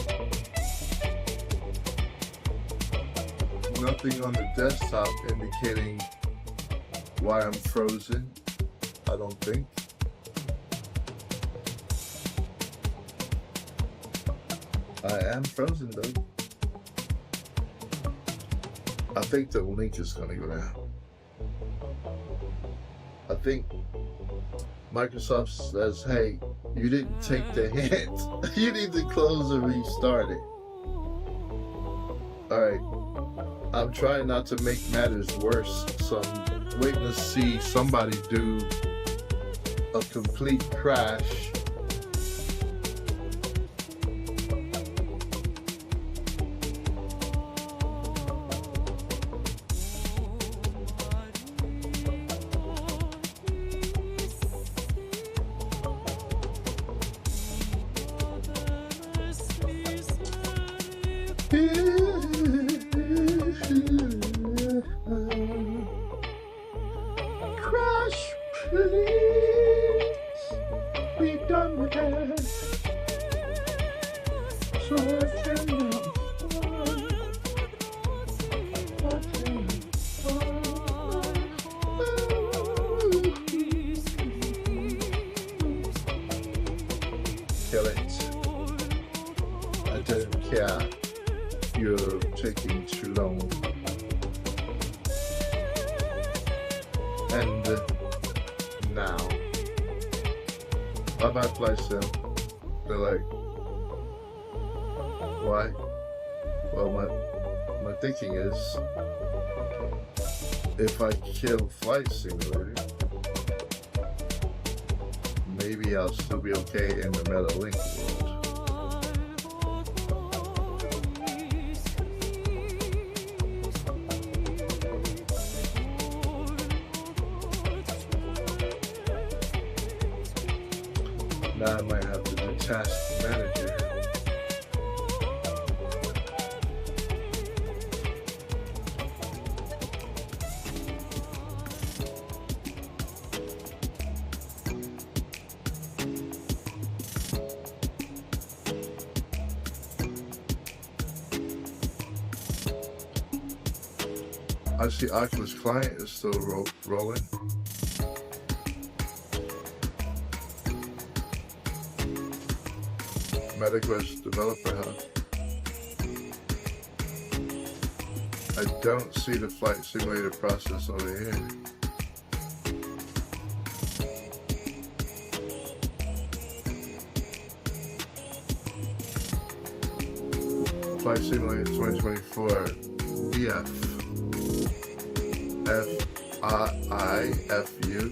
Nothing on the desktop indicating why I'm frozen, I don't think. I am frozen though. I think the link is gonna go down. I think Microsoft says, hey, you didn't take the hint. You need to close and restart it. Alright. I'm trying not to make matters worse, so I'm waiting to see somebody do a complete crash. Crash, please. Be done with it. So I can kill it. I don't care. You're taking too long. And now, bye-bye Flysim. They're like, why? Well, my thinking is, if I kill Flight Simulator, maybe I'll still be okay in the MetaLink world. Now I might have to do task manager. I see Oculus Client is still rolling. MetaQuest Developer Hub. I don't see the Flight Simulator process over here. Flight Simulator 2024 BF FIFU.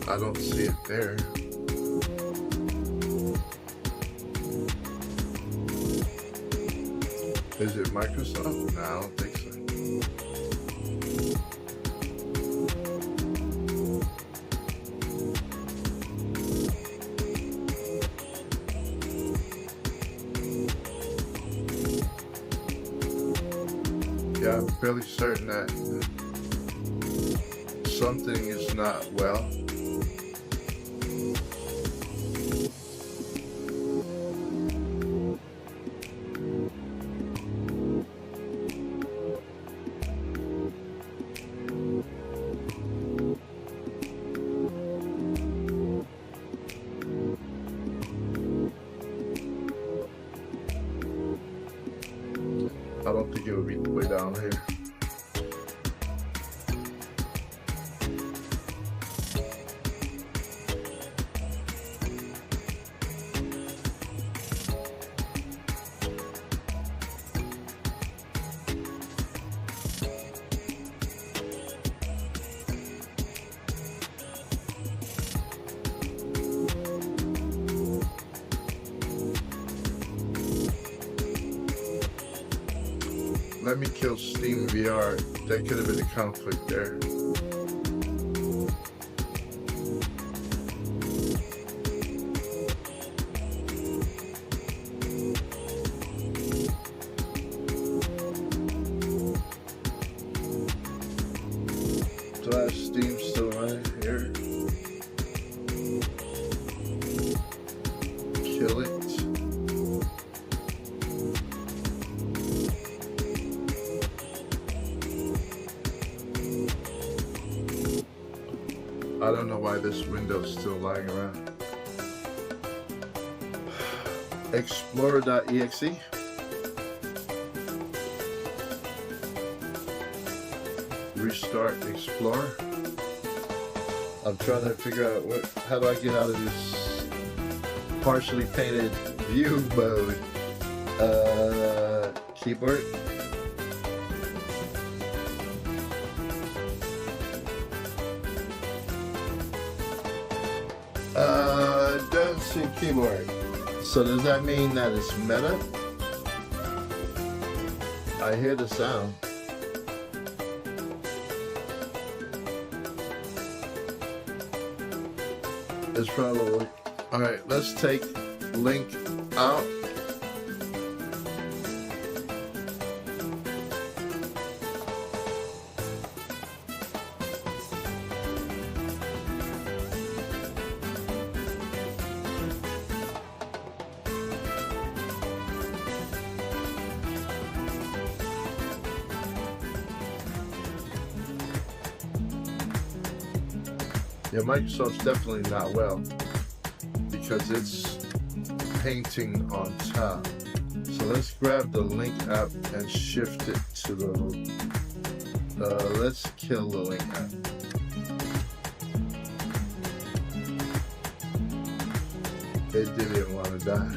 I don't see it there. Is it Microsoft? No, I don't think so. Yeah, I'm fairly certain that something is not well. I don't think it would be way down here. let me kill Steam VR. That could have been a conflict there. Do I have Steam still running here? Kill it. I don't know why this window's still lying around. Explorer.exe. Restart Explorer. I'm trying to figure out how do I get out of this partially painted view mode. Keyboard. Doesn't see keyboard. So does that mean that it's meta? I hear the sound. It's probably alright. Let's take link out. Yeah, Microsoft's definitely not well because it's painting on top. So let's grab the link app and shift it to the, let's kill the link app. It didn't want to die.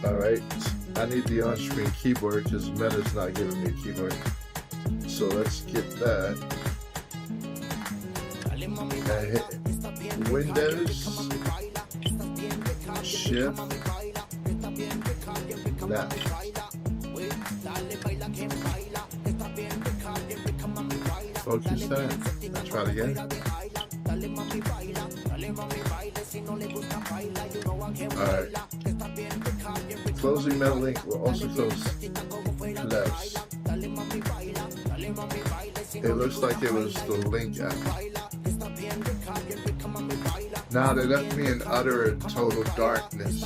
Alright, I need the on-screen keyboard because Meta's not giving me a keyboard. So let's get that. And hit Windows, Shift, left. Focus that. Let's try it again. Alright. Closing Meta Link will also close Close. It looks like it was the link app. Now they left me in utter and total darkness.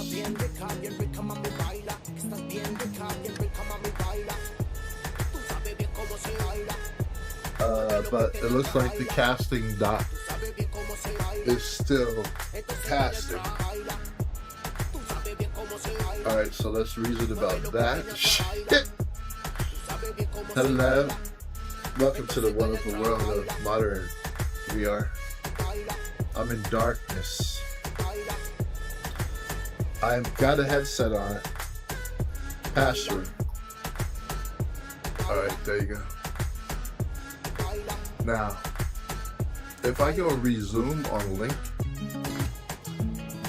But it looks like the casting dot is still casting. Alright, so let's reason about that. Shit. Hello. Welcome to the wonderful world of modern VR. I'm in darkness. I've got a headset on. Password. Alright, there you go. Now, if I go resume on link,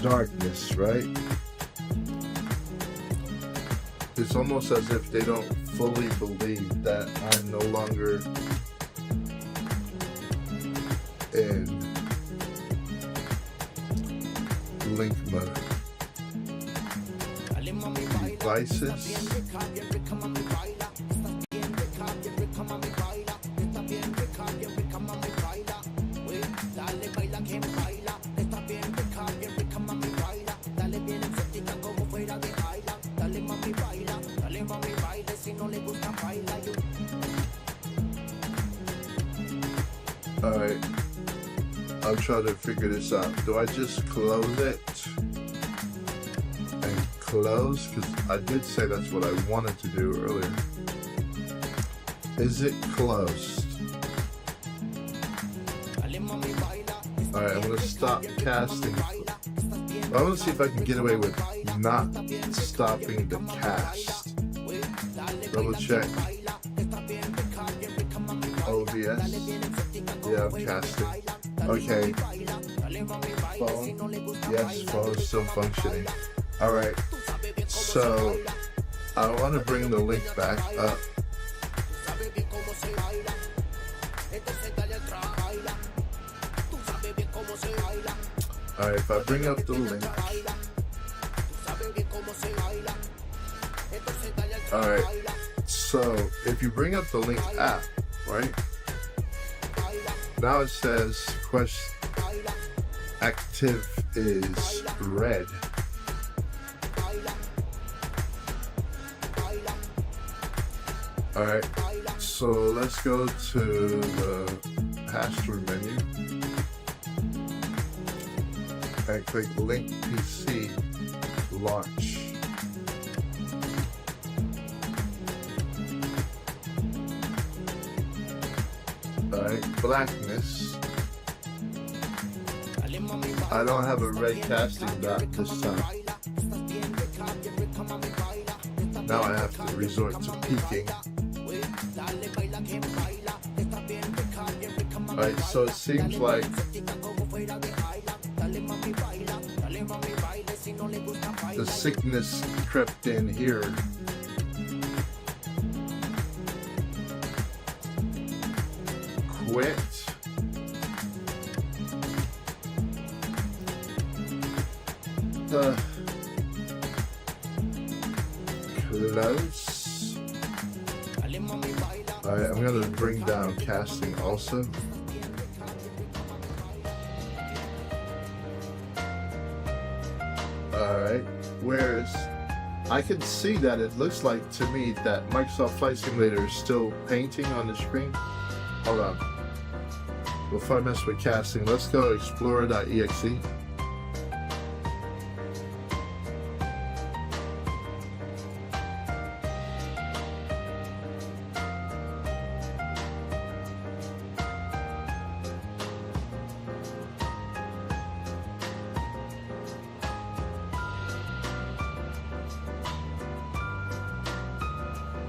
darkness, right? It's almost as if they don't fully believe that I'm no longer in link mode. Devices. Alright, I'm trying to figure this out. Do I just close it and close? Because I did say that's what I wanted to do earlier. Is it closed? Alright, I'm going to stop casting. I want to see if I can get away with not stopping the cast. Double check. OBS. Yeah, I'm casting. Okay. Phone. Yes, phone is still functioning. Alright. So I want to bring the link back up. Alright, if I bring up the link. Alright, so if you bring up the link app, right? Now it says Quest active is red. Alright, so let's go to the pass-through menu and click Link PC Launch. Alright, blackness. I don't have a red casting dot this time. Now I have to resort to peaking. Alright, so it seems like the sickness crept in here. Quit. Close. Alright, I'm gonna bring down casting also. Alright, whereas I can see that it looks like to me that Microsoft Flight Simulator is still painting on the screen. Hold on. Before I mess with casting, let's go to explorer.exe.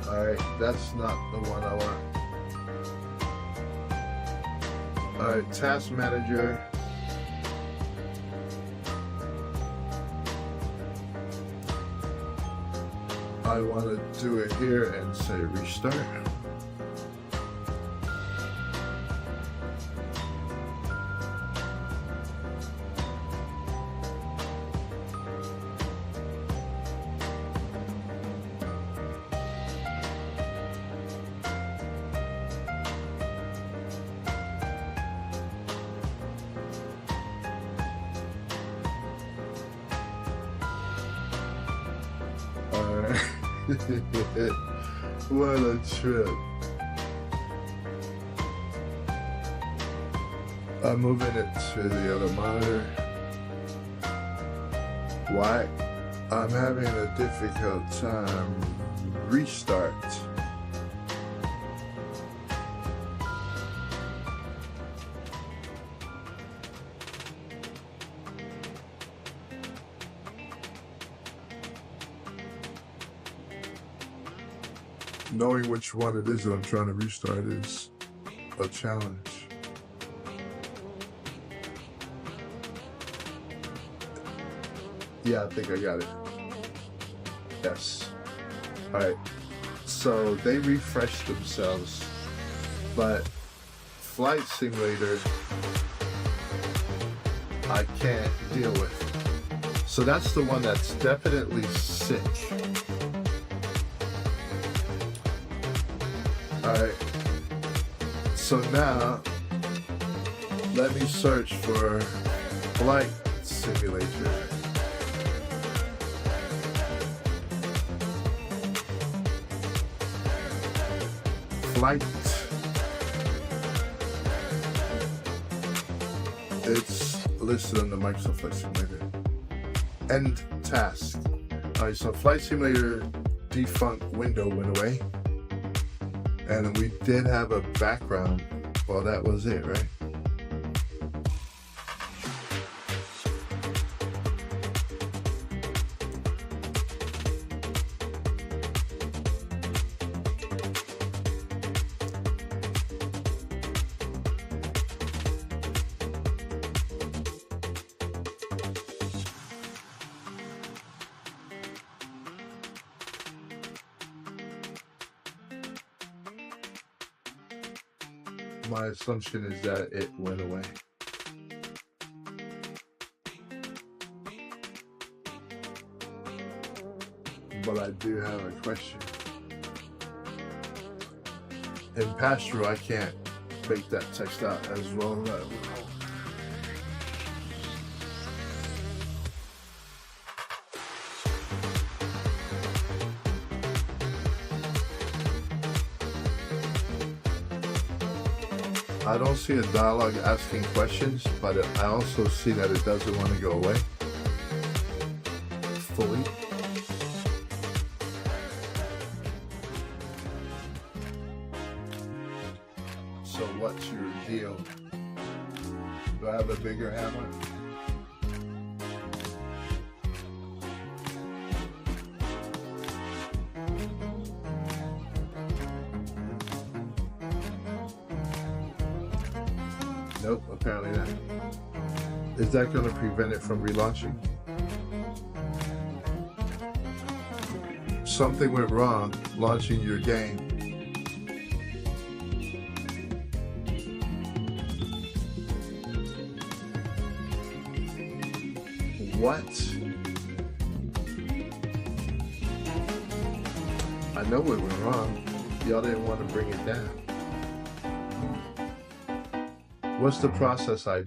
Alright, that's not the one I want. Alright, Task Manager. I want to do it here and say restart. What a trip. I'm moving it to the other monitor. Why? I'm having a difficult time. Restart. Knowing which one it is that I'm trying to restart is a challenge. Yeah, I think I got it. Yes. Alright. So they refreshed themselves, but Flight Simulator I can't deal with. So that's the one that's definitely sick. Alright, so now let me search for Flight Simulator. Flight. It's listed on the Microsoft Flight Simulator. End task. Alright, so Flight Simulator defunct window went away. And we did have a background. Well, that was it, right? My assumption is that it went away. But I do have a question. In pass-through, I can't make that text out as well as I would hope. I don't see a dialogue asking questions, but I also see that it doesn't want to go away fully. So what's your deal? Do I have a bigger hammer? Nope, apparently not. Is that going to prevent it from relaunching? Something went wrong launching your game. What? I know it went wrong. Y'all didn't want to bring it down. What's the process ID?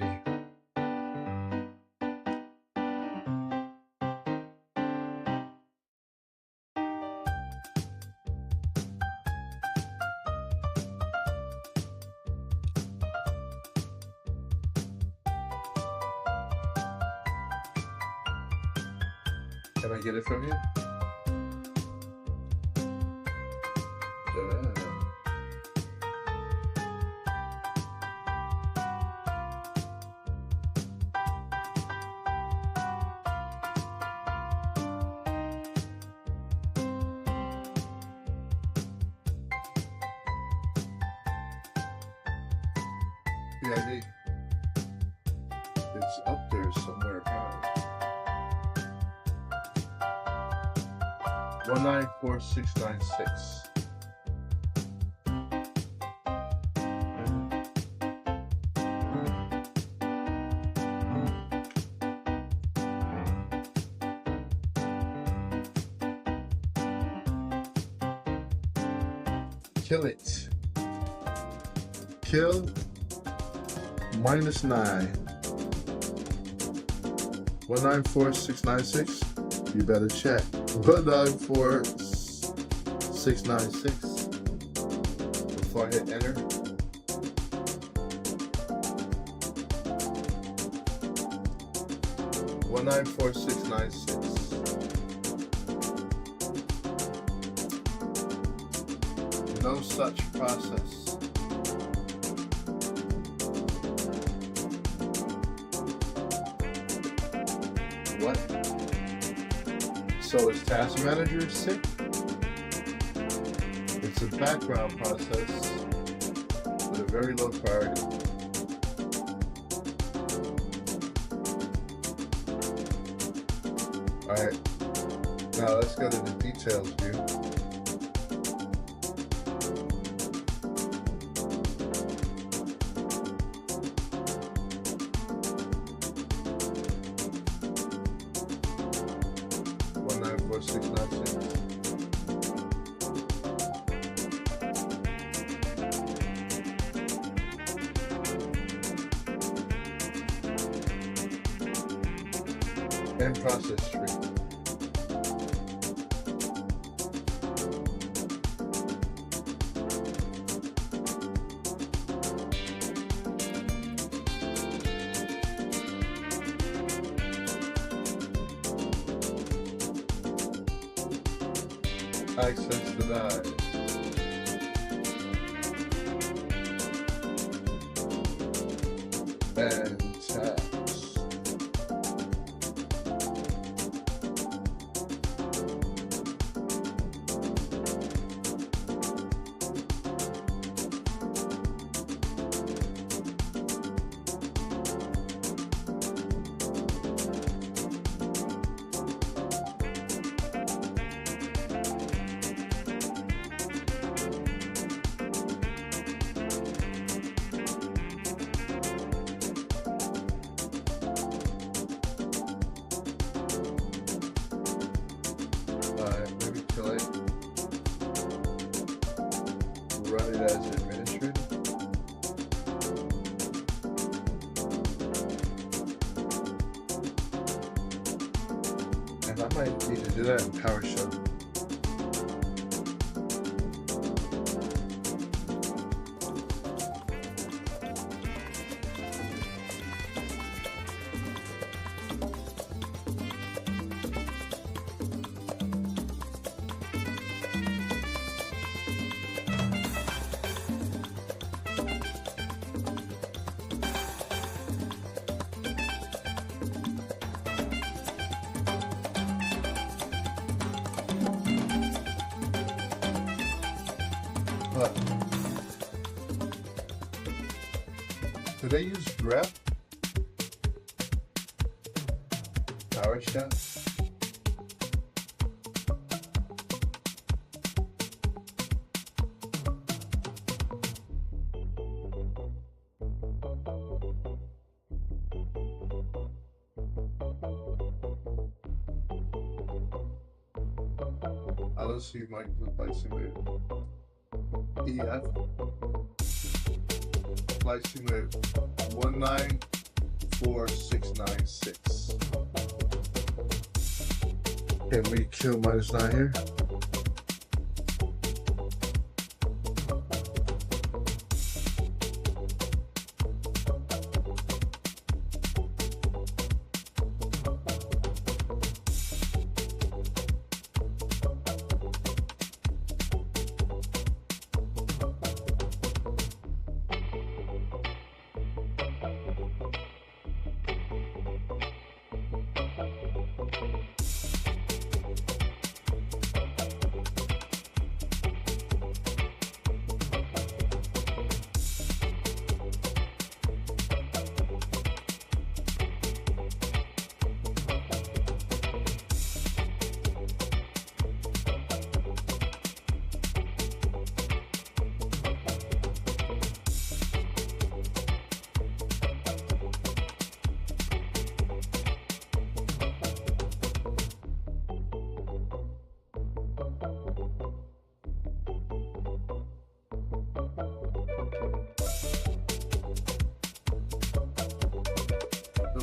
Can I get it from you? PID. It's up there somewhere apparently. 194696. Kill it. Kill -9. 194696. You better check. 194696. Before I hit enter. One 194696. No such process. What? So is Task Manager sick? It's a background process with a very low priority. Alright, now let's go to the details view. And process tree. Access denied. And tax. run it as administrator. And I might need to do that in PowerShell. But do they use grep? PowerShell? I don't see Microsoft Flight Simulator. EF Flight Simulator 194696. Can we kill minus 9 here?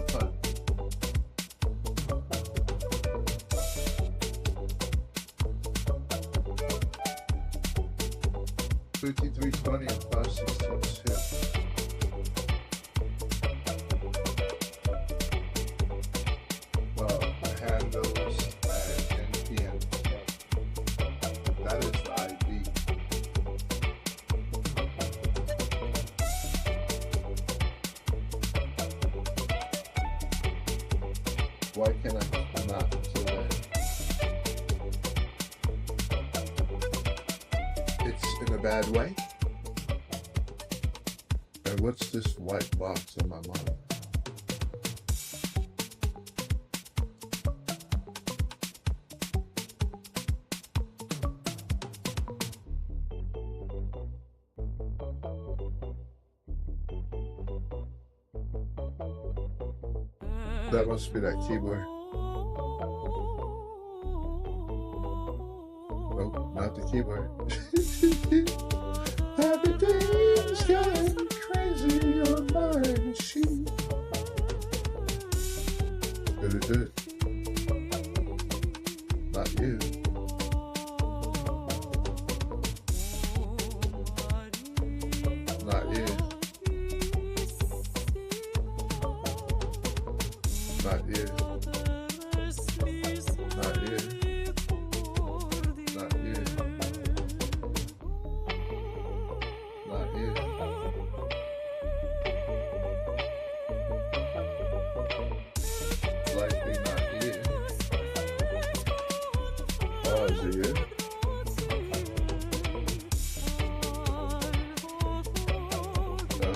fun. $53.20 and $5.62. Well, handles and NPM. That is the ID. Why can I not kill that? It's in a bad way. And what's this white box on my model? That must be that keyboard. Nope, not the keyboard. Everything's going crazy on my machine. Did it? Not you. Not you. Not you. Not you. Not you. Not you. Likely not you. Oh, is it you? No.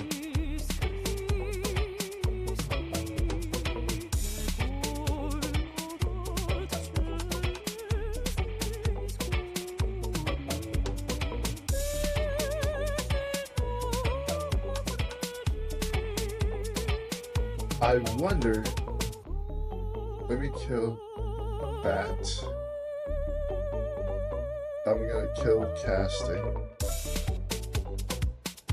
I wonder, let me kill Bat. I'm gonna kill Casting.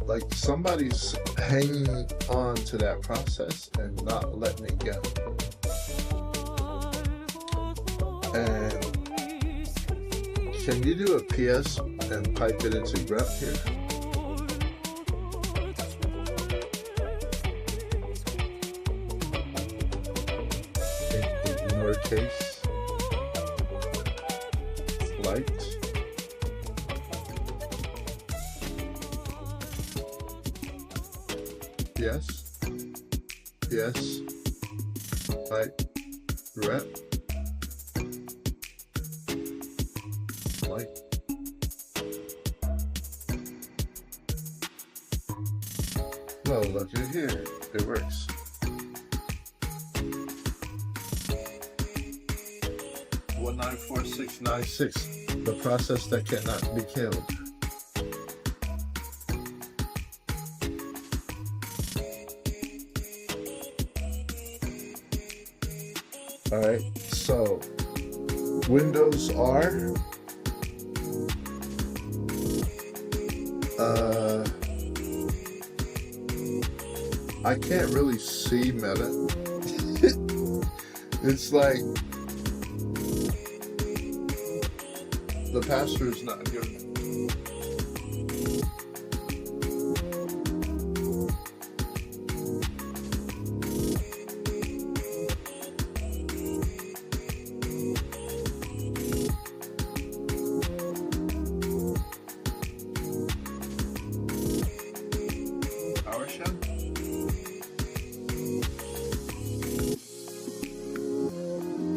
Like somebody's hanging on to that process and not letting it go. And can you do a PS and pipe it into grep here? In lowercase, light. Yes. Yes. Right. Rep. Like. Well, look at here. It works. $194,696. The process that cannot be killed. Alright, so Windows R, I can't really see meta. It's like the password's not good.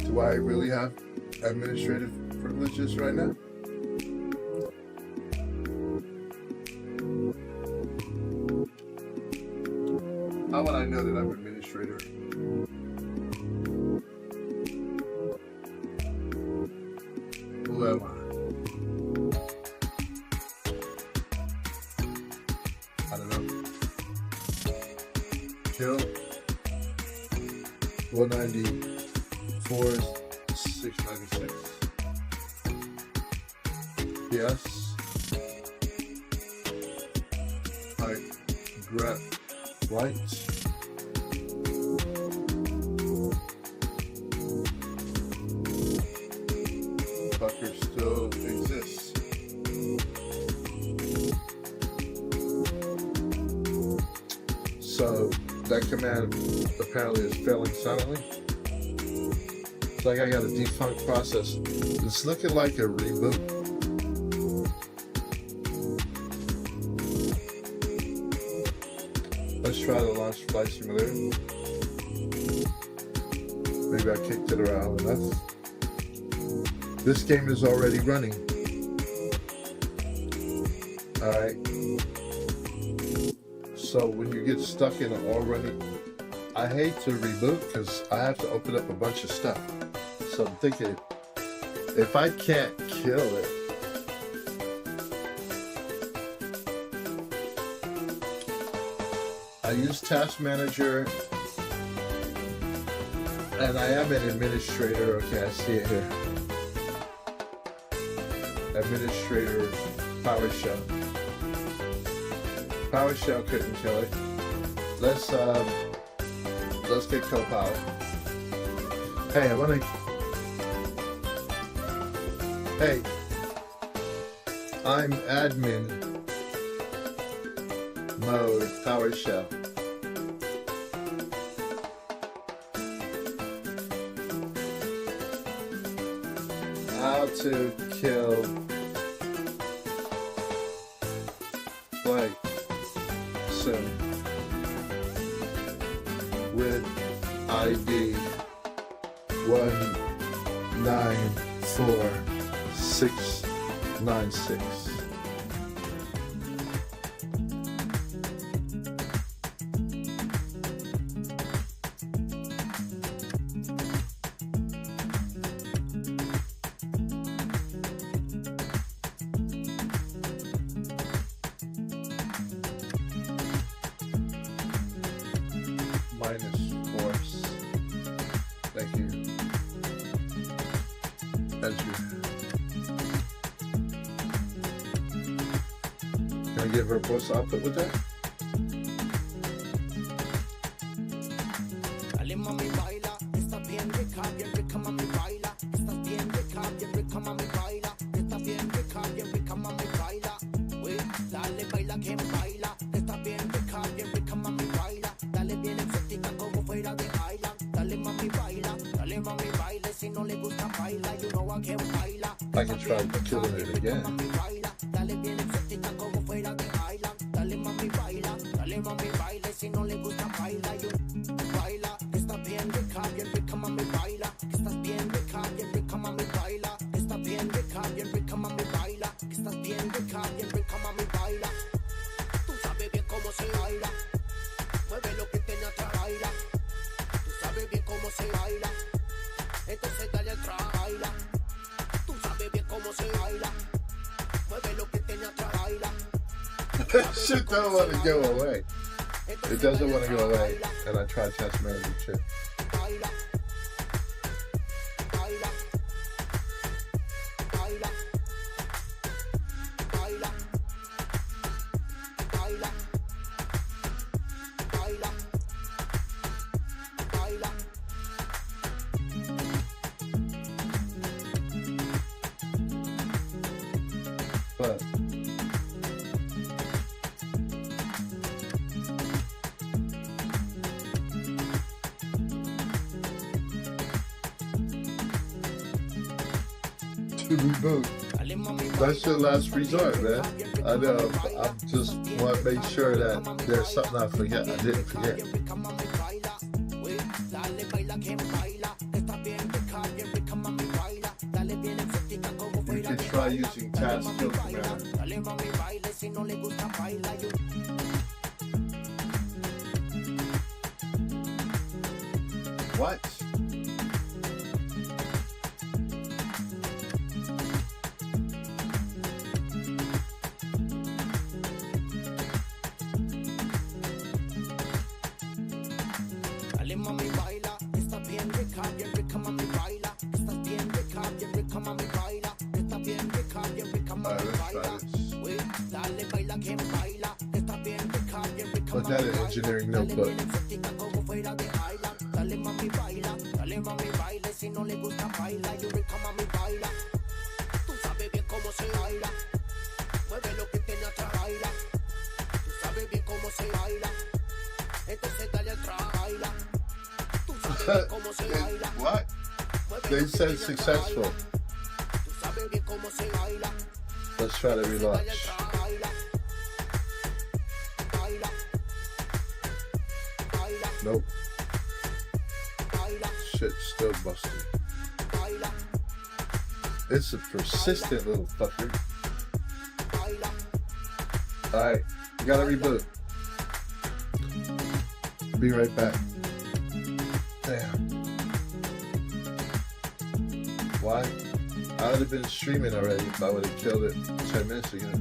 Do I really have administrative privileges right now? How would I know that I'm administrator? Who am I? I don't know. Kill 194,696. Yes. Height. Grep. Light. Fucker still exists. So that command apparently is failing silently. It's like I got a defunct process. It's looking like a reboot. Let's try to launch Flight Simulator. Maybe I kicked it around enough. This game is already running. Alright. So when you get stuck in it already, I hate to reboot because I have to open up a bunch of stuff. So I'm thinking, if I can't kill it, I use Task Manager, and I am an administrator. Okay, I see it here. Administrator PowerShell. PowerShell couldn't kill it. Let's get Copilot. Hey, Hey, I'm admin mode PowerShell. How to kill Flight Sim with ID 194,696. Minus force. Thank you. As you. Can I get verbose output with that? Dale mami baila, estás bien rica, mami baila. Estás bien rica, mami baila. Estás bien rica, mami baila. Uy, dale baila que baila. Estás bien rica, mami baila. Dale bien exótica como fuera de Island. Dale mami baila, si no le gusta baila, you know I can baila. I can try killing it again. Dale bien exótica como fuera de Island. Dale mami baila, si no le gusta baila, you baila. Estás bien rica, mami baila. Estás bien rica, mami baila. Estás bien rica, mami baila. Estás bien rica, mami baila. Tú sabes bien cómo se baila. Mueve lo que tiene atrás, baila. Tú sabes bien cómo se baila. Entonces dale atrás, baila. Tú sabes bien cómo se baila. Mueve lo que tiene atrás, baila. Shit don't want to go away. It doesn't want to go away. And I try test managing shit. Baila. Baila. Baila. Baila. Baila. Baila. Baila. But to reboot. That's your last resort, man. I know. I just want to make sure that there's something I forget. I didn't forget. You can try using task field command. What? Dale mami baila, estás bien rica, mami baila. Estás bien rica, mami baila. Estás bien rica, mami baila. Uy, dale baila que baila. Estás bien rica, Put that in engineering notebook. como fuera de Island. Dale mami baila, si no le gusta baila, you rica mami baila. Tú sabes bien cómo se baila. Mueve lo que tiene atrás, baila. Tú sabes bien cómo se baila. Entonces dale atrás, baila. Tú sabes bien cómo se baila. What? They said successful. Tú sabes bien cómo se baila. Let's try to relaunch. Baila. Baila. Baila. Nope. Baila. Shit, still busted. Baila. It's a persistent little fucker. Baila. Alright, you gotta reboot. Be right back. Damn. Why? I would have been streaming already if I would have killed it 10 minutes ago.